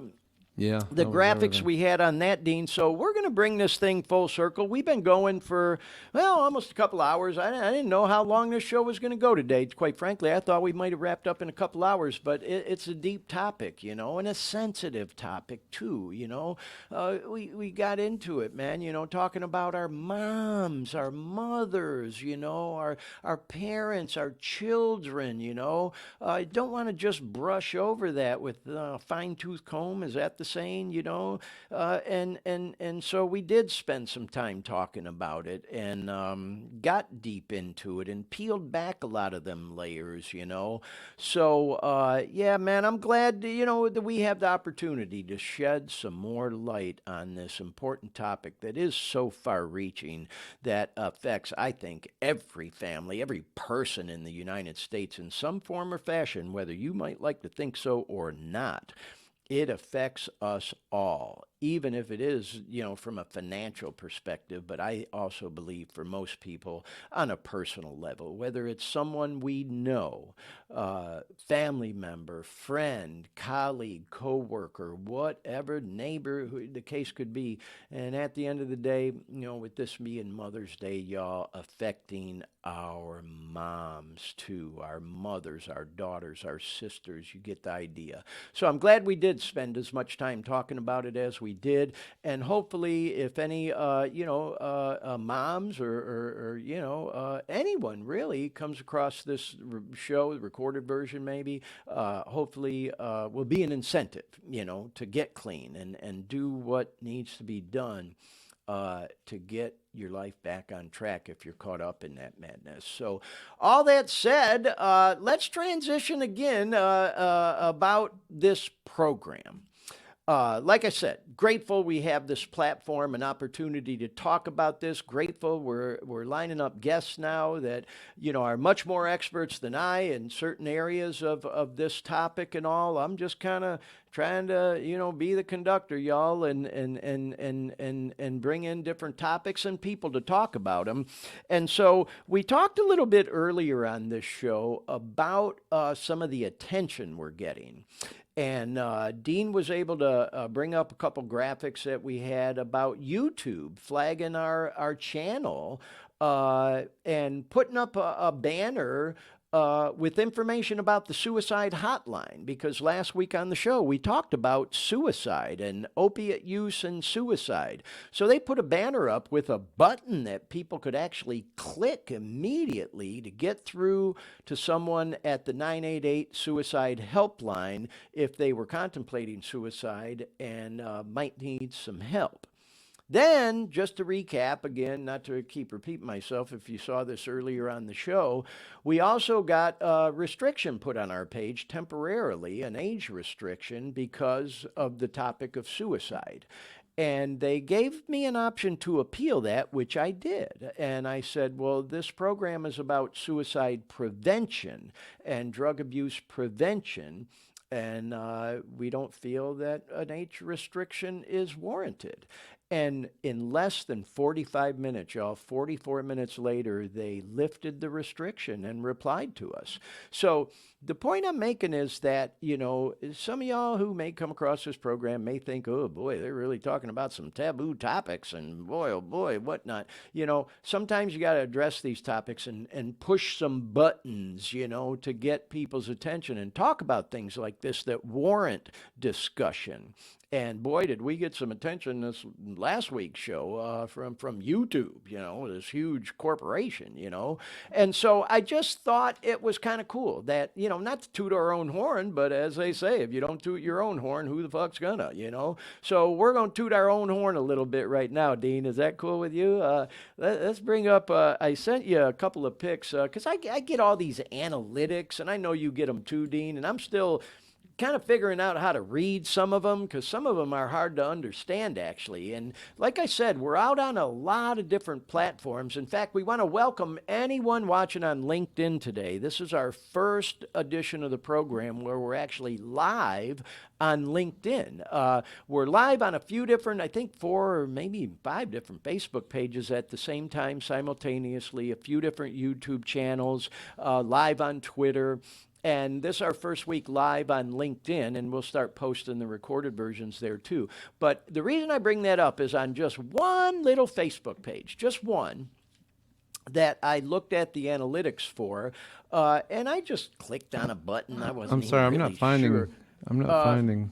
graphics we had on that, Dean. So we're going to bring this thing full circle. We've been going for, almost a couple hours. I didn't know how long this show was going to go today. Quite frankly, I thought we might have wrapped up in a couple hours, but it's a deep topic, and a sensitive topic too, we got into it, man, talking about our moms, our mothers, our parents, our children, I don't want to just brush over that with a fine-tooth comb. Is that the saying, and so we did spend some time talking about it and got deep into it and peeled back a lot of them layers. So yeah, man, I'm glad that we have the opportunity to shed some more light on this important topic that is so far-reaching that affects, I think, every family, every person in the United States in some form or fashion, whether you might like to think so or not. It affects us all, even if it is, from a financial perspective, but I also believe for most people on a personal level, whether it's someone we know, family member, friend, colleague, coworker, whatever, neighbor, who the case could be. And at the end of the day, with this being Mother's Day, y'all, affecting our moms too, our mothers, our daughters, our sisters, you get the idea. So I'm glad we did spend as much time talking about it as we did, and hopefully, if any, moms or anyone really comes across this show, the recorded version maybe, hopefully will be an incentive, to get clean and do what needs to be done to get your life back on track if you're caught up in that madness. So, all that said, let's transition again about this program. Like I said, grateful we have this platform, an opportunity to talk about this. Grateful we're lining up guests now that are much more experts than I in certain areas of this topic and all. I'm just kind of trying to be the conductor, y'all, and bring in different topics and people to talk about them. And so we talked a little bit earlier on this show about some of the attention we're getting. And Dean was able to bring up a couple graphics that we had about YouTube flagging our channel and putting up a banner with information about the suicide hotline, because last week on the show we talked about suicide and opiate use and suicide. So they put a banner up with a button that people could actually click immediately to get through to someone at the 988 suicide helpline if they were contemplating suicide and might need some help. Then, just to recap again, not to keep repeating myself, if you saw this earlier on the show, we also got a restriction put on our page temporarily, an age restriction, because of the topic of suicide. And they gave me an option to appeal that, which I did. And I said, well, this program is about suicide prevention and drug abuse prevention. And we don't feel that an age restriction is warranted. And in less than 45 minutes, y'all, 44 minutes later, they lifted the restriction and replied to us. So the point I'm making is that, some of y'all who may come across this program may think, oh boy, they're really talking about some taboo topics and boy, oh boy, whatnot. Sometimes you got to address these topics and push some buttons, to get people's attention and talk about things like this that warrant discussion. And boy, did we get some attention this last week's show from YouTube, this huge corporation, And so I just thought it was kind of cool that, not to toot our own horn, but as they say, if you don't toot your own horn, who the fuck's gonna, So we're going to toot our own horn a little bit right now, Dean. Is that cool with you? Let's bring up, I sent you a couple of pics because I get all these analytics, and I know you get them too, Dean, and I'm still kind of figuring out how to read some of them, because some of them are hard to understand, actually. And like I said, we're out on a lot of different platforms. In fact, we want to welcome anyone watching on LinkedIn today. This is our first edition of the program where we're actually live on LinkedIn. We're live on a few different, I think 4 or maybe 5 different Facebook pages at the same time, simultaneously, a few different YouTube channels, live on Twitter. And this is our first week live on LinkedIn, and we'll start posting the recorded versions there too. But the reason I bring that up is on just one little Facebook page, just one, that I looked at the analytics for, and I just clicked on a button. I wasn't I'm sorry, even really sure. I'm not finding.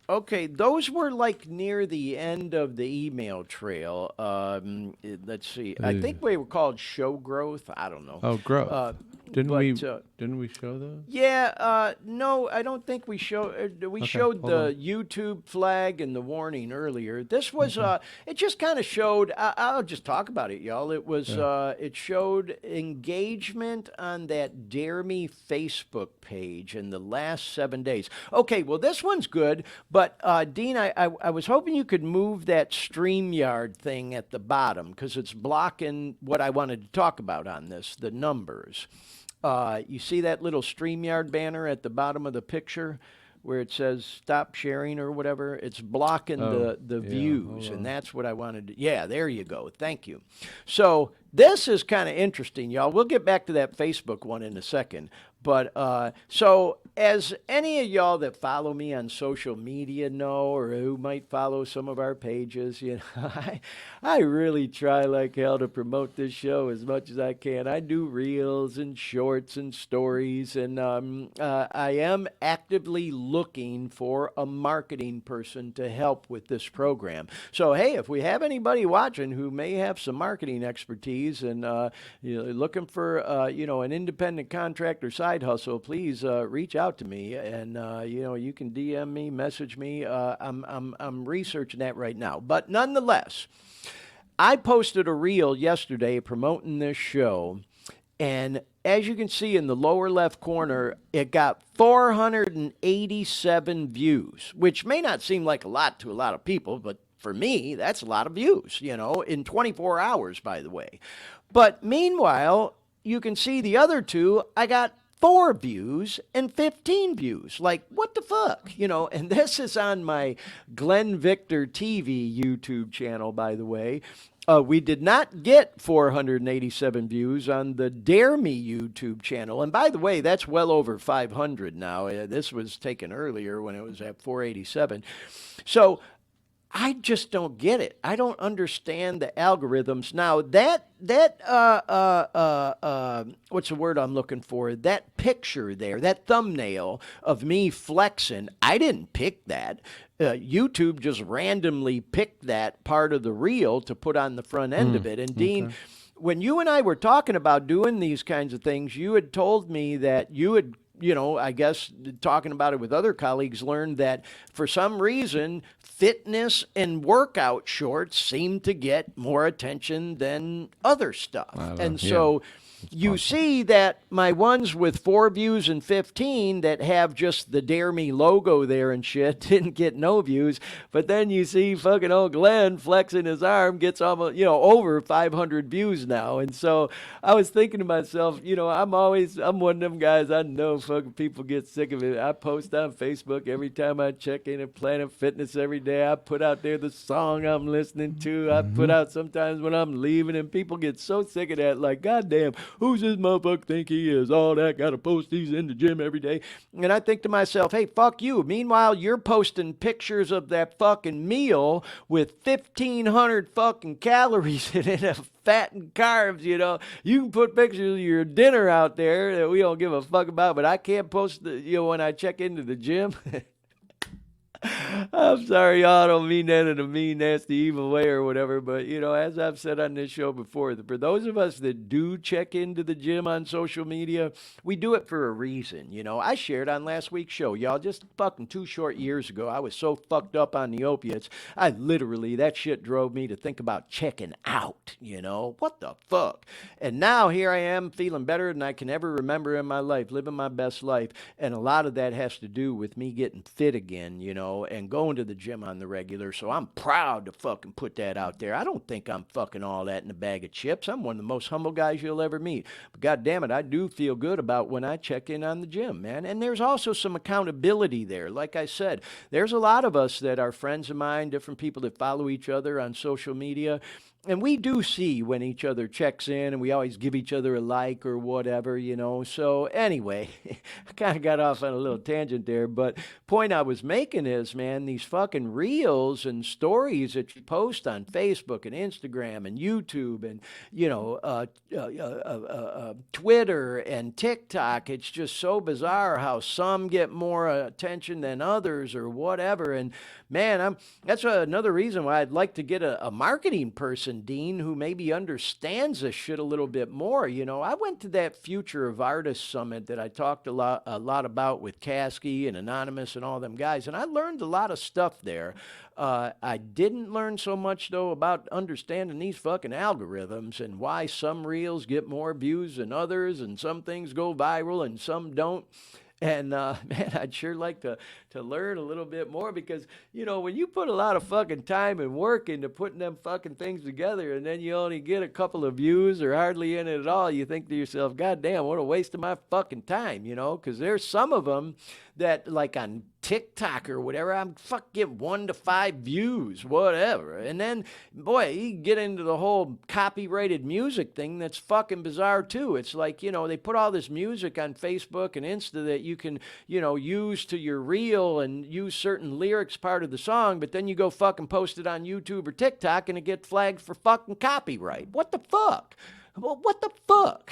Okay, those were like near the end of the email trail. Let's see. I think we were called show growth. I don't know. Oh, growth. Didn't we show those? Yeah, no, I don't think we we Okay, showed hold the on. YouTube flag and the warning earlier. This was Okay. it just kind of showed. I'll just talk about it, y'all. It was Yeah. it showed engagement on that Dare Me Facebook page in the last 7 days. Okay, well this one's good, but Dean, I was hoping you could move that StreamYard thing at the bottom because it's blocking what I wanted to talk about on this, the numbers. You see that little StreamYard banner at the bottom of the picture where it says stop sharing or whatever? It's blocking Oh, the yeah. views, Hold and on. that's what I wanted to. Yeah, there you go. Thank you. So this is kind of interesting, y'all. We'll get back to that Facebook one in a second. But so, as any of y'all that follow me on social media know, or who might follow some of our pages, I really try like hell to promote this show as much as I can. I do reels and shorts and stories, and I am actively looking for a marketing person to help with this program. So, hey, if we have anybody watching who may have some marketing expertise and looking for an independent contractor side hustle, please reach out to me, and you can DM me, message me. I'm researching that right now, but nonetheless, I posted a reel yesterday promoting this show, and as you can see in the lower left corner, it got 487 views, which may not seem like a lot to a lot of people, but for me, that's a lot of views, in 24 hours, by the way. But meanwhile, you can see the other two, I got 4 views and 15 views. Like, what the fuck? And this is on my Glenn Victor TV YouTube channel, by the way. We did not get 487 views on the Dare Me YouTube channel. And by the way, that's well over 500 now. This was taken earlier when it was at 487. So I just don't get it. I don't understand the algorithms. Now what's the word I'm looking for? That picture there, that thumbnail of me flexing, I didn't pick that. YouTube just randomly picked that part of the reel to put on the front end of it. And Dean, Okay. when you and I were talking about doing these kinds of things, you had told me that you had, I guess talking about it with other colleagues, learned that for some reason, fitness and workout shorts seem to get more attention than other stuff. And Yeah. so you see that my ones with 4 views and 15 that have just the Dare Me logo there and shit didn't get no views. But then you see fucking old Glenn flexing his arm gets almost, over 500 views now. And so I was thinking to myself, I'm one of them guys, I know fucking people get sick of it. I post on Facebook every time I check in at Planet Fitness every day. I put out there the song I'm listening to. I put out sometimes when I'm leaving, and people get so sick of that, like, goddamn, who's this motherfucker think he is? All that, gotta post these in the gym every day. And I think to myself, hey, fuck you. Meanwhile, you're posting pictures of that fucking meal with 1,500 fucking calories in it of fat and carbs, You can put pictures of your dinner out there that we don't give a fuck about, but I can't post when I check into the gym. I'm sorry, y'all. I don't mean that in a mean, nasty, evil way or whatever. But, as I've said on this show before, for those of us that do check into the gym on social media, we do it for a reason. I shared on last week's show, y'all, just fucking 2 short years ago, I was so fucked up on the opiates. That shit drove me to think about checking out, What the fuck? And now here I am feeling better than I can ever remember in my life, living my best life. And a lot of that has to do with me getting fit again, and going to the gym on the regular. So I'm proud to fucking put that out there. I don't think I'm fucking all that in a bag of chips. I'm one of the most humble guys you'll ever meet. But God damn it, I do feel good about when I check in on the gym, man. And there's also some accountability there. Like I said, there's a lot of us that are friends of mine, different people that follow each other on social media. And we do see when each other checks in, and we always give each other a like or whatever, So anyway, I kind of got off on a little tangent there, but point I was making is, man, these fucking reels and stories that you post on Facebook and Instagram and YouTube and, Twitter and TikTok, it's just so bizarre how some get more attention than others or whatever. And man, that's another reason why I'd like to get a marketing person person, Dean, who maybe understands this shit a little bit more. I went to that Future of Artists Summit that I talked a lot about with Kasky and Anonymous and all them guys, and I learned a lot of stuff there. I didn't learn so much, though, about understanding these fucking algorithms and why some reels get more views than others and some things go viral and some don't. And man, I'd sure like to learn a little bit more because, when you put a lot of fucking time and work into putting them fucking things together and then you only get a couple of views or hardly any at all, you think to yourself, God damn, what a waste of my fucking time, because there's some of them that, like on TikTok or whatever, I'm fucking 1 to 5 views, whatever. And then, boy, you get into the whole copyrighted music thing that's fucking bizarre too. It's like, they put all this music on Facebook and Insta that you can, use to your reel and use certain lyrics part of the song, but then you go fucking post it on YouTube or TikTok and it gets flagged for fucking copyright. What the fuck? Well, what the fuck?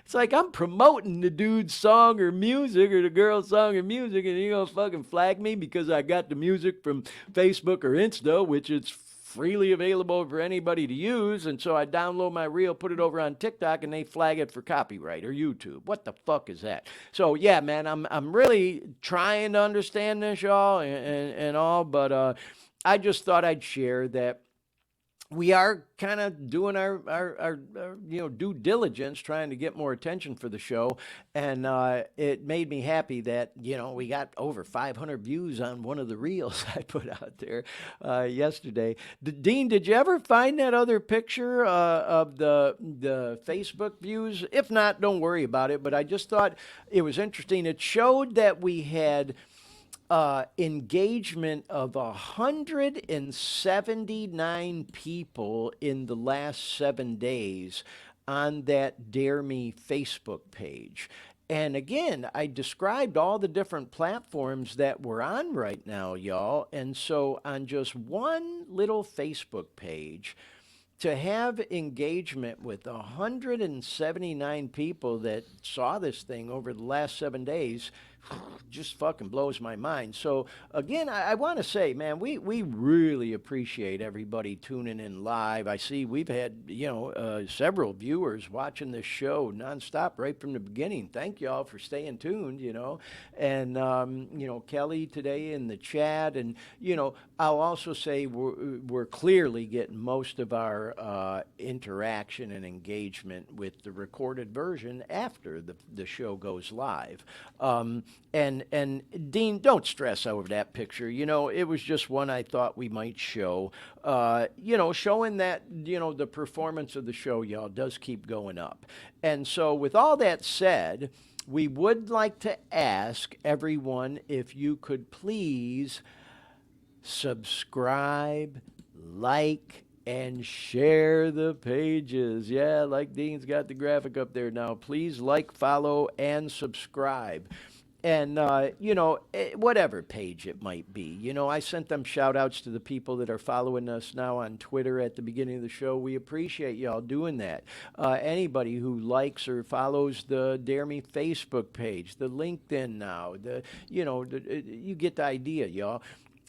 It's like I'm promoting the dude's song or music or the girl's song or music, and you're gonna fucking flag me because I got the music from Facebook or Insta, which is freely available for anybody to use, and so I download my reel, put it over on TikTok, and they flag it for copyright or YouTube. What the fuck is that? So yeah, man, I'm really trying to understand this, y'all, and all, but I just thought I'd share that we are kind of doing our due diligence, trying to get more attention for the show, and it made me happy that we got over 500 views on one of the reels I put out there yesterday. Dean, did you ever find that other picture of the Facebook views? If not, don't worry about it. But I just thought it was interesting. It showed that we had engagement of 179 people in the last 7 days on that Dare Me Facebook page. And again, I described all the different platforms that we're on right now, y'all. And so on just one little Facebook page, to have engagement with 179 people that saw this thing over the last 7 days just fucking blows my mind. So again, I want to say, man, we really appreciate everybody tuning in live. I see we've had several viewers watching this show nonstop right from the beginning. Thank y'all for staying tuned. And Kelly today in the chat, and I'll also say we're clearly getting most of our interaction and engagement with the recorded version after the show goes live. And Dean, don't stress over that picture. It was just one I thought we might show. Showing that the performance of the show, y'all, does keep going up. And so, with all that said, we would like to ask everyone if you could please subscribe, like, and share the pages. Yeah, like Dean's got the graphic up there now. Please like, follow, and subscribe. And, whatever page it might be. I sent them shout outs to the people that are following us now on Twitter at the beginning of the show. We appreciate y'all doing that. Anybody who likes or follows the Dare Me Facebook page, the LinkedIn now, you get the idea, y'all.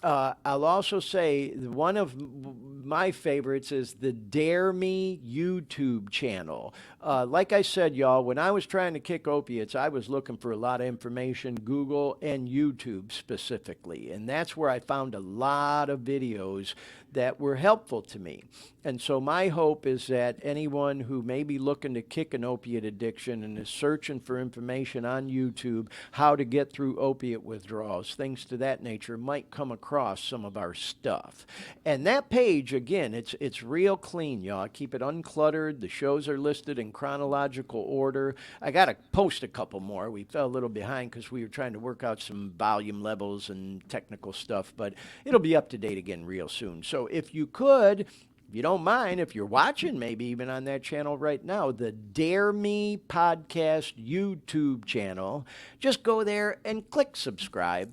I'll also say one of my favorites is the Dare Me YouTube channel. Like I said, y'all, when I was trying to kick opiates, I was looking for a lot of information, Google and YouTube specifically. And that's where I found a lot of videos that were helpful to me. And so my hope is that anyone who may be looking to kick an opiate addiction and is searching for information on YouTube, how to get through opiate withdrawals, things to that nature, might come across some of our stuff. And that page, again, it's real clean, y'all. I keep it uncluttered. The shows are listed in chronological order. I got to post a couple more. We fell a little behind because we were trying to work out some volume levels and technical stuff, but it'll be up to date again real soon. So if you could, if you don't mind, if you're watching maybe even on that channel right now, the Dare Me Podcast YouTube channel, just go there and click subscribe.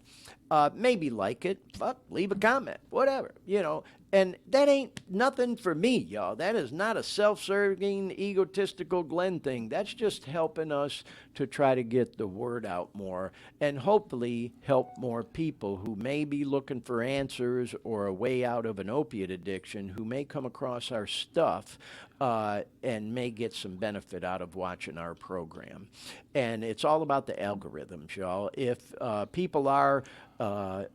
Maybe like it, leave a comment, whatever, And that ain't nothing for me, y'all. That is not a self-serving, egotistical Glenn thing. That's just helping us to try to get the word out more and hopefully help more people who may be looking for answers or a way out of an opiate addiction, who may come across our stuff and may get some benefit out of watching our program. And it's all about the algorithms, y'all. If people are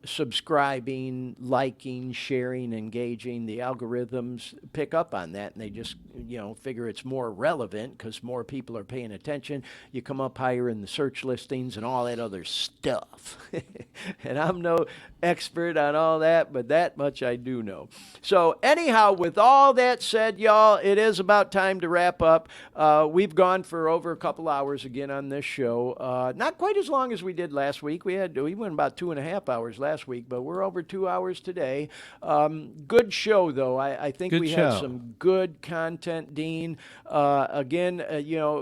subscribing, liking, sharing, engaging, the algorithms pick up on that, and they just, figure it's more relevant because more people are paying attention. You come up higher in the search listings and all that other stuff. And I'm no expert on all that, but that much I do know. So anyhow, with all that said, y'all, it is about time to wrap up. We've gone for over a couple hours again on this show. Not quite as long as we did last week. We went about 2.5 hours last week, but we're over 2 hours today. Good show, though. I think Good we show. had some good content, Dean. Again,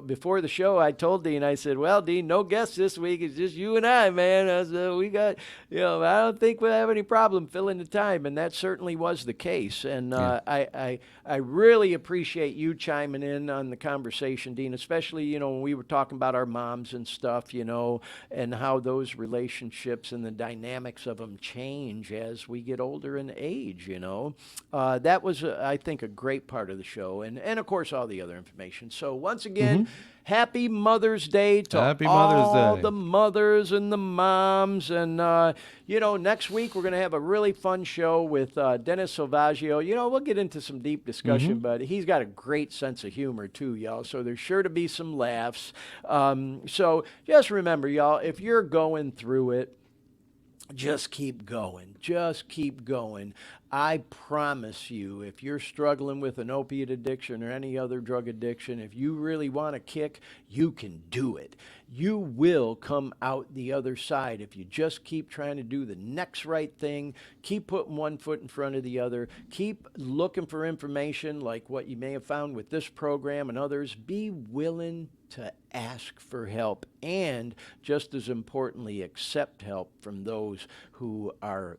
before the show, I told Dean, I said, well, Dean, no guests this week. It's just you and I, man. I said, we got, I don't think we'll have any problem filling the time. And that certainly was the case. And I really appreciate you chiming in on the conversation, Dean, especially, when we were talking about our moms and stuff, and how those relationships and the dynamics of them change as we get older in age, That was, I think, a great part of the show. And of course, all the other information. So once again, happy Mother's Day to Happy Mother's all Day. the mothers and the moms. And, next week we're going to have a really fun show with Dennis Salvaggio. We'll get into some deep discussion, but he's got a great sense of humor too, y'all. So there's sure to be some laughs. So just remember, y'all, if you're going through it, just keep going. Just keep going. I promise you, if you're struggling with an opiate addiction or any other drug addiction, if you really want a kick, you can do it. You will come out the other side if you just keep trying to do the next right thing, keep putting one foot in front of the other, keep looking for information like what you may have found with this program and others. Be willing to ask for help, and just as importantly, accept help from those who are,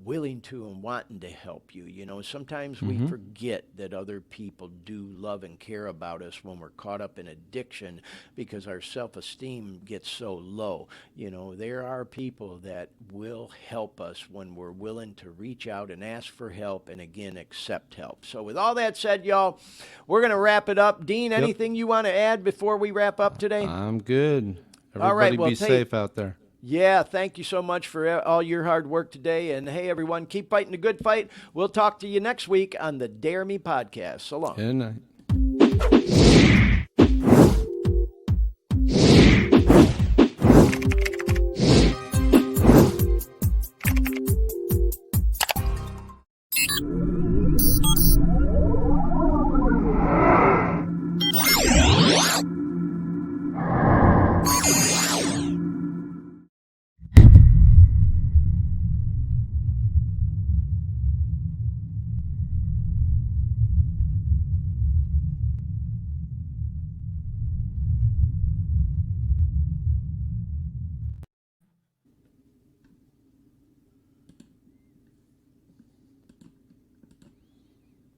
willing to and wanting to help you. Sometimes we forget that other people do love and care about us when we're caught up in addiction because our self-esteem gets so low. There are people that will help us when we're willing to reach out and ask for help and, again, accept help. So with all that said, y'all, we're going to wrap it up. Dean, anything you want to add before we wrap up today? I'm good. Everybody All right, well, be safe out there. Yeah, thank you so much for all your hard work today. And hey, everyone, keep fighting the good fight. We'll talk to you next week on the Dare Me podcast. So long. Good night.